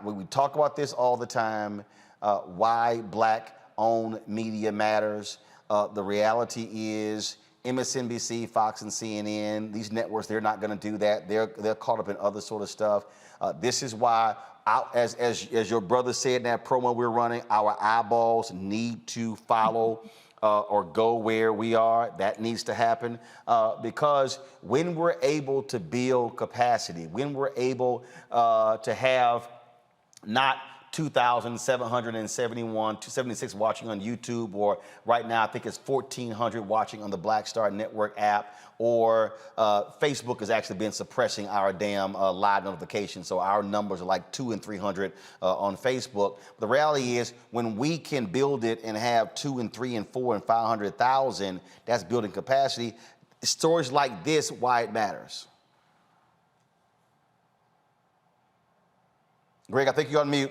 S1: we talk about this all the time. Why Black-owned media matters. The reality is MSNBC, Fox, and CNN, these networks, they're not going to do that. They're caught up in other sort of stuff. This is why, as your brother said in that promo we're running, our eyeballs need to follow or go where we are. That needs to happen because when we're able to build capacity, when we're able to have not 2,776 watching on YouTube, or right now I think it's 1,400 watching on the Black Star Network app, or Facebook has actually been suppressing our damn live notifications, so our numbers are like 200 and 300 on Facebook. The reality is, when we can build it and have 2 and 3 and 4 and 500,000, that's building capacity. Stories like this, why it matters. Greg, I think you're on mute.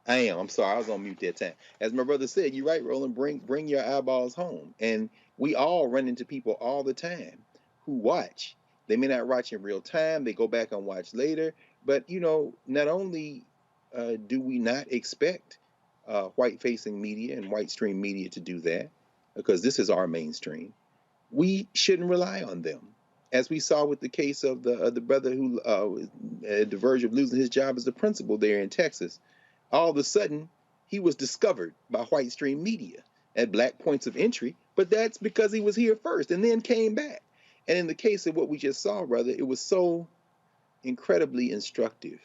S6: I am. I'm sorry. I was on mute that time. As my brother said, you're right, Roland. Bring your eyeballs home. And we all run into people all the time who watch. They may not watch in real time. They go back and watch later. But, you know, not only do we not expect white-facing media and white-stream media to do that, because this is our mainstream, we shouldn't rely on them. As we saw with the case of the brother who was at the verge of losing his job as a principal there in Texas. All of a sudden, he was discovered by white stream media at Black points of entry, but that's because he was here first and then came back. And in the case of what we just saw, brother, it was so incredibly instructive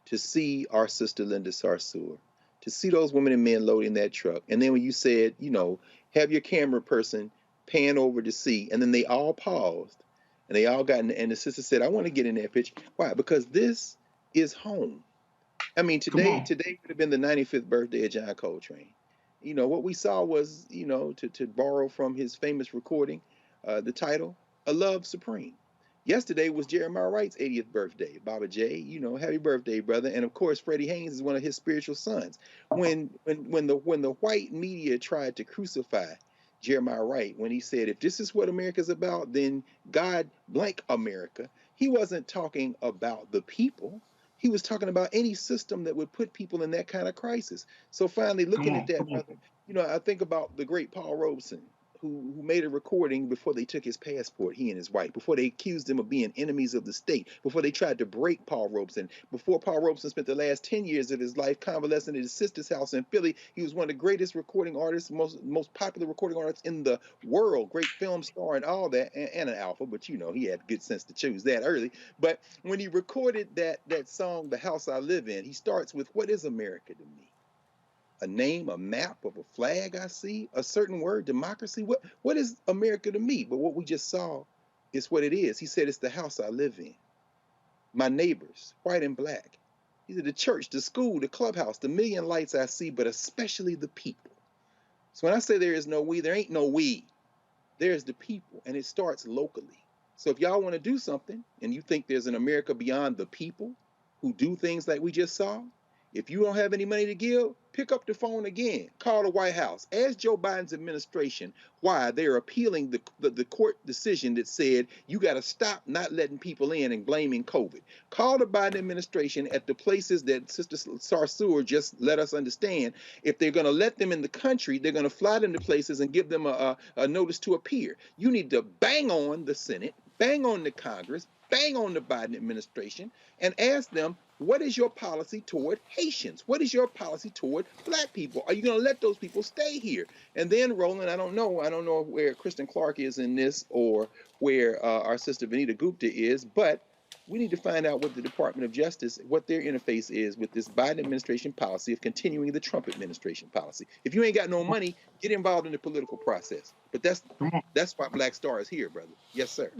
S6: to see our sister Linda Sarsour, to see those women and men loading that truck. And then when you said, you know, have your camera person pan over to see, and then they all paused and they all got in, and the sister said, I want to get in that picture. Why? Because this is home. I mean, today would have been the 95th birthday of John Coltrane. You know, what we saw was, you know, to borrow from his famous recording, the title, A Love Supreme. Yesterday was Jeremiah Wright's 80th birthday. Baba J, you know, happy birthday, brother. And of course, Freddie Haynes is one of his spiritual sons. When the white media tried to crucify Jeremiah Wright, when he said, if this is what America's about, then God blank America, he wasn't talking about the people. He was talking about any system that would put people in that kind of crisis. So finally, looking at that, brother, you know, I think about the great Paul Robeson, who made a recording before they took his passport, he and his wife, before they accused him of being enemies of the state, before they tried to break Paul Robeson, before Paul Robeson spent the last 10 years of his life convalescing at his sister's house in Philly. He was one of the greatest recording artists, most popular recording artists in the world, great film star and all that, and an alpha, but you know, he had good sense to choose that early. But when he recorded that song, The House I Live In, he starts with, what is America to me? A name, a map of a flag I see, a certain word, democracy. What is America to me? But what we just saw is what it is. He said, it's the house I live in. My neighbors, white and black. He said, the church, the school, the clubhouse, the million lights I see, but especially the people. So when I say there is no we, there ain't no we. There's the people, and it starts locally. So if y'all want to do something, and you think there's an America beyond the people who do things like we just saw, if you don't have any money to give, pick up the phone again. Call the White House. Ask Joe Biden's administration why they're appealing the court decision that said you got to stop not letting people in and blaming COVID. Call the Biden administration at the places that Sister Sarsour just let us understand. If they're going to let them in the country, they're going to fly them to places and give them a notice to appear. You need to bang on the Senate, bang on the Congress, bang on the Biden administration, and ask them,
S20: What is your policy toward Haitians? What is your policy toward Black people? Are you going to let those people stay here? And then, Roland, I don't know where Kristen Clark is in this or where our sister Vanita Gupta is, but we need to find out what the Department of Justice, what their interface is with this Biden administration policy of continuing the Trump administration policy. If you ain't got no money, get involved in the political process. But that's why Black Star is here, brother. Yes, sir.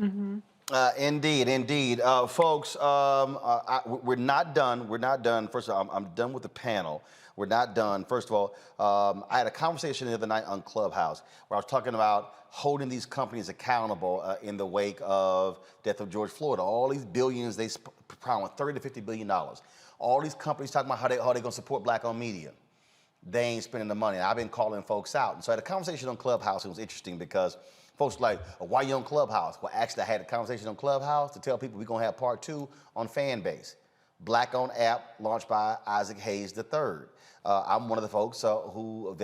S1: Indeed. Folks, we're not done. We're not done. First of all, I'm done with the panel. We're not done. First of all, I had a conversation the other night on Clubhouse where I was talking about holding these companies accountable in the wake of death of George Floyd. All these billions, they promised $30 to $50 billion. All these companies talking about how they going to support Black-owned media. They ain't spending the money. I've been calling folks out. And so I had a conversation on Clubhouse. It was interesting because folks were like, oh, why you on Clubhouse? Well, actually, I had a conversation on Clubhouse to tell people we're going to have part 2 on Fanbase. Black-owned app launched by Isaac Hayes III. I'm one of the folks who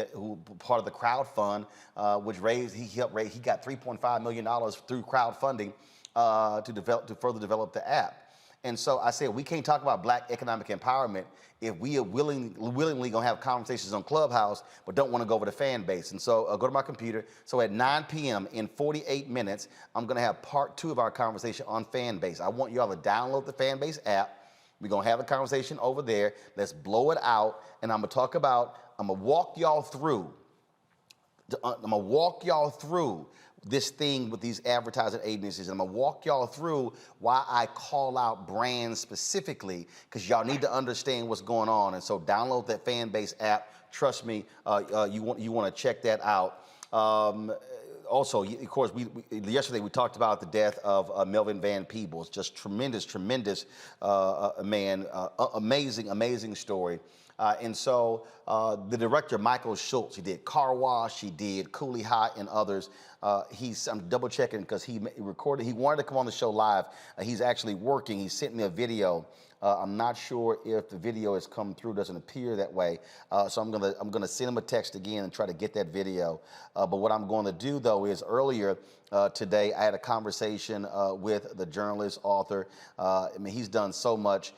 S1: part of the crowd fund, which he got $3.5 million through crowdfunding to further develop the app. And so I said, we can't talk about Black economic empowerment if we are willingly gonna have conversations on Clubhouse, but don't wanna go over to Fanbase. And so go to my computer. So at 9 p.m. in 48 minutes, I'm gonna have part 2 of our conversation on Fanbase. I want y'all to download the Fanbase app. We're gonna have a conversation over there. Let's blow it out. And I'm gonna walk y'all through this thing with these advertising agencies. I'm gonna walk y'all through why I call out brands specifically, because y'all need to understand what's going on. And so download that Fanbase app. Trust me, you want to check that out. Also, of course, yesterday we talked about the death of Melvin Van Peebles. Just tremendous man, amazing story. And so the director, Michael Schultz, he did Car Wash, he did Coolie Hot and others. I'm double checking because he recorded, he wanted to come on the show live. He's actually working, he sent me a video. I'm not sure if the video has come through, doesn't appear that way. So I'm gonna send him a text again and try to get that video. But what I'm going to do though is earlier today, I had a conversation with the journalist, author. I mean, he's done so much.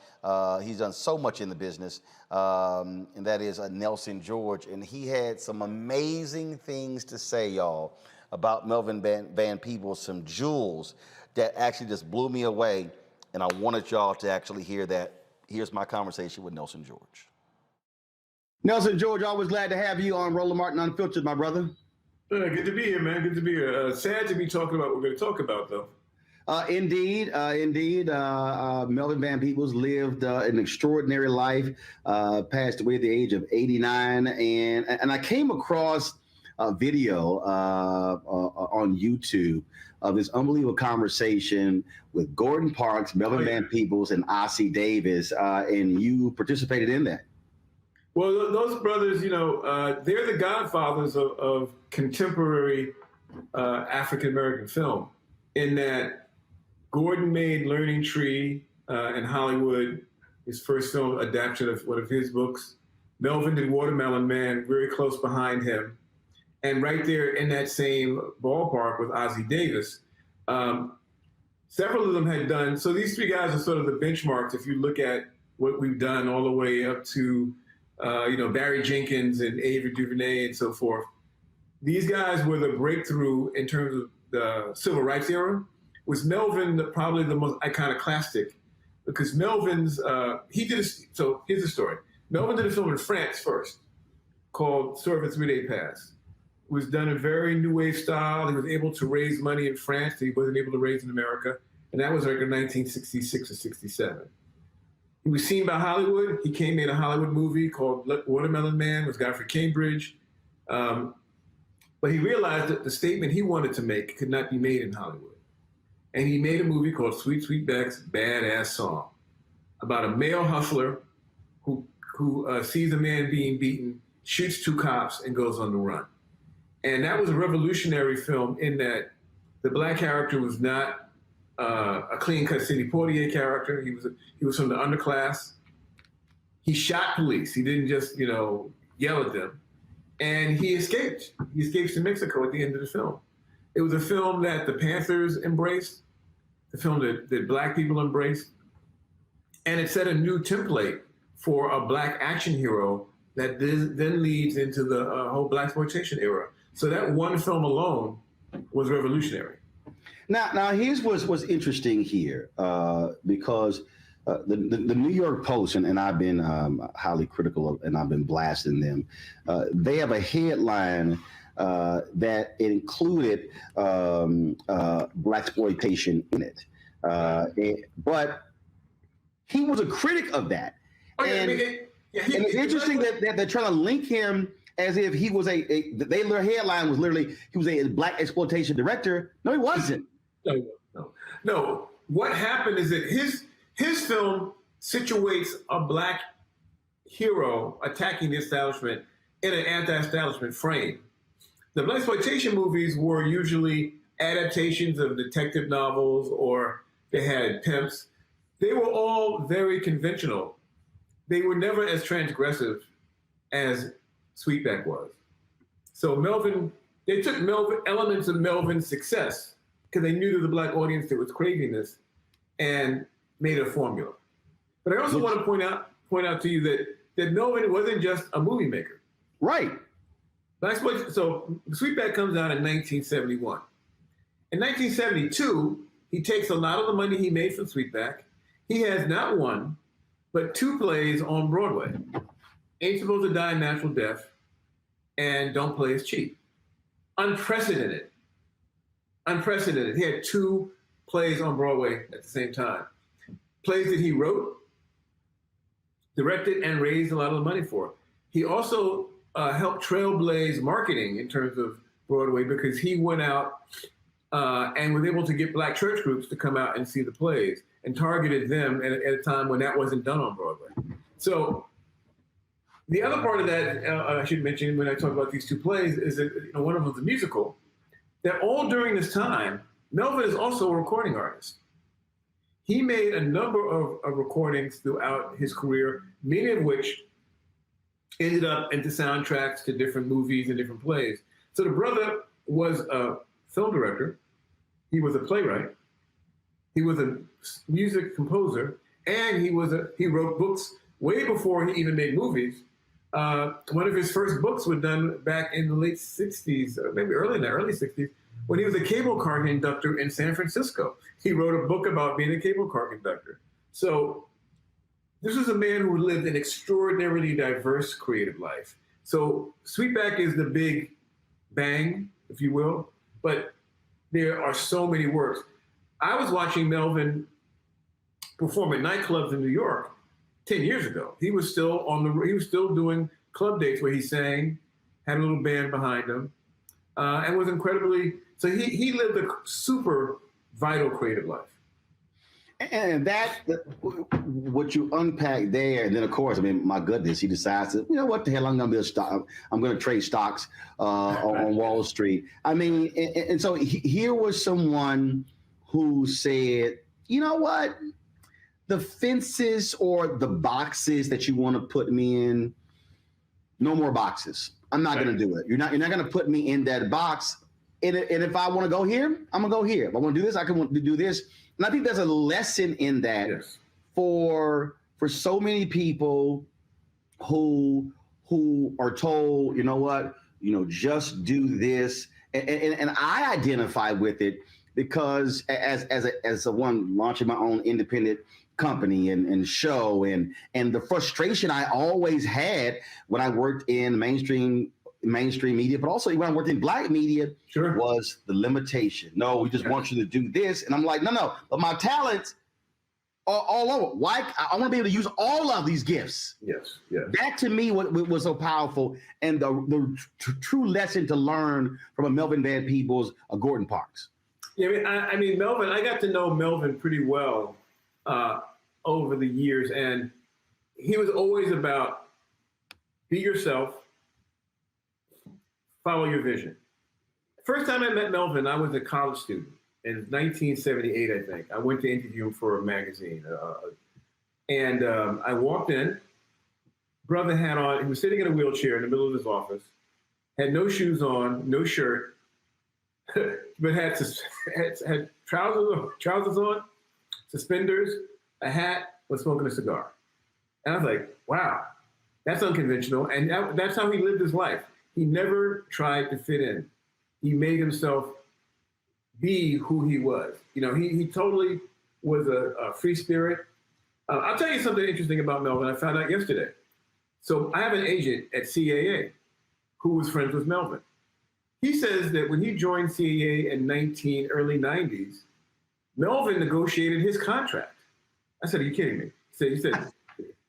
S1: He's done so much in the business, and that is Nelson George. And he had some amazing things to say, y'all, about Melvin Van Peebles, some jewels that actually just blew me away. And I wanted y'all to actually hear that. Here's my conversation with Nelson George. Nelson George, always glad to have you on Roland Martin Unfiltered, my brother.
S13: Good to be here, man. Good to be here. Sad to be talking about what we're going to talk about, though.
S1: Indeed. Melvin Van Peebles lived an extraordinary life, passed away at the age of 89. And I came across a video on YouTube of this unbelievable conversation with Gordon Parks, Melvin Van Peebles, and Ossie Davis, and you participated in that.
S13: Well, those brothers, they're the godfathers of contemporary African-American film, in that Gordon made Learning Tree in Hollywood, his first film adaptation of one of his books. Melvin did Watermelon Man, very close behind him. And right there in that same ballpark with Ossie Davis, several of them had done, so these three guys are sort of the benchmarks if you look at what we've done all the way up to, Barry Jenkins and Ava DuVernay and so forth. These guys were the breakthrough in terms of the civil rights era. Was Melvin probably the most iconoclastic? Because Melvin's, so here's the story. Melvin did a film in France first called Serve a 3-Day Pass. It was done in very new wave style. He was able to raise money in France that he wasn't able to raise in America. And that was like in 1966 or 67. He was seen by Hollywood. He made a Hollywood movie called Watermelon Man with Godfrey Cambridge. But he realized that the statement he wanted to make could not be made in Hollywood. And he made a movie called Sweet Sweetback's Badass Song about a male hustler who sees a man being beaten, shoots 2 cops, and goes on the run. And that was a revolutionary film in that the black character was not a clean-cut Sidney Poitier character. He was from the underclass. He shot police. He didn't just, yell at them. And he escaped. He escapes to Mexico at the end of the film. It was a film that the Panthers embraced, the film that black people embraced. And it set a new template for a black action hero that then leads into the whole blaxploitation era. So that one film alone was revolutionary.
S1: Now here's what's interesting here, because the New York Post, and I've been highly critical of, and I've been blasting them. They have a headline that included blaxploitation in it, but he was a critic of that. And it's interesting that they're trying to link him as if he was their headline was literally he was a black exploitation director. No, he wasn't.
S13: No. What happened is that his film situates a black hero attacking the establishment in an anti-establishment frame. The blaxploitation movies were usually adaptations of detective novels, or they had pimps. They were all very conventional. They were never as transgressive as Sweetback was. So they took elements of Melvin's success, because they knew there was a black audience that was craving this, and made a formula. But I also want to point out to you that Melvin wasn't just a movie maker.
S1: Right.
S13: So Sweetback comes out in 1971. In 1972, he takes a lot of the money he made from Sweetback. He has not one, but 2 plays on Broadway. Ain't Supposed to Die a Natural Death and Don't Play Is Cheap. Unprecedented. He had 2 plays on Broadway at the same time. Plays that he wrote, directed, and raised a lot of the money for. He also helped trailblaze marketing in terms of Broadway, because he went out and was able to get black church groups to come out and see the plays, and targeted them at a time when that wasn't done on Broadway. So the other part of that I should mention when I talk about these 2 plays is that one of them is a musical. That all during this time, Melvin is also a recording artist. He made a number of recordings throughout his career, many of which ended up into soundtracks to different movies and different plays. So the brother was a film director, he was a playwright, he was a music composer, and he wrote books way before he even made movies. One of his first books was done back in the late 60s, or maybe early 60s, when he was a cable car conductor in San Francisco. He wrote a book about being a cable car conductor. So this was a man who lived an extraordinarily diverse creative life. So Sweetback is the big bang, if you will, but there are so many works. I was watching Melvin perform at nightclubs in New York 10 years ago. He was still doing club dates where he sang, had a little band behind him, and was incredibly, so he lived a super vital creative life.
S1: And what you unpack there, and then of course, I mean, my goodness, he decides to, what the hell, I'm going to trade stocks on Wall Street. I mean, and so here was someone who said, you know what, the fences or the boxes that you want to put me in, no more boxes. I'm not going to do it. You're not going to put me in that box. And if I want to go here, I'm going to go here. If I want to do this, I can do this. And I think there's a lesson in that for so many people who are told, you know what, just do this. And I identify with it because as a one launching my own independent company and show and the frustration I always had when I worked in mainstream media, but also when I worked in black media, was the limitation. No, we just want you to do this. And I'm like, no, but my talents are all over. Why? I want to be able to use all of these gifts.
S13: Yes.
S1: That to me was so powerful, and the true lesson to learn from a Melvin Van Peebles, a Gordon Parks.
S13: Yeah, I mean, Melvin, I got to know Melvin pretty well over the years, and he was always about be yourself, follow your vision. First time I met Melvin, I was a college student in 1978, I think. I went to interview him for a magazine. And I walked in, brother had on, he was sitting in a wheelchair in the middle of his office, had no shoes on, no shirt, but had trousers on, suspenders, a hat, was smoking a cigar. And I was like, wow, that's unconventional. And that's how he lived his life. He never tried to fit in. He made himself be who he was. You know, he totally was a free spirit. I'll tell you something interesting about Melvin. I found out yesterday. So I have an agent at CAA who was friends with Melvin. He says that when he joined CAA in early 90s, Melvin negotiated his contract. I said, are you kidding me?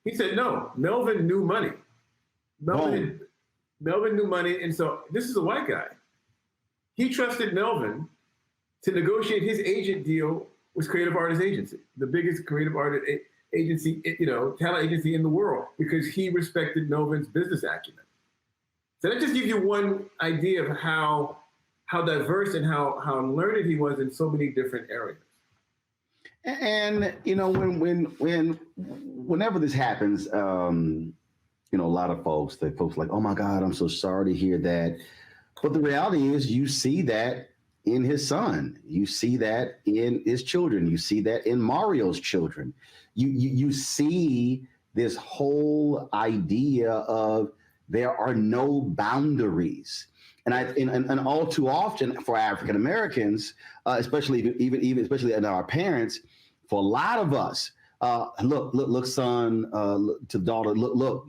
S13: He said, no, Melvin knew money. Melvin knew money. And so this is a white guy. He trusted Melvin to negotiate his agent deal with Creative Artists Agency, the biggest creative artist agency, talent agency in the world, because he respected Melvin's business acumen. So that just gives you one idea of how diverse and how learned he was in so many different areas.
S12: And whenever this happens, a lot of folks like, oh my God, I'm so sorry to hear that. But the reality is, you see that in his son, you see that in his children, you see that in Mario's children. You see this whole idea of there are no boundaries. And all too often for African Americans, especially in our parents, for a lot of us, look, son, to daughter, look,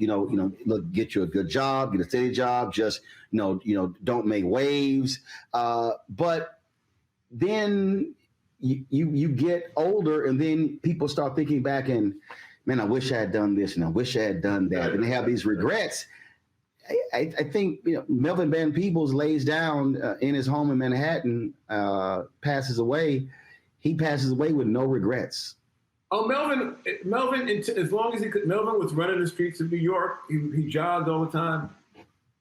S12: get you a good job, get a steady job, just, don't make waves. But then you get older, and then people start thinking back and, man, I wish I had done this and I wish I had done that. And they have these regrets. I think Melvin Van Peebles lays down in his home in Manhattan, passes away. He passes away with no regrets.
S13: Oh, Melvin, as long as he could, Melvin was running the streets of New York. He jogged all the time.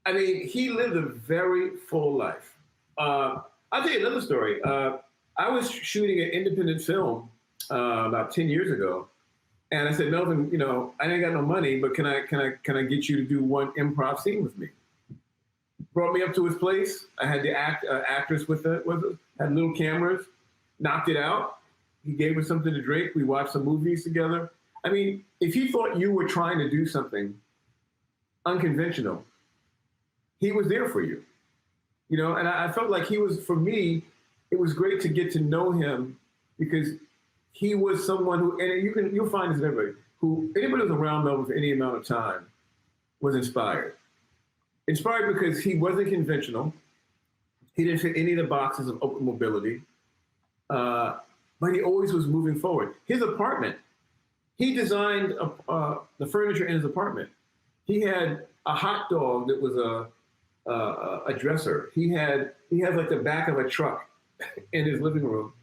S13: I mean, he lived a very full life. I'll tell you another story. I was shooting an independent film about 10 years ago. And I said, Melvin, I ain't got no money, but can I get you to do one improv scene with me? Brought me up to his place. I had the actress with us, had little cameras, knocked it out. He gave us something to drink. We watched some movies together. I mean, if he thought you were trying to do something unconventional, he was there for you. And I felt like he was, for me, it was great to get to know him, because he was someone who, and you'll find this in everybody, anybody who's around Melvin for any amount of time was inspired. Inspired because he wasn't conventional. He didn't fit any of the boxes of open mobility, but he always was moving forward. His apartment, he designed the furniture in his apartment. He had a hot dog that was a dresser. He had like the back of a truck in his living room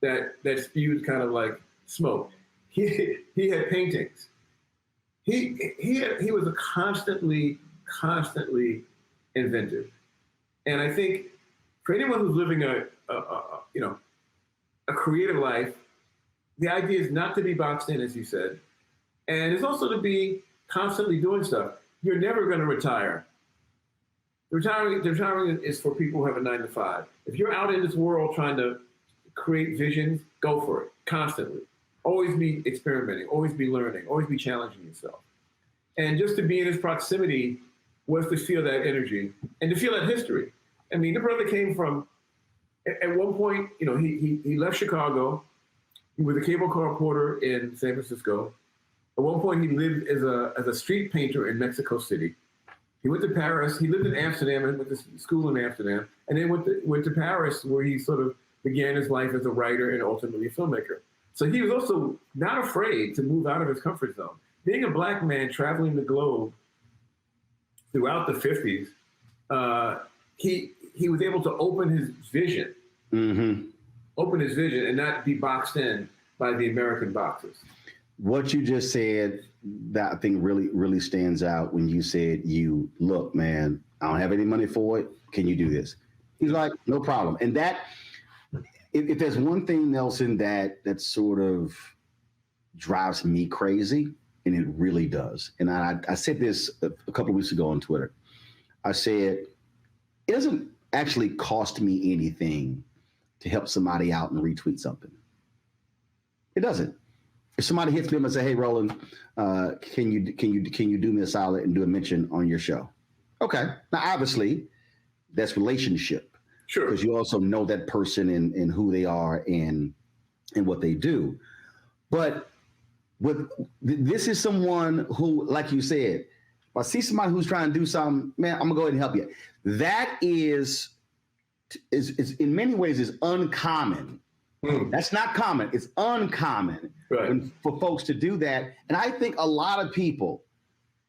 S13: that spewed kind of like smoke. He had paintings. He was a constantly inventive. And I think for anyone who's living a creative life, the idea is not to be boxed in, as you said, and it's also to be constantly doing stuff. You're never going to retire. Retiring is for people who have a 9 to 5. If you're out in this world trying to create visions, go for it constantly. Always be experimenting, always be learning, always be challenging yourself. And just to be in his proximity was to feel that energy and to feel that history. I mean, the brother came from, at one point, he left Chicago. He was a cable car reporter in San Francisco. At one point, he lived as a street painter in Mexico City. He went to Paris. He lived in Amsterdam and went to school in Amsterdam, and then went to Paris, where he sort of began his life as a writer and ultimately a filmmaker. So he was also not afraid to move out of his comfort zone. Being a Black man traveling the globe throughout the 50s, he was able to open his vision, and not be boxed in by the American boxes.
S12: What you just said, that I think really stands out when you said, look, man, I don't have any money for it. Can you do this? He's like, no problem. And that, if there's one thing, Nelson, that sort of drives me crazy, and it really does. And I said this a couple of weeks ago on Twitter. I said, it doesn't actually cost me anything to help somebody out and retweet something. It doesn't. if somebody hits me up and say, "Hey, Roland, can you do me a solid and do a mention on your show?" Okay. Now, obviously, that's relationship.
S13: Sure.
S12: Because you also know that person and who they are and what they do. But this is someone who, like you said, if I see somebody who's trying to do something, man, I'm gonna go ahead and help you. That is in many ways is uncommon. That's not common. It's uncommon for folks to do that. And I think a lot of people,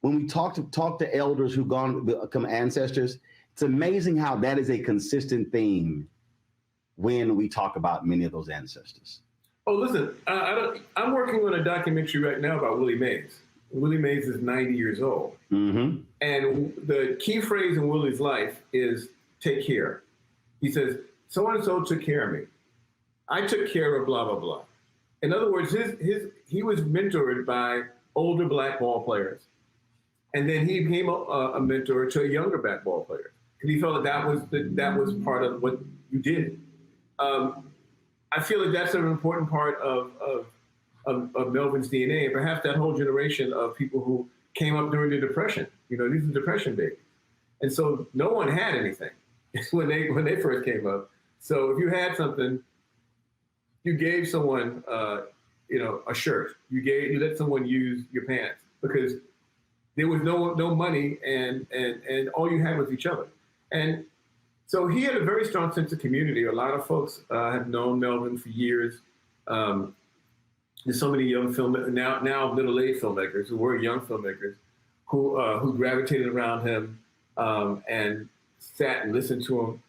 S12: when we talk to elders who've become ancestors, it's amazing how that is a consistent theme when we talk about many of those ancestors.
S13: Oh, listen, I'm working on a documentary right now about Willie Mays. Willie Mays is 90 years old.
S12: Mm-hmm.
S13: And the key phrase in Willie's life is take care. He says, so-and-so took care of me. I took care of blah, blah, blah. In other words, he was mentored by older black ball players. And then he became a mentor to a younger black ball player. And he felt that was part of what you did. I feel like that's an important part of Melvin's DNA, and perhaps that whole generation of people who came up during the Depression. These are Depression babies. And so no one had anything when they first came up. So if you had something, you gave someone, a shirt. You let someone use your pants because there was no money, and all you had was each other. And so he had a very strong sense of community. A lot of folks have known Melvin for years. There's so many young now middle-aged filmmakers who were young filmmakers who gravitated around him and sat and listened to him.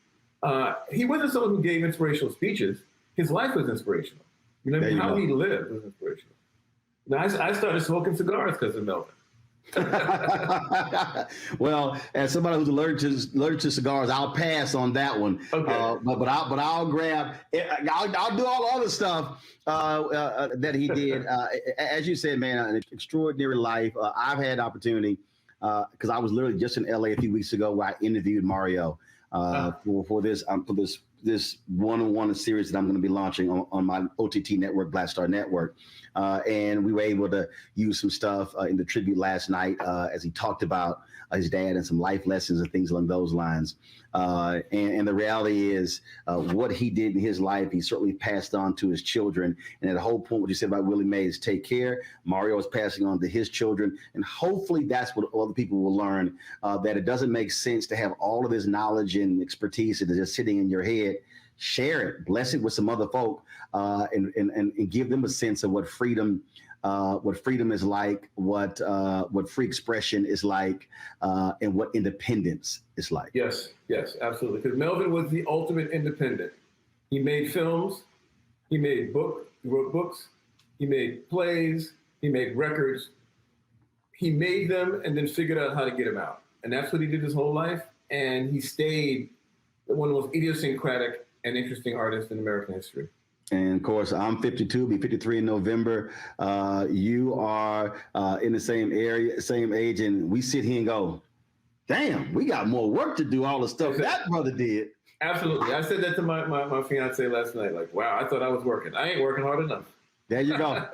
S13: He wasn't someone who gave inspirational speeches. His life was inspirational. How he lived was inspirational. Now, I started smoking cigars because of Melvin.
S12: Well, as somebody who's allergic to cigars, I'll pass on that one. Okay. But I'll grab. I'll do all the other stuff that he did. As you said, man, an extraordinary life. I've had opportunity because I was literally just in LA a few weeks ago where I interviewed Mario for this one-on-one series that I'm going to be launching on my OTT network, Black Star Network. And we were able to use some stuff in the tribute last night as he talked about his dad and some life lessons and things along those lines. And the reality is what he did in his life, he certainly passed on to his children. And at the whole point, what you said about Willie Mays, take care. Mario is passing on to his children. And hopefully that's what other people will learn, that it doesn't make sense to have all of this knowledge and expertise that is just sitting in your head. Share it, bless it with some other folk, and give them a sense of what freedom is like, what free expression is like, and what independence is like.
S13: Yes, absolutely. Because Melvin was the ultimate independent. He made films, he wrote books, he made plays, he made records. He made them and then figured out how to get them out. And that's what he did his whole life. And he stayed one of the most idiosyncratic and interesting artists in American history.
S12: And of course, I'm 52, be 53 in November. You are in the same area, same age, and we sit here and go, damn, we got more work to do, all the stuff that brother did.
S13: Absolutely. I said that to my fiance last night, like, wow, I thought I was working. I ain't working hard enough.
S12: There you go.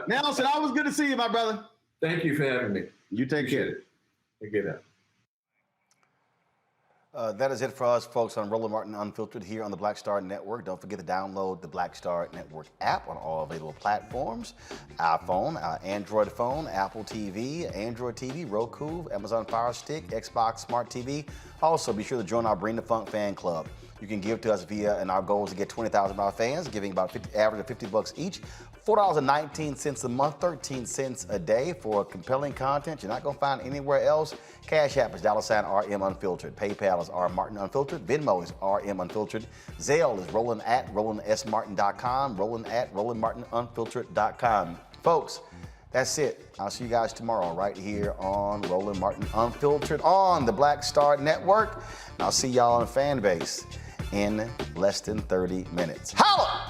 S12: Nelson, always good to see you, my brother.
S13: Thank you for having me.
S12: You take care.
S13: Take care.
S1: That is it for us, folks, on Roland Martin Unfiltered here on the Black Star Network. Don't forget to download the Black Star Network app on all available platforms: iPhone, Android phone, Apple TV, Android TV, Roku, Amazon Fire Stick, Xbox Smart TV. Also, be sure to join our Bring the Funk fan club. You can give to us and our goal is to get 20,000 of our fans, giving about average of $50 each. $4.19 a month, 13 cents a day for compelling content you're not going to find anywhere else. Cash App is $RM Unfiltered. PayPal is R Martin Unfiltered. Venmo is RM Unfiltered. Zelle is roland@rolandsmartin.com. roland@rolandmartinunfiltered.com. Folks, that's it. I'll see you guys tomorrow right here on Roland Martin Unfiltered on the Black Star Network. And I'll see y'all on Fanbase in less than 30 minutes. Holla!